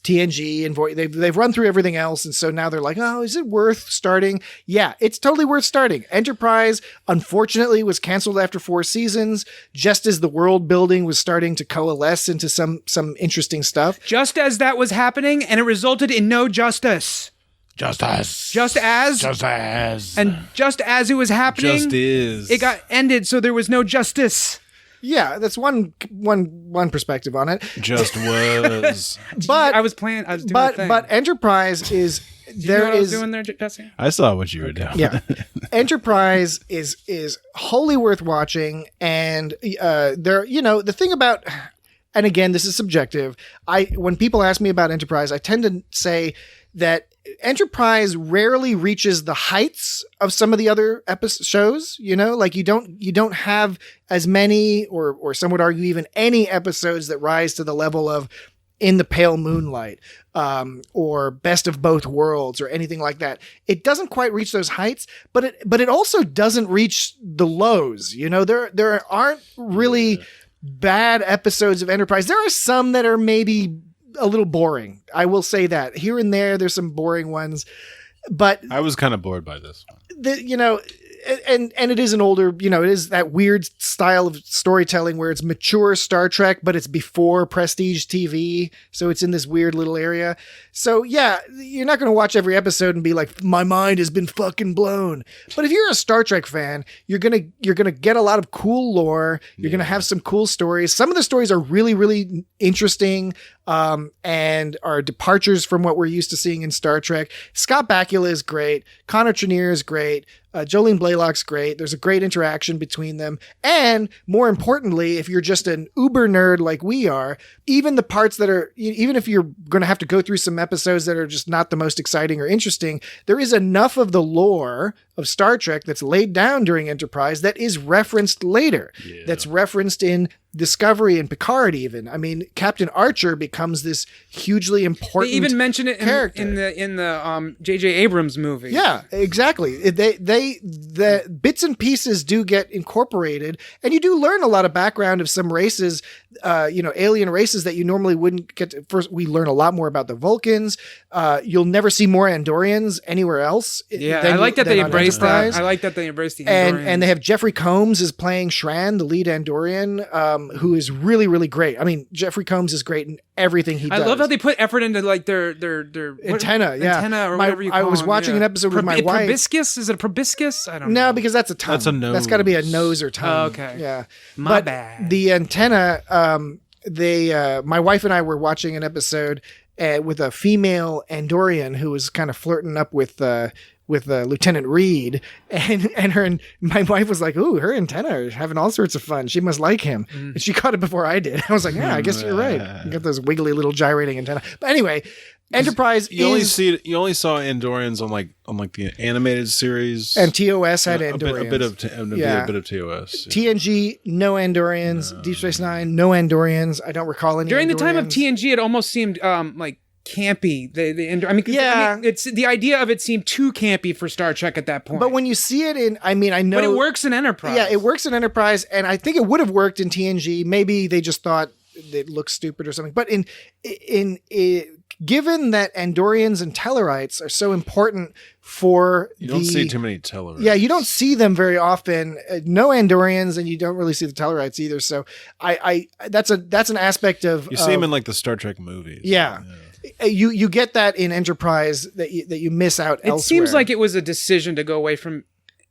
TNG and they've run through everything else, and so now they're like, "Oh, is it worth starting?" Yeah, it's totally worth starting. Enterprise, unfortunately, was canceled after 4 seasons, just as the world building was starting to coalesce into some interesting stuff. Just as that was happening, and it resulted in no justice. Just as it was happening, just is. It got ended, so there was no justice. Yeah, that's one perspective on it. Just was. But I was doing the thing. But Enterprise is what I was doing there, Jesse? I saw what you were doing. Yeah, Enterprise is wholly worth watching, and the thing about, and again, this is subjective. When people ask me about Enterprise, I tend to say that Enterprise rarely reaches the heights of some of the other shows. Like you don't have as many, or some would argue even any episodes that rise to the level of In the Pale Moonlight, or Best of Both Worlds, or anything like that. It doesn't quite reach those heights, but it also doesn't reach the lows. There aren't really bad episodes of Enterprise. There are some that are maybe a little boring. I will say that here and there's some boring ones, but I was kind of bored by this one. And it is an older, it is that weird style of storytelling where it's mature Star Trek, but it's before prestige TV. So it's in this weird little area. So yeah, you're not going to watch every episode and be like, my mind has been fucking blown. But if you're a Star Trek fan, you're going to get a lot of cool lore. You're going to have some cool stories. Some of the stories are really, really interesting. And are departures from what we're used to seeing in Star Trek. Scott Bakula is great. Connor Trinneer is great. Jolene Blaylock's great. There's a great interaction between them. And more importantly, if you're just an uber nerd like we are, even the parts that are, even if you're going to have to go through some episodes that are just not the most exciting or interesting, there is enough of the lore of Star Trek that's laid down during Enterprise that is referenced later. That's referenced in Discovery and Picard even. I mean, Captain Archer becomes this hugely important They even mention it character. in the J.J. Abrams movie. Yeah, exactly. The bits and pieces do get incorporated, and you do learn a lot of background of some races, alien races that you normally wouldn't get to. First, we learn a lot more about the Vulcans. You'll never see more Andorians anywhere else. Yeah, I like that they embraced that. I like that they embraced the Andorians. And they have Jeffrey Combs is playing Shran, the lead Andorian, who is really, really great. I mean, Jeffrey Combs is great in everything he does. I love how they put effort into like their antenna. Antenna or whatever you call I was them, watching an episode with my wife. Proboscis? Is it a proboscis? I don't know. No, because that's a tongue. That's a nose. That's got to be a nose or tongue. Oh, okay. Yeah. My bad. The antenna, my wife and I were watching an episode with a female Andorian who was kind of flirting up with Lieutenant Reed, and my wife was like, "Ooh, her antenna are having all sorts of fun. She must like him." And she caught it before I did. I was like, "Yeah, I guess you're right. You got those wiggly little gyrating antenna." But anyway, Enterprise you only saw Andorians on like the animated series, and TOS had Andorians. A bit of TOS. TNG, no Andorians. Deep Space Nine, no Andorians. I don't recall any. During Andorians. the time of TNG, it almost seemed like campy. It's the idea of it seemed too campy for Star Trek at that point. But when you see it I know, but it works in Enterprise. Yeah, it works in Enterprise, and I think it would have worked in TNG. Maybe they just thought it looked stupid or something. But given that Andorians and Tellarites are so important for you don't see too many Tellarites. Yeah, you don't see them very often. No Andorians, and you don't really see the Tellarites either. So that's an aspect of you see them in like the Star Trek movies. Yeah. You get that in Enterprise that you miss out elsewhere. It seems like it was a decision to go away from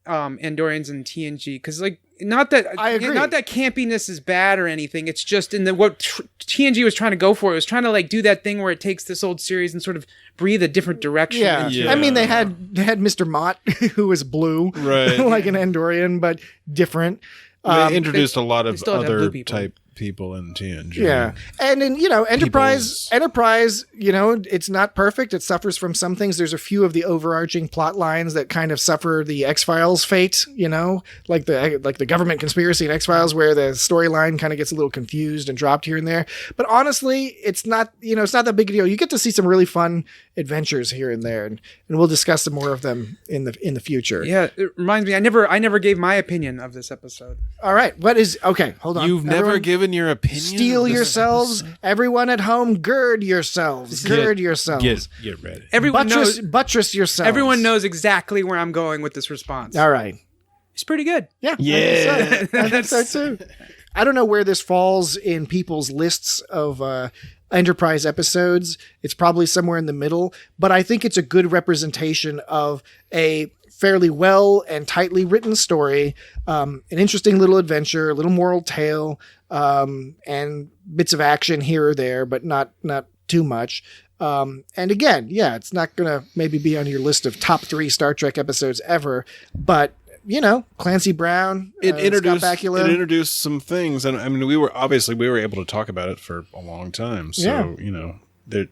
Andorians and TNG because not that campiness is bad or anything. It's just in what TNG was trying to go for. It was trying to like do that thing where it takes this old series and sort of breathe a different direction. Yeah. I mean, they had Mr. Mott who was blue, right, like an Andorian, but different. They introduced a lot of other type people in TNG. Yeah. And in, Enterprise, it's not perfect. It suffers from some things. There's a few of the overarching plot lines that kind of suffer the X-Files fate, like the government conspiracy in X-Files where the storyline kind of gets a little confused and dropped here and there. But honestly, it's not that big a deal. You get to see some really fun adventures here and there, and we'll discuss some more of them in the future. Yeah, it reminds me, I never gave my opinion of this episode. All right, okay, hold on. You've never given your opinion? Steel yourselves. Everyone at home, gird yourselves. Get ready. Everyone buttress yourselves. Everyone knows exactly where I'm going with this response. All right. It's pretty good. Yeah. I think so too. I don't know where this falls in people's lists of Enterprise episodes. It's probably somewhere in the middle, but I think it's a good representation of a fairly well and tightly written story, an interesting little adventure, a little moral tale, and bits of action here or there, but not too much. And again, it's not going to maybe be on your list of top 3 Star Trek episodes ever, but Clancy Brown, It Bakula. introduced some things, and I mean, we were able to talk about it for a long time. So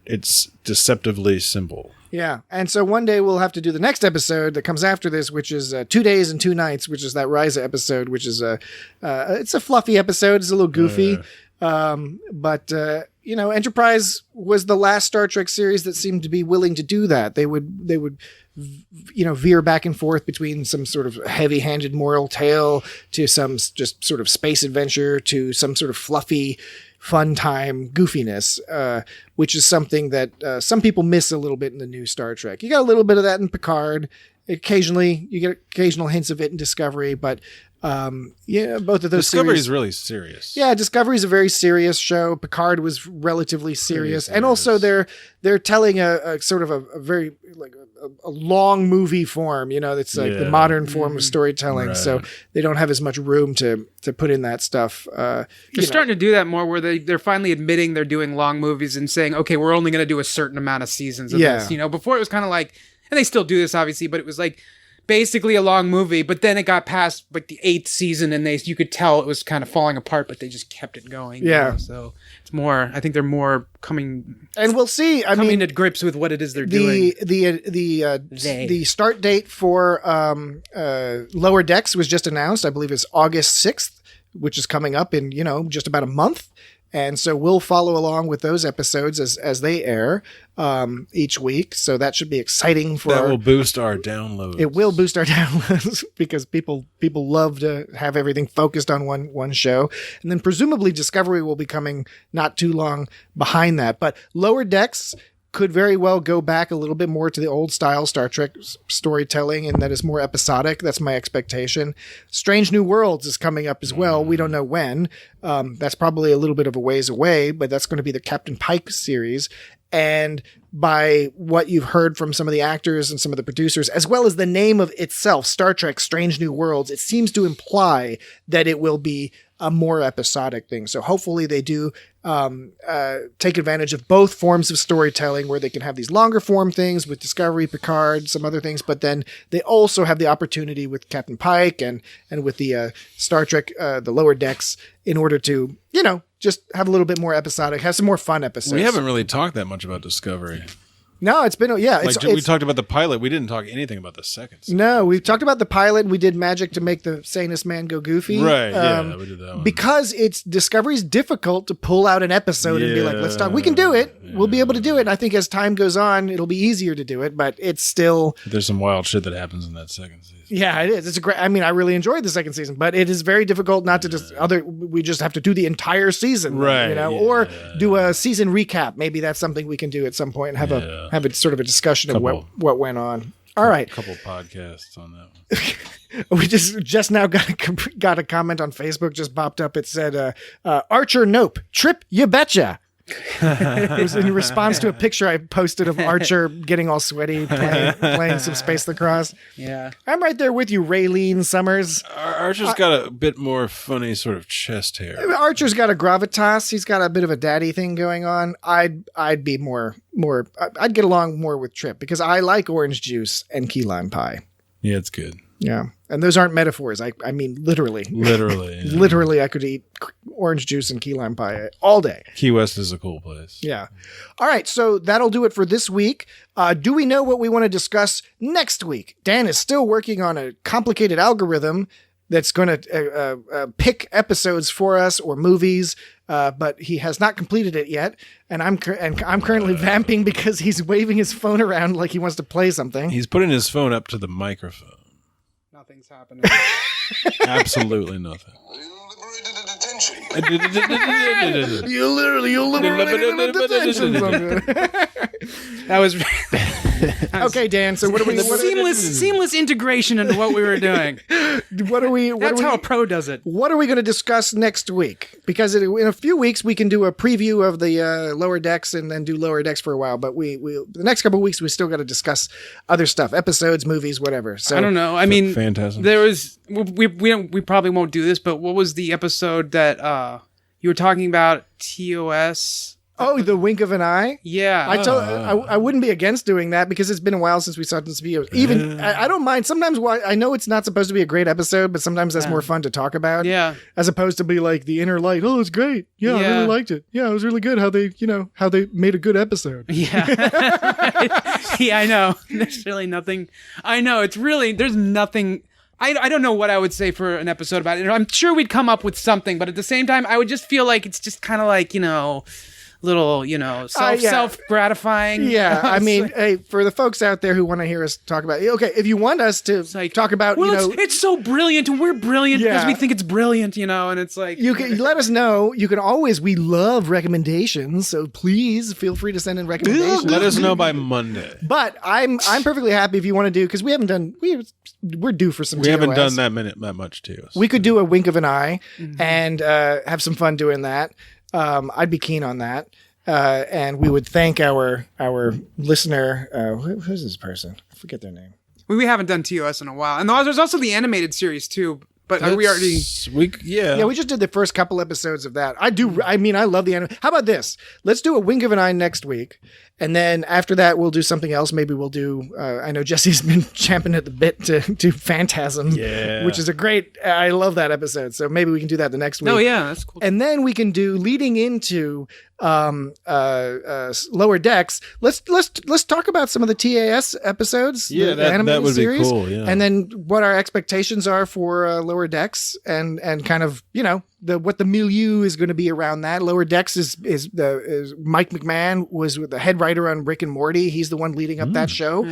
it's deceptively simple. Yeah, and so one day we'll have to do the next episode that comes after this, which is 2 Days and 2 Nights, which is that Ryza episode, which is it's a fluffy episode. It's a little goofy, but Enterprise was the last Star Trek series that seemed to be willing to do that. They would veer back and forth between some sort of heavy-handed moral tale to some just sort of space adventure to some sort of fluffy fun time goofiness, which is something that some people miss a little bit in the new Star Trek. You got a little bit of that in Picard. Occasionally, you get occasional hints of it in Discovery, but both of those Discovery series, is really serious. Yeah, Discovery is a very serious show. Picard was relatively serious, and also they're telling a sort of a very like a long movie form. It's like the modern form of storytelling, so they don't have as much room to put in that stuff. They're starting to do that more, where they're finally admitting they're doing long movies and saying, okay, we're only going to do a certain amount of seasons of this. Before it was kind of like, and they still do this obviously, but it was like basically a long movie, but then it got past like the 8th season, and you could tell it was kind of falling apart, but they just kept it going. Yeah. So it's more. I think they're more coming, and we'll see. I coming mean, to grips with what it is they're doing. The start date for Lower Decks was just announced. I believe it's August 6th, which is coming up in just about a month. And so we'll follow along with those episodes as they air each week. So that should be exciting That will boost our downloads. It will boost our downloads because people love to have everything focused on one show. And then presumably Discovery will be coming not too long behind that. But Lower Decks could very well go back a little bit more to the old style Star Trek storytelling, and that is more episodic. That's my expectation. Strange New Worlds is coming up as well. We don't know when. That's probably a little bit of a ways away, but that's going to be the Captain Pike series. And by what you've heard from some of the actors and some of the producers, as well as the name of itself, Star Trek Strange New Worlds, it seems to imply that it will be a more episodic thing. So hopefully they do take advantage of both forms of storytelling, where they can have these longer form things with Discovery, Picard, some other things, but then they also have the opportunity with Captain Pike and with the Star Trek, the Lower Decks, in order to, just have a little bit more episodic, have some more fun episodes. We haven't really talked that much about Discovery. No, it's been, yeah. We talked about the pilot. We didn't talk anything about the second season. No, we talked about the pilot. We did magic to make the sanest man go goofy. Right, we did that one. Because Discovery's difficult to pull out an episode and be like, let's talk. We can do it. Yeah. We'll be able to do it. And I think as time goes on, it'll be easier to do it, but it's still... There's some wild shit that happens in that second season. Yeah, it is. It's a great... I mean, I really enjoyed the second season, but it is very difficult not to just... We just have to do the entire season. Right. Or do a season recap. Maybe that's something we can do at some point and have a sort of a discussion of what went on. All right. A couple podcasts on that one. We just now got a comment on Facebook, just popped up. It said, Archer Nope, Trip You Betcha. It was in response to a picture I posted of Archer getting all sweaty playing some space lacrosse. Yeah. I'm right there with you, Raylene Summers. Archer's got a bit more funny sort of chest hair. Archer's got a gravitas. He's got a bit of a daddy thing going on. I'd be more I'd get along more with Trip because I like orange juice and key lime pie. Yeah, it's good. Yeah. And those aren't metaphors. I mean, literally. Literally. Yeah. Literally, I could eat orange juice and key lime pie all day. Key West is a cool place. Yeah. All right. So that'll do it for this week. Do we know what we want to discuss next week? Dan is still working on a complicated algorithm that's going to pick episodes for us or movies, but he has not completed it yet. And I'm currently vamping because he's waving his phone around like he wants to play something. He's putting his phone up to the microphone. Nothing's happening. Absolutely nothing. You liberated detention. That was okay, Dan. So what are we? Seamless integration into what we were doing. That's how a pro does it. What are we going to discuss next week? Because in a few weeks we can do a preview of the Lower Decks and then do Lower Decks for a while. But the next couple of weeks we still got to discuss other stuff, episodes, movies, whatever. So I don't know. I mean, Phantasm. There was we probably won't do this, but what was the episode that you were talking about? TOS. Oh, the wink of an eye? Yeah. I wouldn't be against doing that because it's been a while since we saw this video. Even I don't mind. Sometimes I know it's not supposed to be a great episode, but sometimes that's more fun to talk about. Yeah. As opposed to be like the inner light. Oh, it's great. Yeah, I really liked it. Yeah, it was really good how they made a good episode. Yeah. Yeah, I know. There's really nothing. I know. There's nothing. I don't know what I would say for an episode about it. I'm sure we'd come up with something, but at the same time, I would just feel like it's just kind of like, little, self-gratifying. Yeah, I mean, hey, for the folks out there who want to hear us talk about, okay, if you want us to talk about, it's so brilliant, and we're brilliant because we think it's brilliant, and it's like you can let us know. You can always. We love recommendations, so please feel free to send in recommendations. Let us know by Monday. But I'm perfectly happy if you want to do because we haven't done. We're due for some. We haven't done that much too. So. We could do a wink of an eye and have some fun doing that. I'd be keen on that. And we would thank our listener. Who's this person? I forget their name. We haven't done TOS in a while. And there's also the animated series too. But are we already? Yeah, we just did the first couple episodes of that. I mean, I love the anime. How about this? Let's do a wink of an eye next week. And then after that, we'll do something else. Maybe we'll do, I know Jesse's been champing at the bit to do Phantasm, which is I love that episode. So maybe we can do that the next week. Oh, yeah, that's cool. And then we can do, leading into Lower Decks, let's talk about some of the TAS episodes. Yeah, the that animated would series, be cool. Yeah. And then what our expectations are for Lower Decks and kind of, what the milieu is going to be around that. Lower Decks is Mike McMahon was the head writer on Rick and Morty. He's the one leading up that show.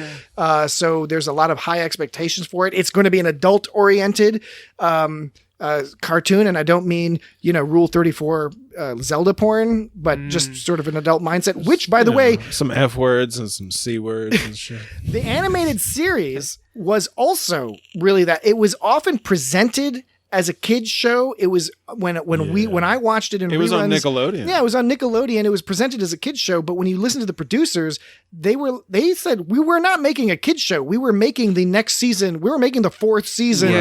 So there's a lot of high expectations for it. It's going to be an adult oriented cartoon, and I don't mean Rule 34 Zelda porn, but just sort of an adult mindset. Which, by the way, some F words and some C words and shit. The animated series was also really that. It was often presented as a kids show. It was when I watched it in it was reruns, on Nickelodeon. Yeah, it was on Nickelodeon. It was presented as a kids show, but when you listen to the producers, they said we were not making a kids show. We were making the next season. We were making the fourth season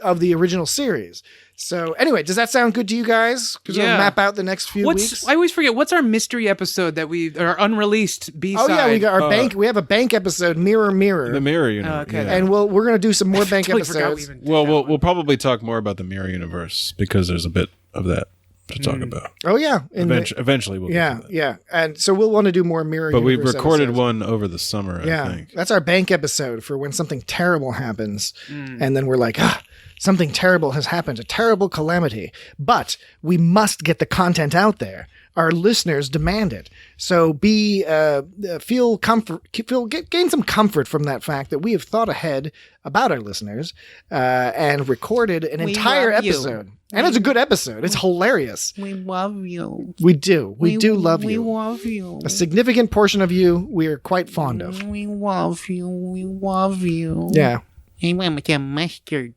of the original series. So anyway, does that sound good to you guys? Because we'll map out the next few weeks. I always forget, what's our mystery episode that our unreleased B-side? Oh yeah, we got our bank. We have a bank episode, Mirror Mirror. The Mirror Universe. Okay. And we're gonna do some more bank episodes. We'll probably talk more about the Mirror Universe because there's a bit of that to talk about. Oh yeah. Eventually we'll get to that. Yeah. And so we'll want to do more Mirror But Universe we've recorded episodes. one over the summer, I think. That's our bank episode for when something terrible happens. And then we're like, something terrible has happened, a terrible calamity. But we must get the content out there. Our listeners demand it. So gain some comfort from that fact that we have thought ahead about our listeners and recorded an entire episode. And it's a good episode. It's hilarious. We love you. We do. We do love you. We love you. A significant portion of you we are quite fond of. We love you. We love you. Yeah. I want some mustard.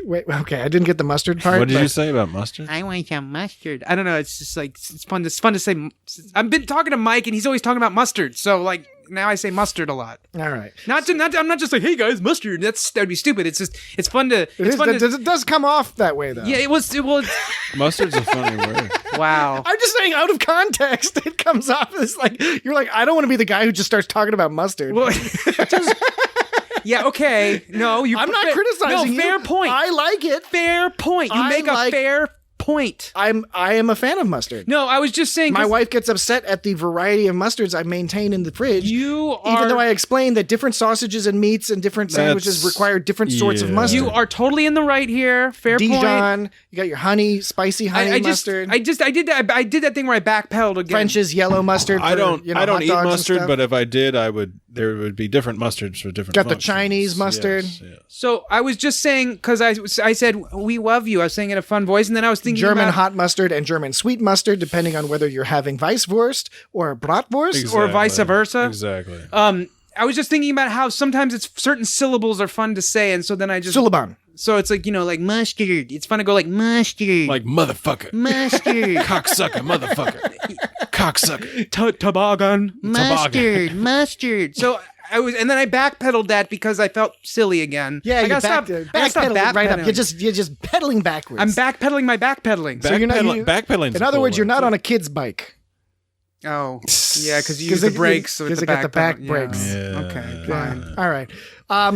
Wait, okay, I didn't get the mustard part. What did you say about mustard? I want some mustard. I don't know. It's just like it's fun to say. I've been talking to Mike, and he's always talking about mustard. So like now I say mustard a lot. All right. I'm not just like, hey guys, mustard. That'd be stupid. It's just it's fun to. It does come off that way though. Yeah, it was. Mustard's a funny word. Wow. I'm just saying, out of context, it comes off as like you're like, I don't want to be the guy who just starts talking about mustard. Well, yeah, okay. No, I'm not criticizing you. Fair point. I like it. Fair point. You make a fair point. I am a fan of mustard. No, I was just saying. My wife gets upset at the variety of mustards I maintain in the fridge. Even though I explained that different sausages and meats and different sandwiches require different sorts of mustard. You are totally in the right here. Fair point. Dijon. You got your spicy honey mustard. I did that thing where I backpedaled again. French's yellow mustard. I don't eat mustard, but if I did, there would be different mustards for different. Got the Chinese mustard. Yes. So I was just saying, because I said we love you. I was saying in a fun voice, and then I was thinking German hot mustard and German sweet mustard, depending on whether you're having Weisswurst or Bratwurst or vice versa. Exactly. I was just thinking about how sometimes it's certain syllables are fun to say, and so then I just syllabon. So it's like, like mustard. It's fun to go like mustard. Like motherfucker. Mustard. Cocksucker, motherfucker. Cocksucker. Toboggan. Mustard. Mustard. So and then I backpedaled that because I felt silly again. Yeah, you backpedaling right up. You're just pedaling backwards. I'm backpedaling my backpedaling. So backpedaling. In other words, you're not on a kid's bike. Oh, yeah, because you use the brakes. Because they got the back brakes. Yeah. Okay, fine. All right.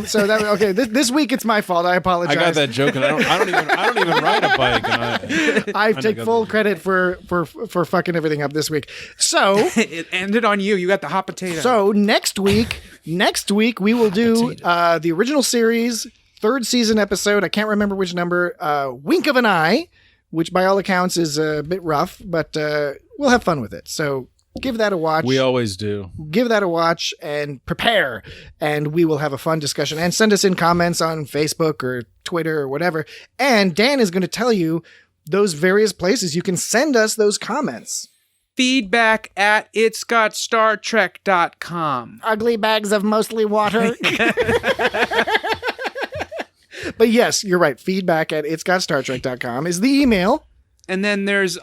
So that okay. This week it's my fault. I apologize. I got that joke, and I don't even ride a bike. And I take full credit for fucking everything up this week. So it ended on you. You got the hot potato. So next week we will do the original series 3rd season episode. I can't remember which number. Wink of an Eye, which by all accounts is a bit rough, but we'll have fun with it. So give that a watch. We always do. Give that a watch and prepare, and we will have a fun discussion. And send us in comments on Facebook or Twitter or whatever. And Dan is going to tell you those various places you can send us those comments. Feedback at itsgotstartrek.com. Ugly bags of mostly water. But yes, you're right. Feedback at itsgotstartrek.com is the email. And then there's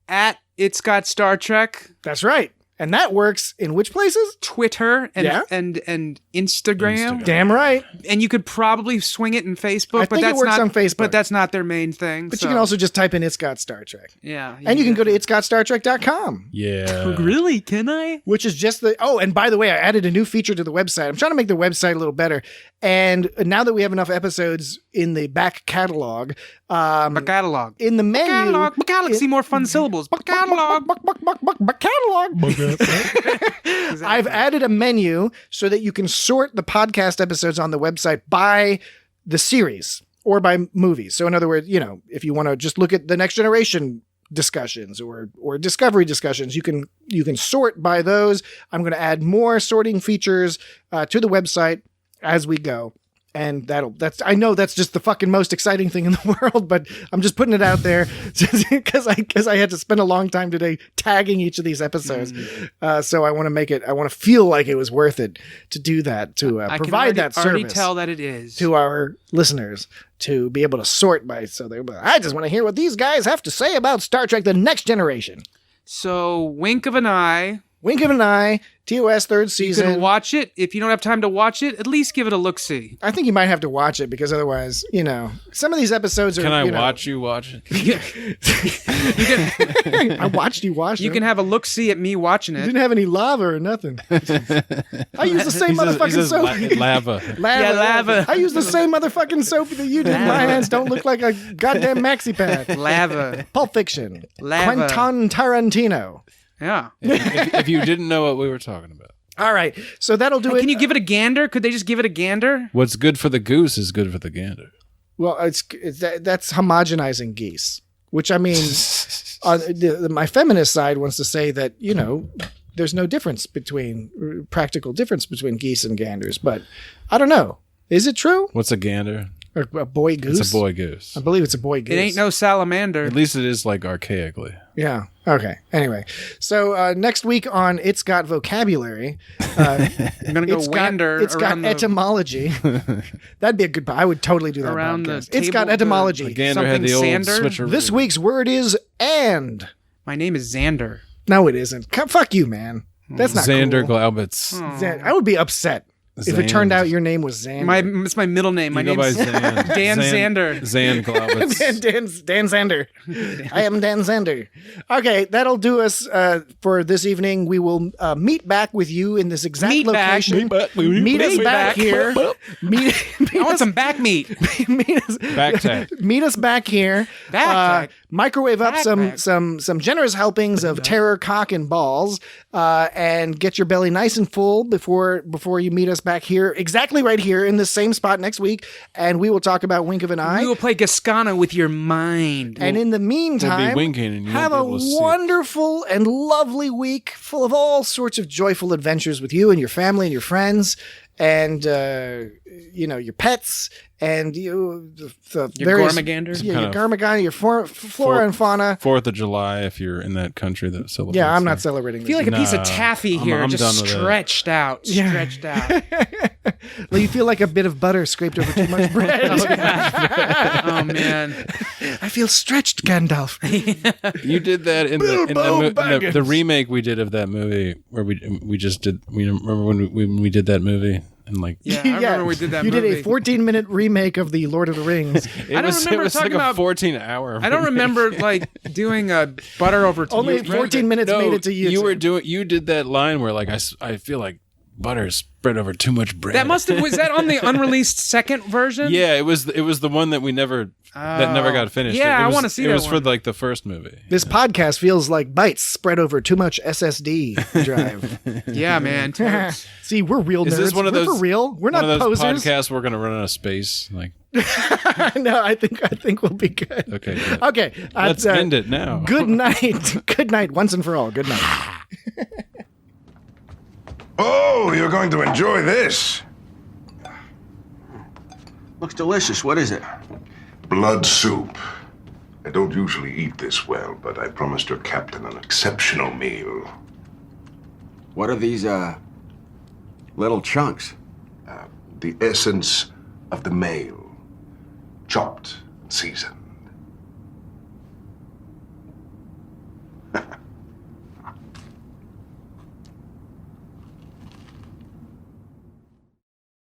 at It's Got Star Trek. That's right. And that works in which places? Twitter and Yeah. and Instagram. Damn right. And you could probably swing it in Facebook, I but think it that's works not on Facebook. But that's not their main thing. But so. you can also just type in It's Got Star Trek. Yeah. And you can go to itsgotstartrek.com. Yeah. Really? Can I? Which is just and by the way, I added a new feature to the website. I'm trying to make the website a little better. And now that we have enough episodes in the back catalog, Catalog. in the menu, Catalog. See more fun syllables. Catalog. catalog. I've added a menu so that you can sort the podcast episodes on the website by the series or by movies. So in other words, if you want to just look at the Next Generation discussions or Discovery discussions, you can sort by those. I'm going to add more sorting features to the website as we go. And I know that's just the fucking most exciting thing in the world, but I'm just putting it out there because I had to spend a long time today tagging each of these episodes. So I want to feel like it was worth it to do that, to provide that service. I already tell that it is. To our listeners to be able to sort by, so I just want to hear what these guys have to say about Star Trek: The Next Generation. So, wink of an eye. Wink of an eye, TOS third season. You can watch it. If you don't have time to watch it, at least give it a look-see. I think you might have to watch it because otherwise, some of these episodes are... Can I watch you watch it? I watched you watch it. You can have a look-see at me watching You it. didn't have any lava or nothing. I use the same motherfucking soap. Lava. Yeah, lava. I use the same motherfucking soap that you did. My hands don't look like a goddamn maxi pad. Lava. Pulp Fiction. Lava. Quentin Tarantino. Yeah. If you didn't know what we were talking about. All right. So that'll do it. Can you give it a gander? Could they just give it a gander? What's good for the goose is good for the gander. Well, that's homogenizing geese, which I mean, my feminist side wants to say that, there's no practical difference between geese and ganders, but I don't know. Is it true? What's a gander? Or a boy goose? It's a boy goose. I believe it's a boy goose. It ain't no salamander. At least it is archaically. Yeah. Okay. Anyway, so next week on It's Got Vocabulary, I'm gonna go wander. It's got etymology. That'd be a good. I would totally do that. Around podcast. the It's got table, etymology. The gander had the old switcheroo. This week's word is and. My name is Xander. No, it isn't. Fuck you, man. That's not Xander cool. Glaubitz. I would be upset if it turned out your name was Xander. It's my middle name. My name's Zan. Dan Xander. Zan Glaubitz. Dan Xander. I am Dan Xander. Okay, that'll do us for this evening. We will meet back with you in this exact location. Meet us back here. I want some back meat. Back tag. Meet us back here. Microwave up some generous helpings of terror, cock, and balls, and get your belly nice and full before you meet us back here, exactly right here in the same spot next week, and we will talk about Wink of an Eye. We will play Gascana with your mind. And in the meantime, we'll be winking and you have a won't be able to see wonderful and lovely week full of all sorts of joyful adventures with you and your family and your friends and your pets and your Gormaganders. Yeah, your Gormagander, your flora and fauna. 4th of July, if you're in that country that celebrates. Yeah, I'm not celebrating. I feel like a piece of taffy here, I'm just done with stretched out. Well, you feel like a bit of butter scraped over too much bread. Oh man, I feel stretched, Gandalf. You did that in the remake we did of that movie where we just did. Remember when we did that movie? And I remember we did that movie. You did a 14-minute remake of the Lord of the Rings. I don't remember it was talking like a about 14-hour. I don't remember doing a butter over. Only 14 minutes made it to you. You did that line where I feel like butter is spread over too much bread. Was that on the unreleased second version? Yeah, it was the one that we never got finished. Yeah, I want to see that. It was for the first movie. This podcast feels like bites spread over too much SSD drive. Yeah, man. See, we're real nerds. Is this one of those we're for real. We're not one of those posers. podcasts we're gonna run out of space. No, I think we'll be good. Okay. Good. Okay. Let's end it now. Good night. Good night. Once and for all. Good night. Oh, you're going to enjoy this. Looks delicious. What is it? Blood soup. I don't usually eat this well, but I promised your captain an exceptional meal. What are these, little chunks? The essence of the male, chopped and seasoned.